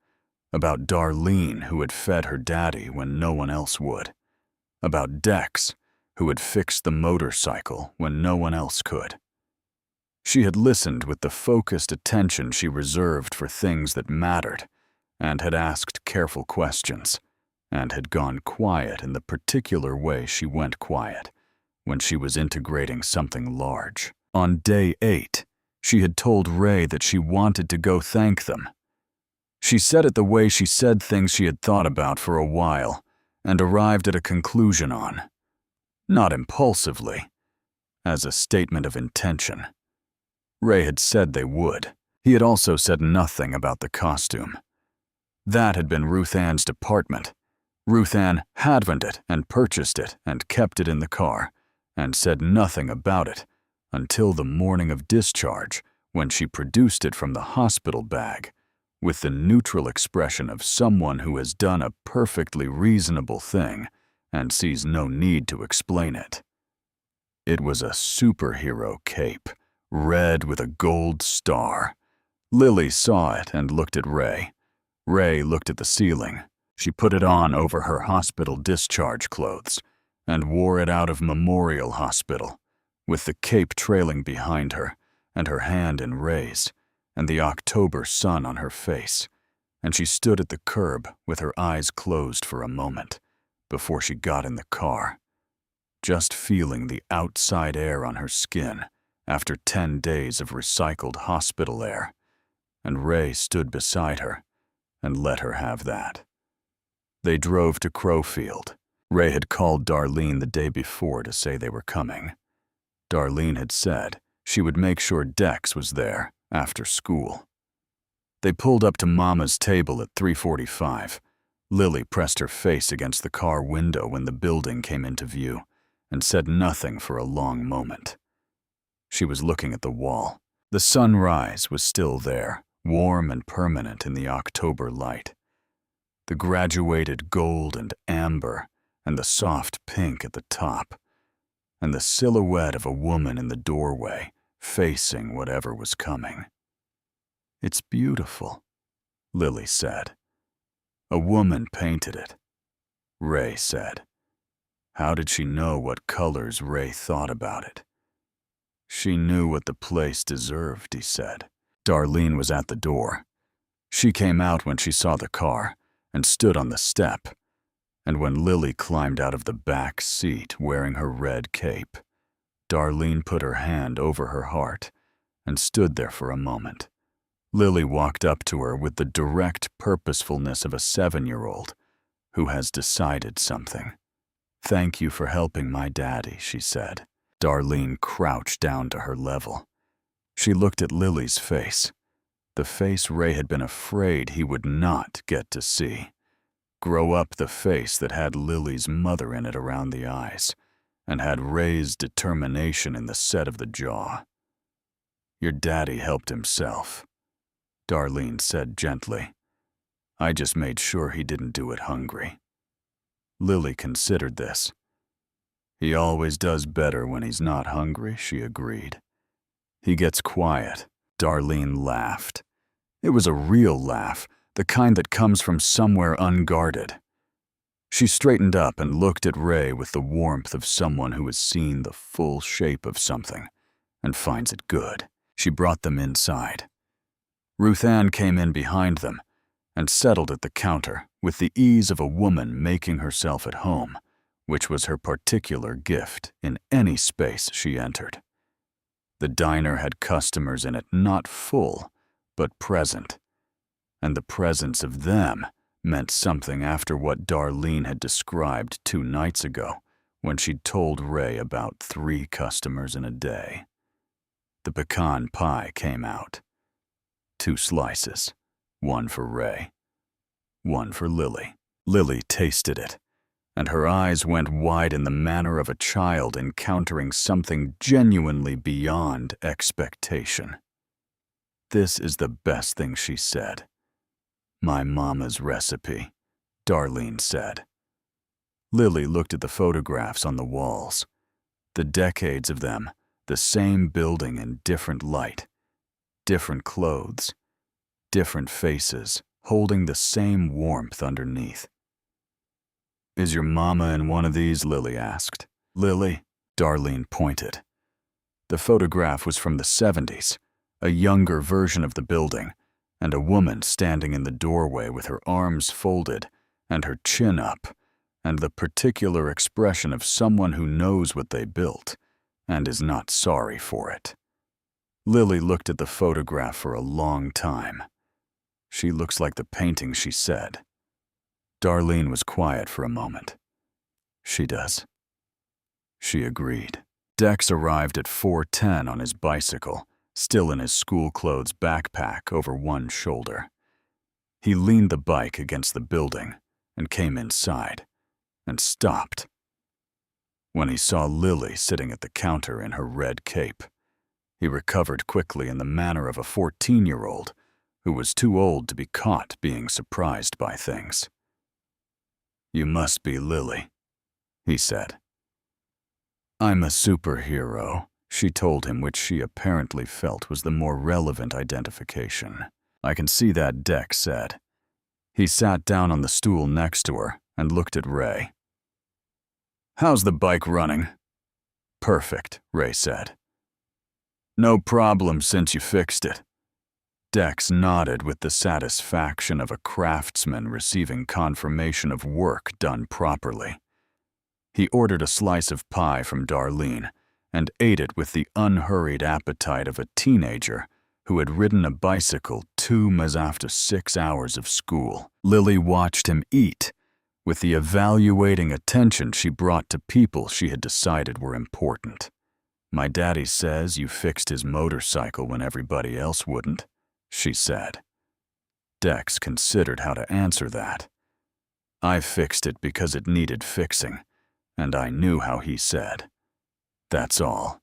about Darlene, who had fed her daddy when no one else would, about Dex, who had fixed the motorcycle when no one else could. She had listened with the focused attention she reserved for things that mattered, and had asked careful questions, and had gone quiet in the particular way she went quiet when she was integrating something large. On day 8, she had told Ray that she wanted to go thank them. She said it the way she said things she had thought about for a while and arrived at a conclusion on, not impulsively, as a statement of intention. Ray had said they would. He had also said nothing about the costume. That had been Ruth Ann's department. Ruth Ann had found it and purchased it and kept it in the car, and said nothing about it until the morning of discharge, when she produced it from the hospital bag with the neutral expression of someone who has done a perfectly reasonable thing and sees no need to explain it. It was a superhero cape, red with a gold star. Lily saw it and looked at Ray. Ray looked at the ceiling. She put it on over her hospital discharge clothes and wore it out of Memorial Hospital, with the cape trailing behind her and her hand in Ray's and the October sun on her face, and she stood at the curb with her eyes closed for a moment before she got in the car, just feeling the outside air on her skin after 10 days of recycled hospital air, and Ray stood beside her and let her have that. They drove to Crowfield. Ray had called Darlene the day before to say they were coming. Darlene had said she would make sure Dex was there after school. They pulled up to Mama's table at 3:45. Lily pressed her face against the car window when the building came into view and said nothing for a long moment. She was looking at the wall. The sunrise was still there, warm and permanent in the October light. The graduated gold and amber and the soft pink at the top, and the silhouette of a woman in the doorway facing whatever was coming. "It's beautiful," Lily said. "A woman painted it," Ray said. How did she know what colors Ray thought about it? She knew what the place deserved, he said. Darlene was at the door. She came out when she saw the car and stood on the step, and when Lily climbed out of the back seat wearing her red cape, Darlene put her hand over her heart and stood there for a moment. Lily walked up to her with the direct purposefulness of a 7-year-old who has decided something. "Thank you for helping my daddy," she said. Darlene crouched down to her level. She looked at Lily's face, the face Ray had been afraid he would not get to see. Grow up the face that had Lily's mother in it around the eyes and had Ray's determination in the set of the jaw. "Your daddy helped himself," Darlene said gently. "I just made sure he didn't do it hungry." Lily considered this. "He always does better when he's not hungry," she agreed. "He gets quiet." Darlene laughed. It was a real laugh, the kind that comes from somewhere unguarded. She straightened up and looked at Ray with the warmth of someone who has seen the full shape of something and finds it good. She brought them inside. Ruth Ann came in behind them and settled at the counter with the ease of a woman making herself at home, which was her particular gift in any space she entered. The diner had customers in it not full, but present, and the presence of them meant something after what Darlene had described 2 nights ago when she'd told Ray about 3 customers in a day. The pecan pie came out. 2 slices, 1 for Ray, 1 for Lily. Lily tasted it, and her eyes went wide in the manner of a child encountering something genuinely beyond expectation. "This is the best thing," she said. "My mama's recipe," Darlene said. Lily looked at the photographs on the walls. The decades of them, the same building in different light, different clothes, different faces, holding the same warmth underneath. "Is your mama in one of these?" Lily asked. "Lily?" Darlene pointed. The photograph was from the 70s, a younger version of the building, and a woman standing in the doorway with her arms folded and her chin up, and the particular expression of someone who knows what they built and is not sorry for it. Lily looked at the photograph for a long time. "She looks like the painting," she said. Darlene was quiet for a moment. "She does," she agreed. Dex arrived at 4:10 on his bicycle, still in his school clothes backpack over one shoulder. He leaned the bike against the building and came inside and stopped. when he saw Lily sitting at the counter in her red cape. He recovered quickly in the manner of a 14-year-old who was too old to be caught being surprised by things. "You must be Lily," he said. "I'm a superhero," she told him, which she apparently felt was the more relevant identification. "I can see that," Dex said. He sat down on the stool next to her and looked at Ray. "How's the bike running?" "Perfect," Ray said. "No problem since you fixed it." Dex nodded with the satisfaction of a craftsman receiving confirmation of work done properly. He ordered a slice of pie from Darlene and ate it with the unhurried appetite of a teenager who had ridden a bicycle 2 miles after 6 hours of school. Lily watched him eat with the evaluating attention she brought to people she had decided were important. "My daddy says you fixed his motorcycle when everybody else wouldn't," she said. Dex considered how to answer that. "I fixed it because it needed fixing, and I knew how he said. That's all.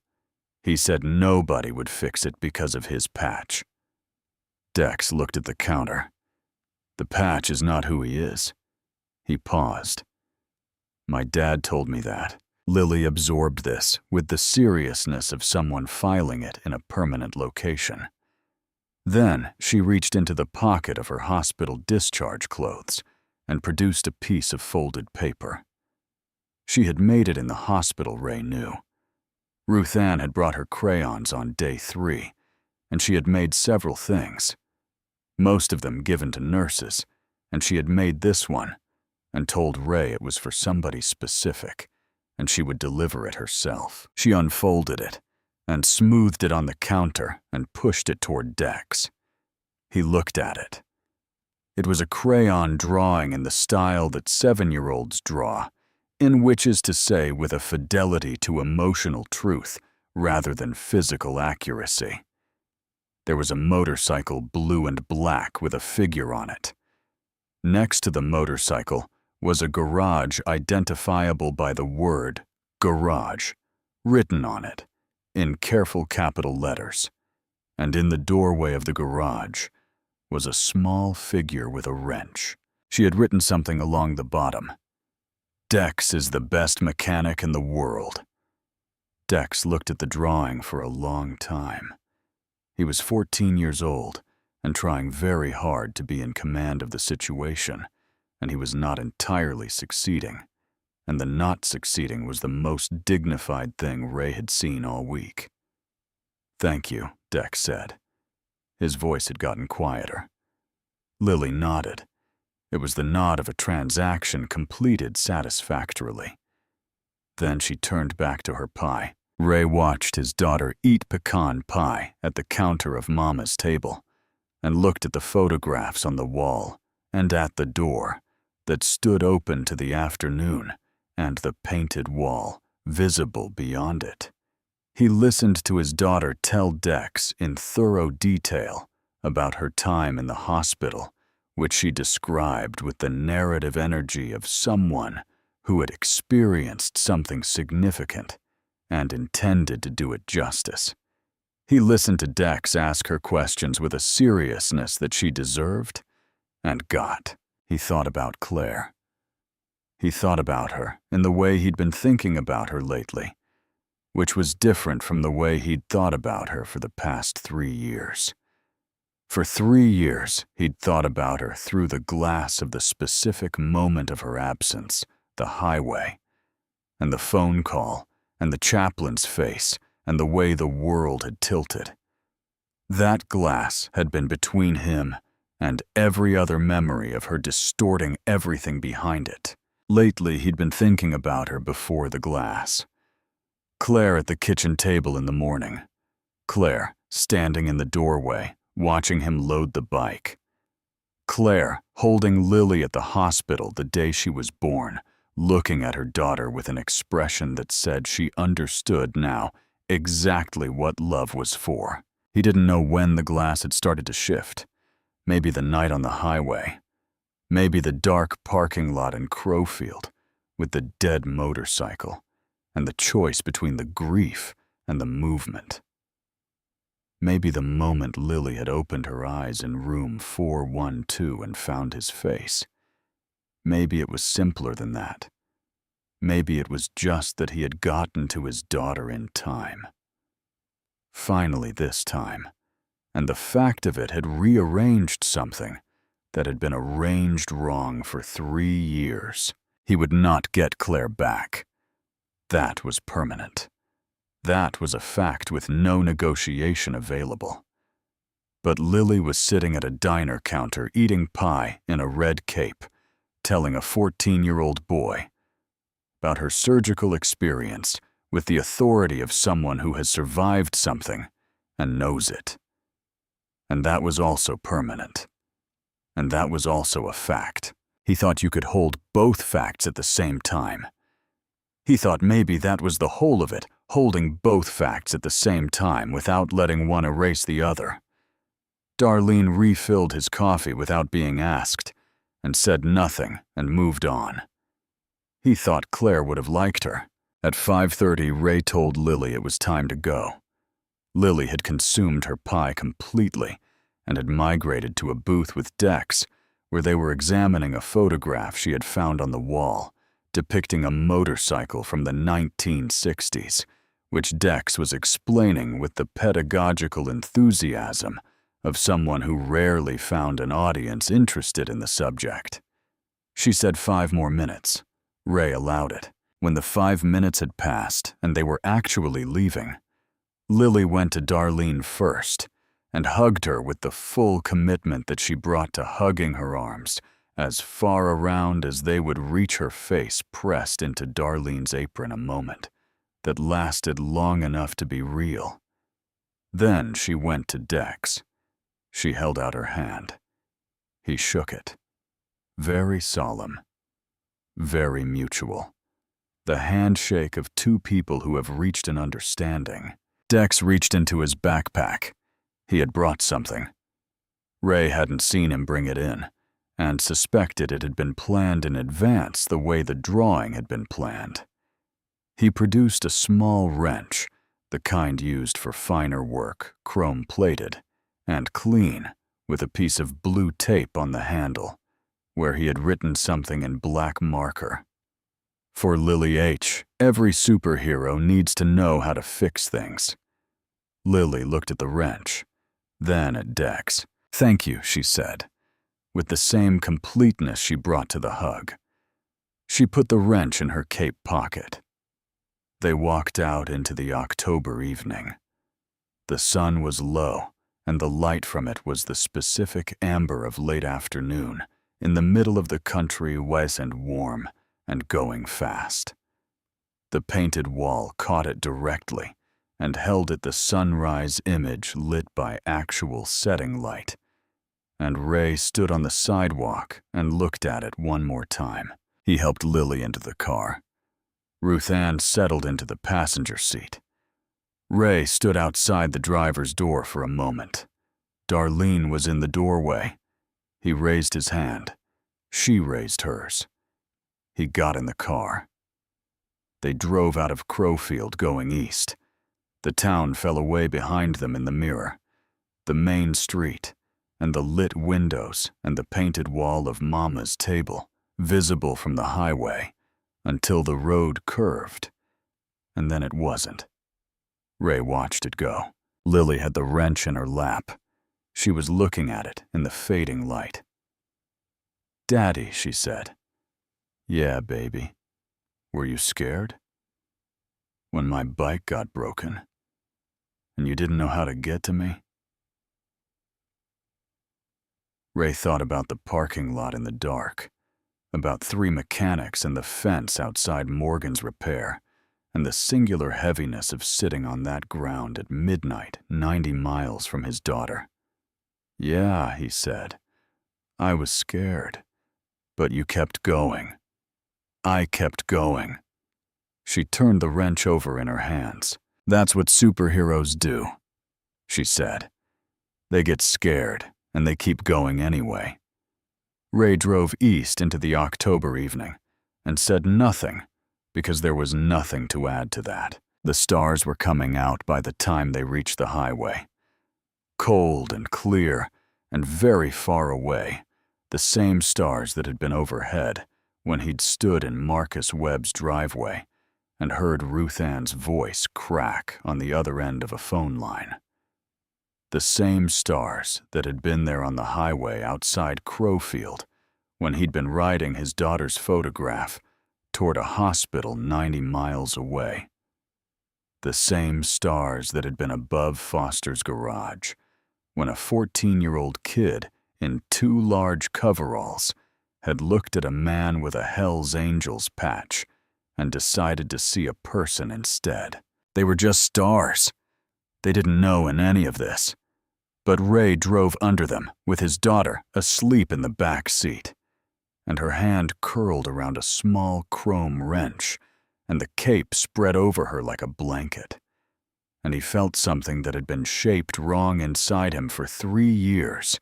He said nobody would fix it because of his patch." Dex looked at the counter. "The patch is not who he is." He paused. "My dad told me that." Lily absorbed this with the seriousness of someone filing it in a permanent location. Then she reached into the pocket of her hospital discharge clothes and produced a piece of folded paper. She had made it in the hospital, Ray knew. Ruth Ann had brought her crayons on day 3, and she had made several things, most of them given to nurses, and she had made this one and told Ray it was for somebody specific, and she would deliver it herself. She unfolded it and smoothed it on the counter and pushed it toward Dex. He looked at it. It was a crayon drawing in the style that 7-year-olds draw, in which is to say with a fidelity to emotional truth rather than physical accuracy. There was a motorcycle, blue and black, with a figure on it. Next to the motorcycle was a garage identifiable by the word garage written on it in careful capital letters, and in the doorway of the garage was a small figure with a wrench. She had written something along the bottom. "Dex is the best mechanic in the world." Dex looked at the drawing for a long time. He was 14 years old and trying very hard to be in command of the situation, and he was not entirely succeeding, and the not succeeding was the most dignified thing Ray had seen all week. "Thank you," Dex said. His voice had gotten quieter. Lily nodded. It was the nod of a transaction completed satisfactorily. Then she turned back to her pie. Ray watched his daughter eat pecan pie at the counter of Mama's table and looked at the photographs on the wall and at the door that stood open to the afternoon and the painted wall visible beyond it. He listened to his daughter tell Dex in thorough detail about her time in the hospital, which she described with the narrative energy of someone who had experienced something significant and intended to do it justice. He listened to Dex ask her questions with a seriousness that she deserved and got. He thought about Claire. He thought about her in the way he'd been thinking about her lately, which was different from the way he'd thought about her for the past 3 years. For 3 years, he'd thought about her through the glass of the specific moment of her absence, the highway, and the phone call, and the chaplain's face, and the way the world had tilted. That glass had been between him and every other memory of her distorting everything behind it. Lately, he'd been thinking about her before the glass. Claire at the kitchen table in the morning. Claire standing in the doorway, watching him load the bike. Claire holding Lily at the hospital the day she was born, looking at her daughter with an expression that said she understood now exactly what love was for. He didn't know when the glass had started to shift. Maybe the night on the highway. Maybe the dark parking lot in Crowfield with the dead motorcycle and the choice between the grief and the movement. Maybe the moment Lily had opened her eyes in room 412 and found his face. Maybe it was simpler than that. Maybe it was just that he had gotten to his daughter in time. Finally this time, and the fact of it had rearranged something that had been arranged wrong for 3 years. He would not get Claire back. That was permanent. That was a fact with no negotiation available. But Lily was sitting at a diner counter eating pie in a red cape, telling a 14-year-old boy about her surgical experience with the authority of someone who has survived something and knows it. And that was also permanent. And that was also a fact. He thought you could hold both facts at the same time. He thought maybe that was the whole of it, holding both facts at the same time without letting one erase the other. Darlene refilled his coffee without being asked, and said nothing and moved on. He thought Claire would have liked her. At 5:30, Ray told Lily it was time to go. Lily had consumed her pie completely and had migrated to a booth with Dex, where they were examining a photograph she had found on the wall, depicting a motorcycle from the 1960s, which Dex was explaining with the pedagogical enthusiasm of someone who rarely found an audience interested in the subject. She said 5 more minutes. Ray allowed it. When the 5 minutes had passed and they were actually leaving, Lily went to Darlene first and hugged her with the full commitment that she brought to hugging her arms, as far around as they would reach her face pressed into Darlene's apron, a moment that lasted long enough to be real. Then she went to Dex. She held out her hand. He shook it. Very solemn. Very mutual. The handshake of 2 people who have reached an understanding. Dex reached into his backpack. He had brought something. Ray hadn't seen him bring it in, and suspected it had been planned in advance the way the drawing had been planned. He produced a small wrench, the kind used for finer work, chrome-plated, and clean, with a piece of blue tape on the handle, where he had written something in black marker. For Lily H., every superhero needs to know how to fix things. Lily looked at the wrench, then at Dex. "Thank you," she said, with the same completeness she brought to the hug. She put the wrench in her cape pocket. They walked out into the October evening. The sun was low, and the light from it was the specific amber of late afternoon, in the middle of the country, wet and warm, and going fast. The painted wall caught it directly and held it the sunrise image lit by actual setting light, and Ray stood on the sidewalk and looked at it one more time. He helped Lily into the car. Ruth Ann settled into the passenger seat. Ray stood outside the driver's door for a moment. Darlene was in the doorway. He raised his hand. She raised hers. He got in the car. They drove out of Crowfield going east. The town fell away behind them in the mirror. The main street, and the lit windows and the painted wall of Mama's table, visible from the highway, until the road curved. And then it wasn't. Ray watched it go. Lily had the wrench in her lap. She was looking at it in the fading light. "Daddy," she said. "Yeah, baby. Were you scared? When my bike got broken, and you didn't know how to get to me?" Ray thought about the parking lot in the dark, about 3 mechanics and the fence outside Morgan's Repair, and the singular heaviness of sitting on that ground at midnight, 90 miles from his daughter. "Yeah," he said. "I was scared. But you kept going. I kept going." She turned the wrench over in her hands. "That's what superheroes do," she said. "They get scared, and they keep going anyway." Ray drove east into the October evening and said nothing, because there was nothing to add to that. The stars were coming out by the time they reached the highway. Cold and clear and very far away, the same stars that had been overhead when he'd stood in Marcus Webb's driveway and heard Ruth Ann's voice crack on the other end of a phone line. The same stars that had been there on the highway outside Crowfield when he'd been riding his daughter's photograph toward a hospital 90 miles away. The same stars that had been above Foster's garage when a 14-year-old kid in 2 large coveralls had looked at a man with a Hell's Angels patch and decided to see a person instead. They were just stars. They didn't know in any of this. But Ray drove under them with his daughter asleep in the back seat, and her hand curled around a small chrome wrench, and the cape spread over her like a blanket. And he felt something that had been shaped wrong inside him for 3 years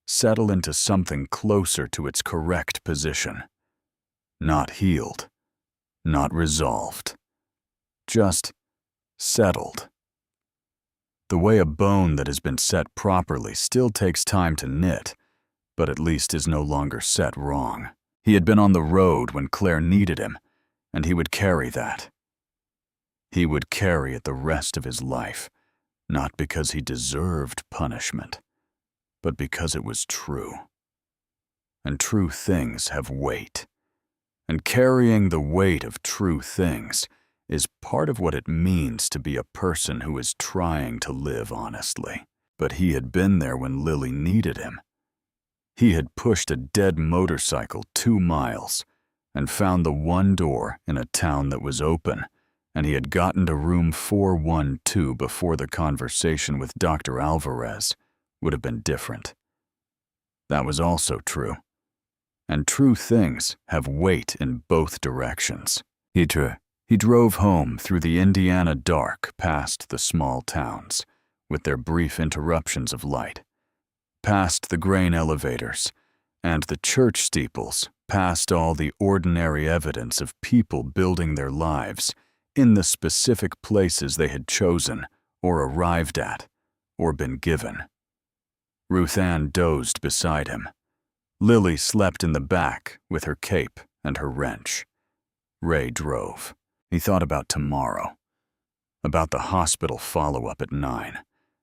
settle into something closer to its correct position. Not healed, not resolved, just settled. The way a bone that has been set properly still takes time to knit, but at least is no longer set wrong. He had been on the road when Claire needed him, and he would carry that. He would carry it the rest of his life, not because he deserved punishment, but because it was true. And true things have weight. And carrying the weight of true things is part of what it means to be a person who is trying to live honestly. But he had been there when Lily needed him. He had pushed a dead motorcycle 2 miles and found the one door in a town that was open, and he had gotten to room 412 before the conversation with Dr. Alvarez would have been different. That was also true. And true things have weight in both directions. He drove home through the Indiana dark past the small towns, with their brief interruptions of light, past the grain elevators and the church steeples, past all the ordinary evidence of people building their lives in the specific places they had chosen or arrived at or been given. Ruth Ann dozed beside him. Lily slept in the back with her cape and her wrench. Ray drove. He thought about tomorrow, about the hospital follow-up at 9,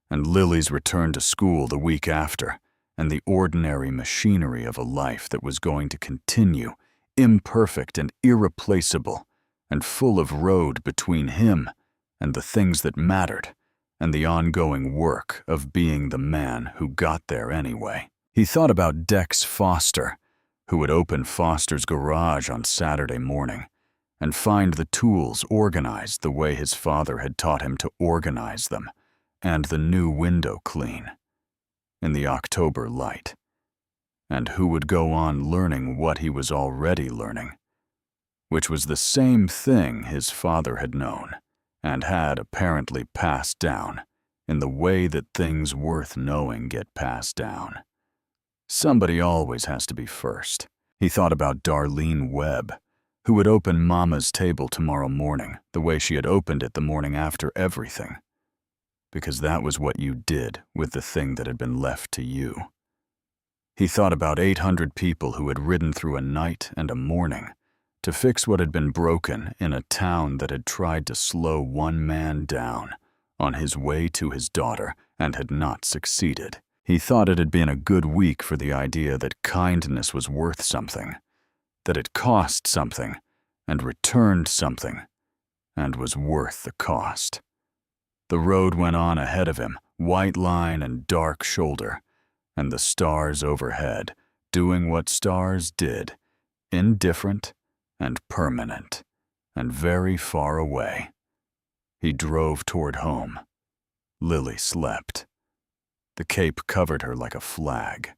and Lily's return to school the week after, and the ordinary machinery of a life that was going to continue, imperfect and irreplaceable, and full of road between him and the things that mattered, and the ongoing work of being the man who got there anyway. He thought about Dex Foster, who would open Foster's garage on Saturday morning and find the tools organized the way his father had taught him to organize them, and the new window clean, in the October light, and who would go on learning what he was already learning, which was the same thing his father had known and had apparently passed down in the way that things worth knowing get passed down. Somebody always has to be first. He thought about Darlene Webb, who would open Mama's table tomorrow morning the way she had opened it the morning after everything, because that was what you did with the thing that had been left to you. He thought about 800 people who had ridden through a night and a morning to fix what had been broken in a town that had tried to slow one man down on his way to his daughter and had not succeeded. He thought it had been a good week for the idea that kindness was worth something, that it cost something and returned something and was worth the cost. The road went on ahead of him, white line and dark shoulder, and the stars overhead, doing what stars did, indifferent and permanent, and very far away. He drove toward home. Lily slept. The cape covered her like a flag.